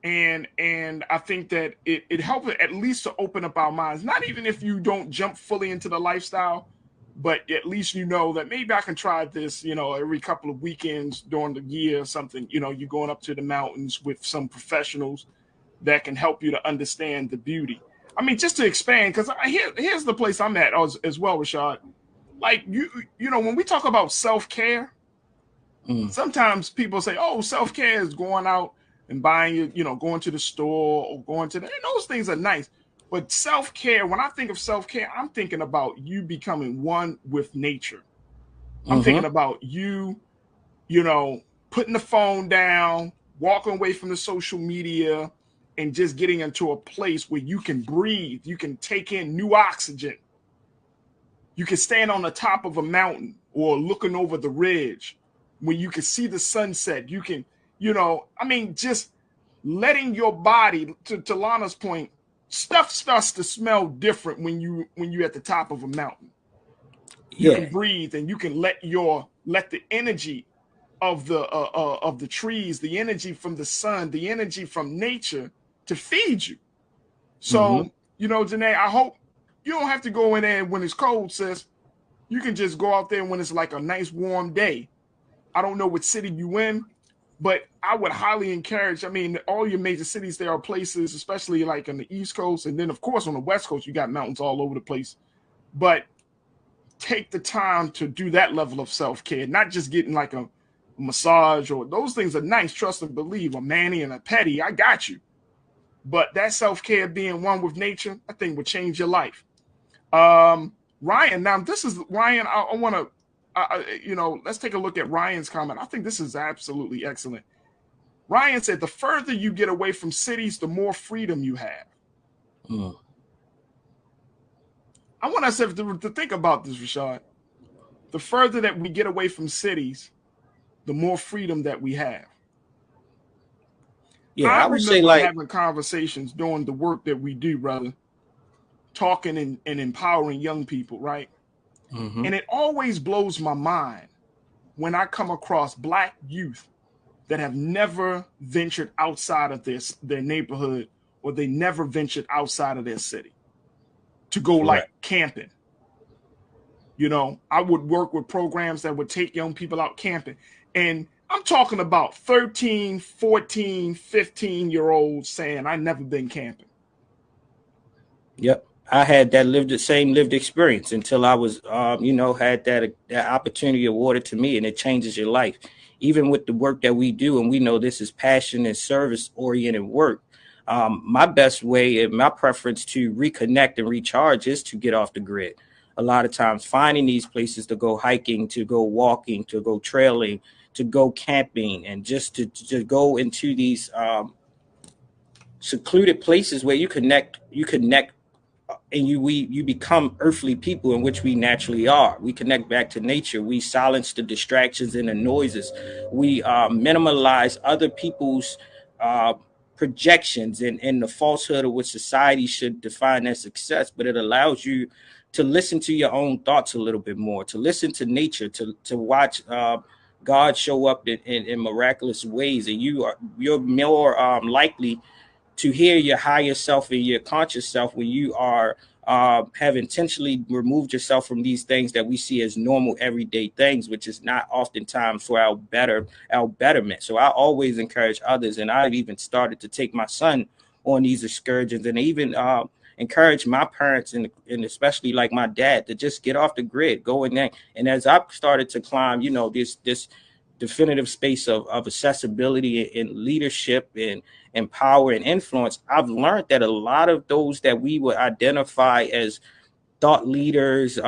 S1: And I think that it helps at least to open up our minds. Not even if you don't jump fully into the lifestyle, but at least you know that maybe I can try this, every couple of weekends during the year or something. You're going up to the mountains with some professionals that can help you to understand the beauty. I mean, just to expand, because here's the place I'm at as well, Rashad. Like, when we talk about self-care, sometimes people say, oh, self-care is going out and buying, going to the store or going to those things are nice. But self-care, when I think of self-care, I'm thinking about you becoming one with nature. I'm thinking about you, putting the phone down, walking away from the social media, and just getting into a place where you can breathe, you can take in new oxygen. You can stand on the top of a mountain or looking over the ridge when you can see the sunset. You can, just letting your body, to Lana's point, stuff starts to smell different when you're at the top of a mountain. You can breathe and you can let the energy of the trees, the energy from the sun, the energy from nature to feed you. So, Janae, I hope you don't have to go in there when it's cold, sis. You can just go out there when it's like a nice warm day. I don't know what city you in, but I would highly encourage, all your major cities, there are places, especially like on the East Coast. And then, of course, on the West Coast, you got mountains all over the place. But take the time to do that level of self-care, not just getting like a massage or those things are nice, trust and believe, a mani and a pedi, I got you. But that self-care, being one with nature, I think would change your life. Ryan, now this is Ryan. I want to, let's take a look at Ryan's comment. I think this is absolutely excellent. Ryan said, the further you get away from cities, the more freedom you have. I want us to think about this, Rashad. The further that we get away from cities, the more freedom that we have.
S17: Yeah,
S1: I
S17: I would say
S1: remember
S17: like,
S1: having conversations doing the work that we do, brother, talking and empowering young people, right?
S17: mhm.
S1: And it always blows my mind when I come across Black youth that have never ventured outside of their neighborhood, or they never ventured outside of their city to go like camping. You know, I would work with programs that would take young people out camping. And I'm talking about 13, 14, 15-year-olds saying, I never been camping.
S17: Yep. I had that same lived experience until I was, had that opportunity awarded to me, and it changes your life. Even with the work that we do, and we know this is passion and service oriented work. My best way and my preference to reconnect and recharge is to get off the grid. A lot of times finding these places to go hiking, to go walking, to go trailing, to go camping, and just to go into these secluded places where you connect, and you become earthly people, in which we naturally are. We connect back to nature. We silence the distractions and the noises. We minimalize other people's projections and the falsehood of what society should define as success. But it allows you to listen to your own thoughts a little bit more, to listen to nature, to watch God show up in miraculous ways, and you're more likely to hear your higher self and your conscious self when you are have intentionally removed yourself from these things that we see as normal everyday things, which is not oftentimes for our betterment. So I always encourage others, and I've even started to take my son on these excursions, and even encourage my parents and especially like my dad to just get off the grid, go in there. And as I've started to climb, this definitive space of accessibility and leadership and power and influence, I've learned that a lot of those that we would identify as thought leaders,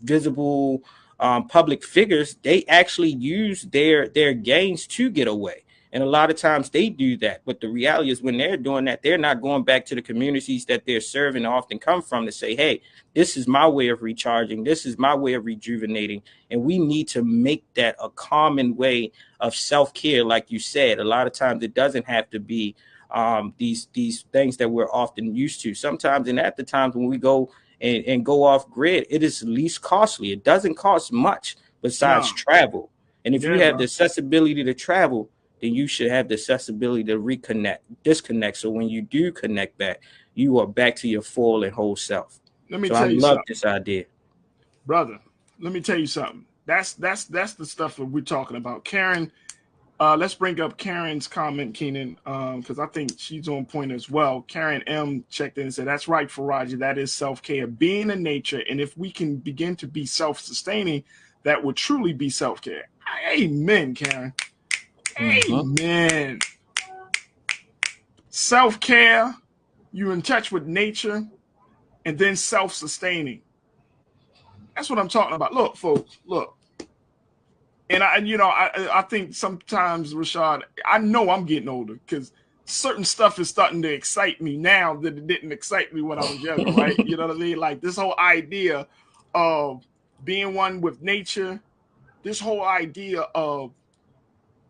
S17: visible public figures, they actually use their gains to get away. And a lot of times they do that. But the reality is when they're doing that, they're not going back to the communities that they're serving often come from to say, hey, this is my way of recharging. This is my way of rejuvenating. And we need to make that a common way of self-care. Like you said, a lot of times it doesn't have to be these things that we're often used to. Sometimes, and at the times when we go and go off grid, it is least costly. It doesn't cost much besides travel. And if you have the accessibility to travel, then you should have the accessibility to disconnect. So when you do connect back, you are back to your full and whole self.
S1: Let me
S17: so
S1: tell
S17: I
S1: you
S17: love
S1: something,
S17: this idea.
S1: Brother, let me tell you something. That's the stuff that we're talking about. Karen, let's bring up Karen's comment, Keenan, because I think she's on point as well. Karen M checked in and said, that's right, Faraji, that is self-care, being in nature. And if we can begin to be self-sustaining, that would truly be self-care. Amen, Karen. Amen. Self-care, you're in touch with nature, and then self-sustaining. That's what I'm talking about. Look, folks, look. And I think sometimes, Rashad, I know I'm getting older because certain stuff is starting to excite me now that it didn't excite me when I was younger, right? You know what I mean? Like this whole idea of being one with nature, this whole idea of,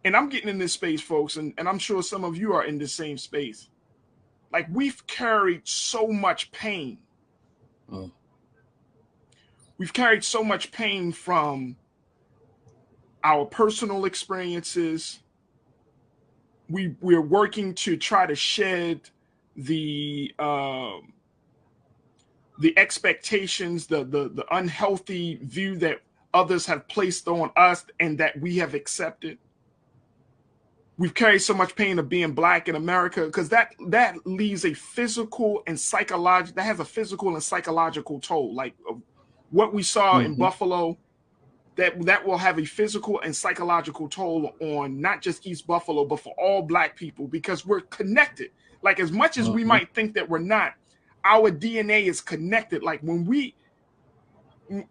S1: and I'm getting in this space, folks, and I'm sure some of you are in the same space. Like we've carried so much pain. We've carried so much pain from our personal experiences. We're working to try to shed the expectations, the unhealthy view that others have placed on us and that we have accepted. We've carried so much pain of being Black in America because that leaves a physical and psychological, that has a physical and psychological toll. Like what we saw in Buffalo, that will have a physical and psychological toll on not just East Buffalo, but for all Black people, because we're connected. Like as much as we might think that we're not, our DNA is connected. Like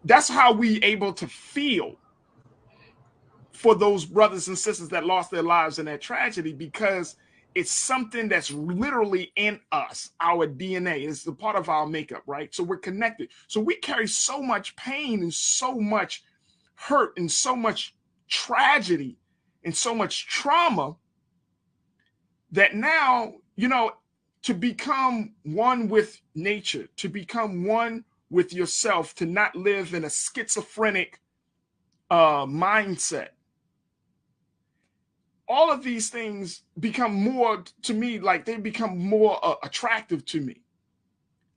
S1: that's how we able to feel for those brothers and sisters that lost their lives in that tragedy, because It's something that's literally in us, our DNA. It's a part of our makeup, right? So we're connected. So we carry so much pain and so much hurt and so much tragedy and so much trauma that now, to become one with nature, to become one with yourself, to not live in a schizophrenic mindset. All of these things become more, to me, like they become more attractive to me.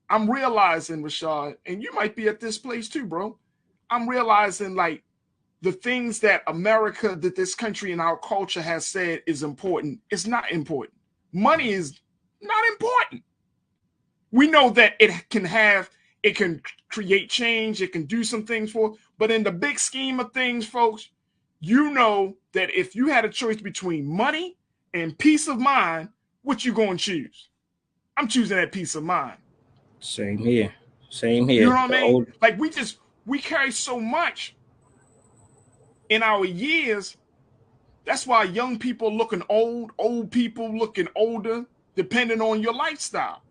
S1: I'm realizing, Rashad, and you might be at this place too, bro. I'm realizing like the things that America, that this country and our culture has said is important, is not important. Money is not important. We know that it can create change, it can do some things for, but in the big scheme of things, folks, you know that if you had a choice between money and peace of mind, what you going to choose? I'm choosing that peace of mind.
S17: Same here. Same here.
S1: You know what I mean? Like we carry so much in our years. That's why young people looking old people looking older, depending on your lifestyle,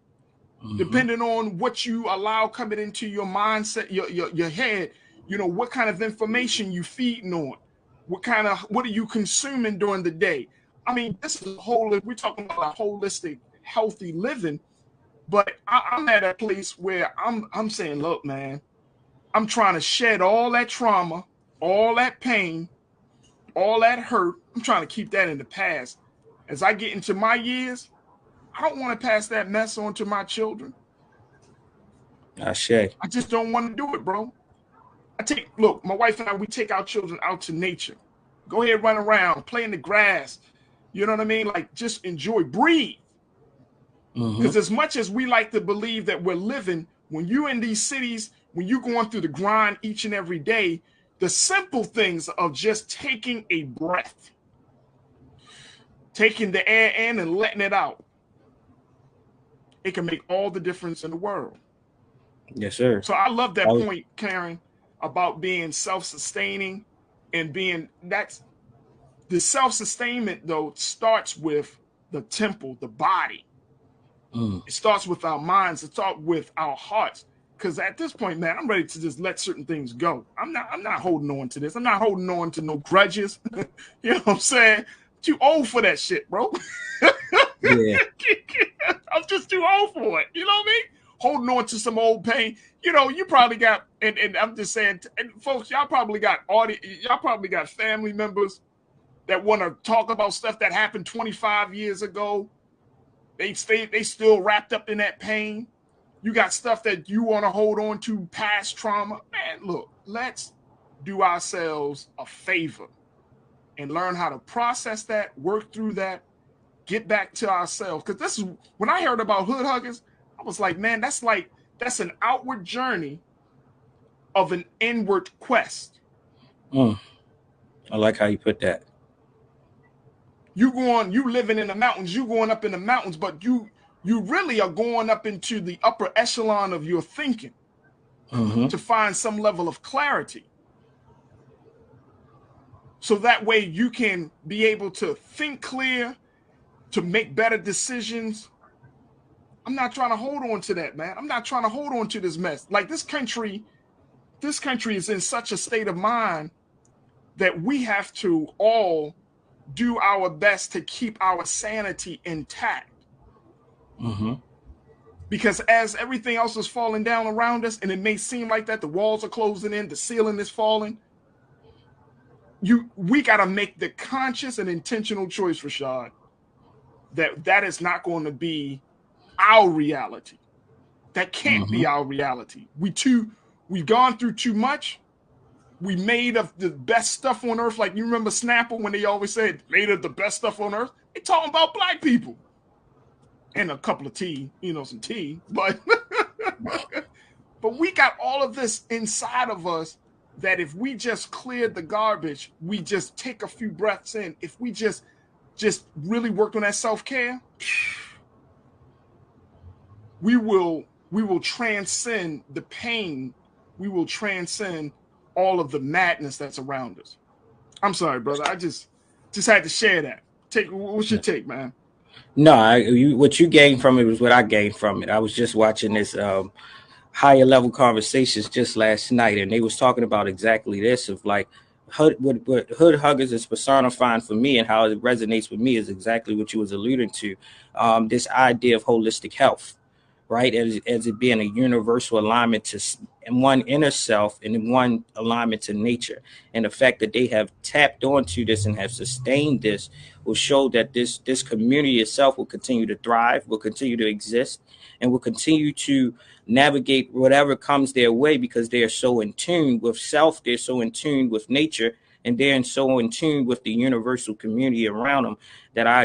S1: depending on what you allow coming into your mindset, your head. What kind of information you feeding on. What are you consuming during the day? I mean, this is we're talking about a holistic, healthy living, but I'm at a place where I'm saying, look, man, I'm trying to shed all that trauma, all that pain, all that hurt. I'm trying to keep that in the past. As I get into my years, I don't want to pass that mess on to my children.
S17: I
S1: just don't want to do it, bro. Look, my wife and I, we take our children out to nature. Go ahead, run around, play in the grass. You know what I mean? Like, just enjoy, breathe. Because as much as we like to believe that we're living, when you're in these cities, when you're going through the grind each and every day, the simple things of just taking a breath, taking the air in and letting it out, it can make all the difference in the world.
S17: Yes, sir.
S1: So I love that point, Karen, about being self-sustaining and that's the self-sustainment, though, starts with the temple, the body. It starts with our minds. It starts with our hearts. Because at this point, man, I'm ready to just let certain things go. I'm not holding on to this. I'm not holding on to no grudges. You know what I'm saying? Too old for that shit, bro.
S17: Yeah.
S1: I'm just too old for it. You know what I mean? Holding on to some old pain. You probably got, and I'm just saying, and folks, y'all probably got family members that want to talk about stuff that happened 25 years ago. They still wrapped up in that pain. You got stuff that you want to hold on to, past trauma. Man, look, let's do ourselves a favor and learn how to process that, work through that, get back to ourselves. Because this is, when I heard about hood huggers, I was like, man, that's an outward journey of an inward quest.
S17: I like how you put that.
S1: You living in the mountains, you going up in the mountains, but you really are going up into the upper echelon of your thinking to find some level of clarity. So that way you can be able to think clear, to make better decisions. I'm not trying to hold on to that, man. I'm not trying to hold on to this mess. Like this country is in such a state of mind that we have to all do our best to keep our sanity intact. Because as everything else is falling down around us, and it may seem like that, the walls are closing in, the ceiling is falling, we got to make the conscious and intentional choice, Rashad, that is not going to be our reality. That can't be our reality. We've gone through too much. We made of the best stuff on earth. Like, you remember Snapple when they always said made of the best stuff on earth? They talking about black people. And a couple of tea, some tea. But but we got all of this inside of us that if we just cleared the garbage, we just take a few breaths in. If we just really work on that self-care, we will transcend the pain. We will transcend all of the madness that's around us. I'm sorry, brother. I just had to share that. What's your take, man?
S17: No, what you gained from it was what I gained from it. I was just watching this higher level conversations just last night, and they was talking about exactly this of like what hood huggers is personifying for me and how it resonates with me is exactly what you was alluding to. This idea of holistic health, right? As it being a universal alignment to one inner self and one alignment to nature. And the fact that they have tapped onto this and have sustained this will show that this community itself will continue to thrive, will continue to exist, and will continue to navigate whatever comes their way because they are so in tune with self, they're so in tune with nature, and they're so in tune with the universal community around them that I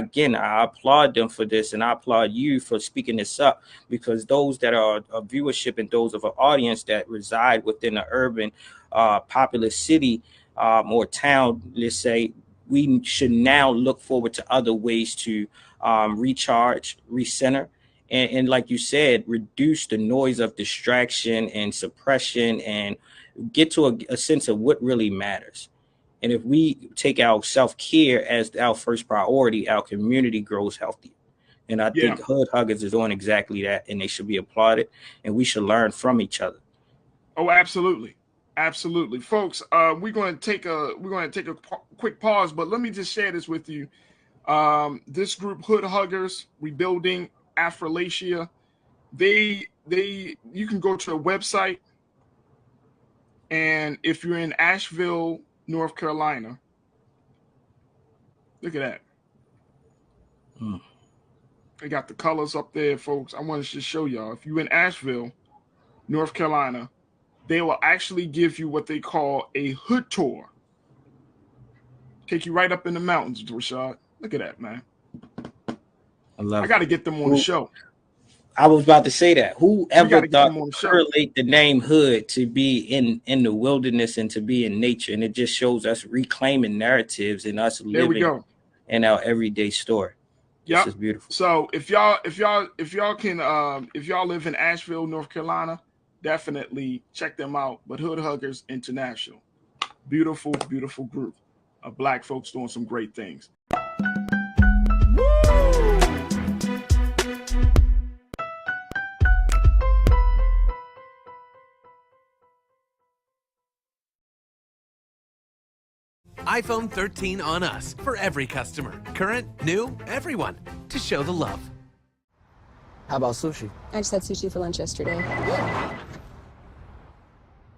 S17: applaud them for this, and I applaud you for speaking this up, because those that are a viewership and those of an audience that reside within an urban populous city or town, let's say, we should now look forward to other ways to recharge, recenter, and like you said, reduce the noise of distraction and suppression and get to a sense of what really matters. And if we take our self-care as our first priority, our community grows healthy. And I think hood huggers is on exactly that, and they should be applauded, and we should learn from each other.
S1: Oh, absolutely. Absolutely. Folks, we're going to take a quick pause, but let me just share this with you. This group, Hood Huggers, Rebuilding Affrilachia, you can go to a website, and if you're in Asheville, North Carolina, look at that. They got the colors up there, folks. I want to just show y'all. If you're in Asheville, North Carolina, they will actually give you what they call a hood tour. Take you right up in the mountains, Rashad. Look at that, man. I got to get them on the show.
S17: I was about to say that. Whoever thought to correlate the name hood to be in the wilderness and to be in nature, and it just shows us reclaiming narratives and us living in our everyday story.
S1: Yeah,
S17: this is beautiful.
S1: So if y'all live in Asheville, North Carolina, definitely check them out. But Hood Huggers International, beautiful, beautiful group of Black folks doing some great things.
S6: iPhone 13 on us for every customer. Current, new, everyone. To show the love.
S4: How about sushi?
S15: I just had sushi for lunch yesterday.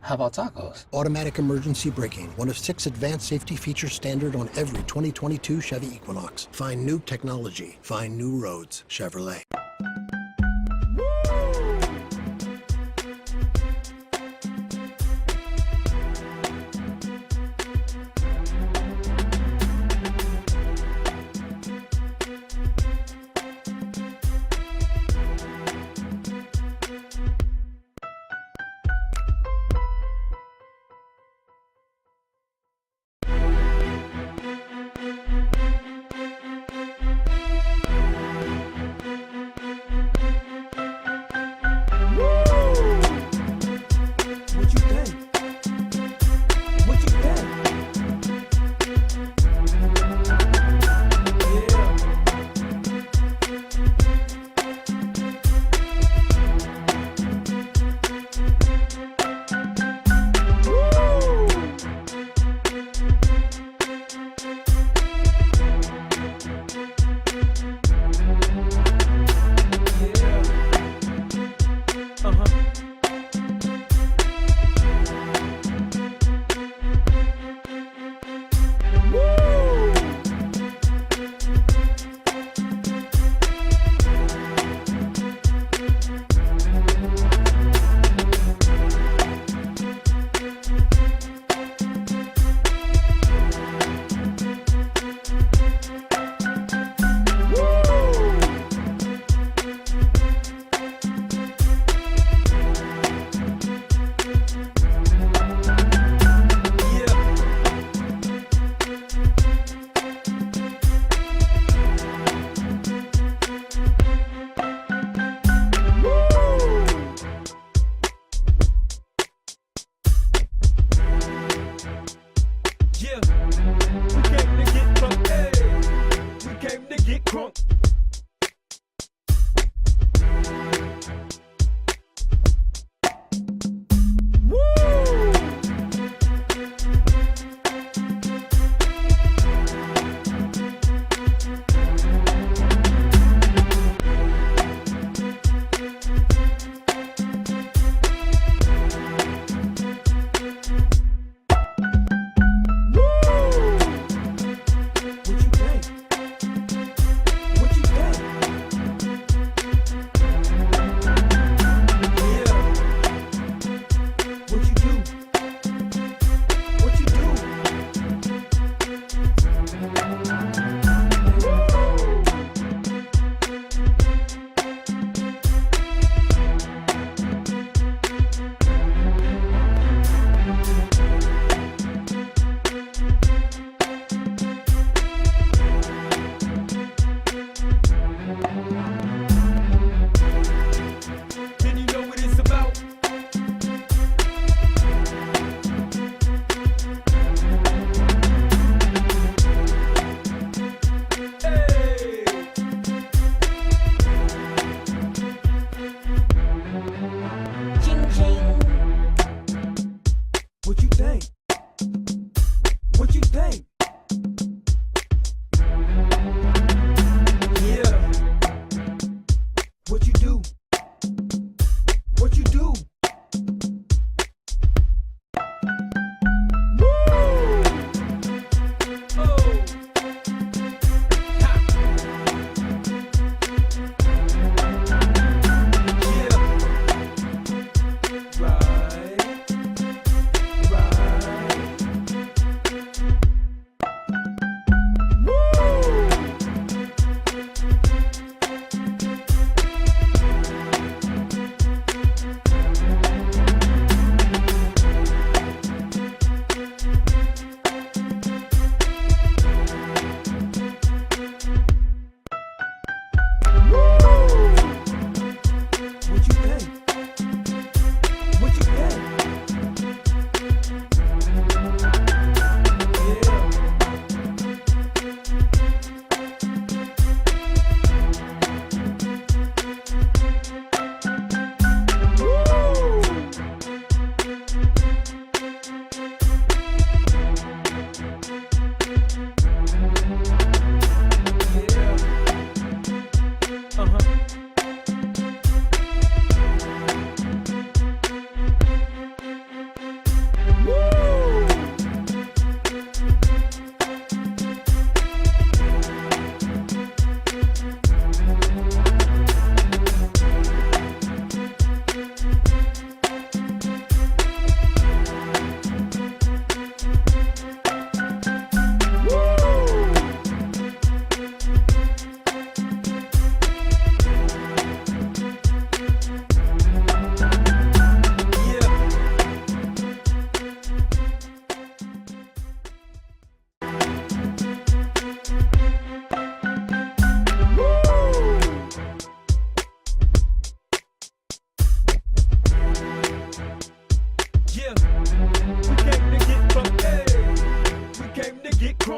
S21: How about tacos? Automatic emergency braking, one of 6 advanced safety features standard on every 2022 Chevy Equinox. Find new technology. Find new roads. Chevrolet.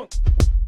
S12: drunk.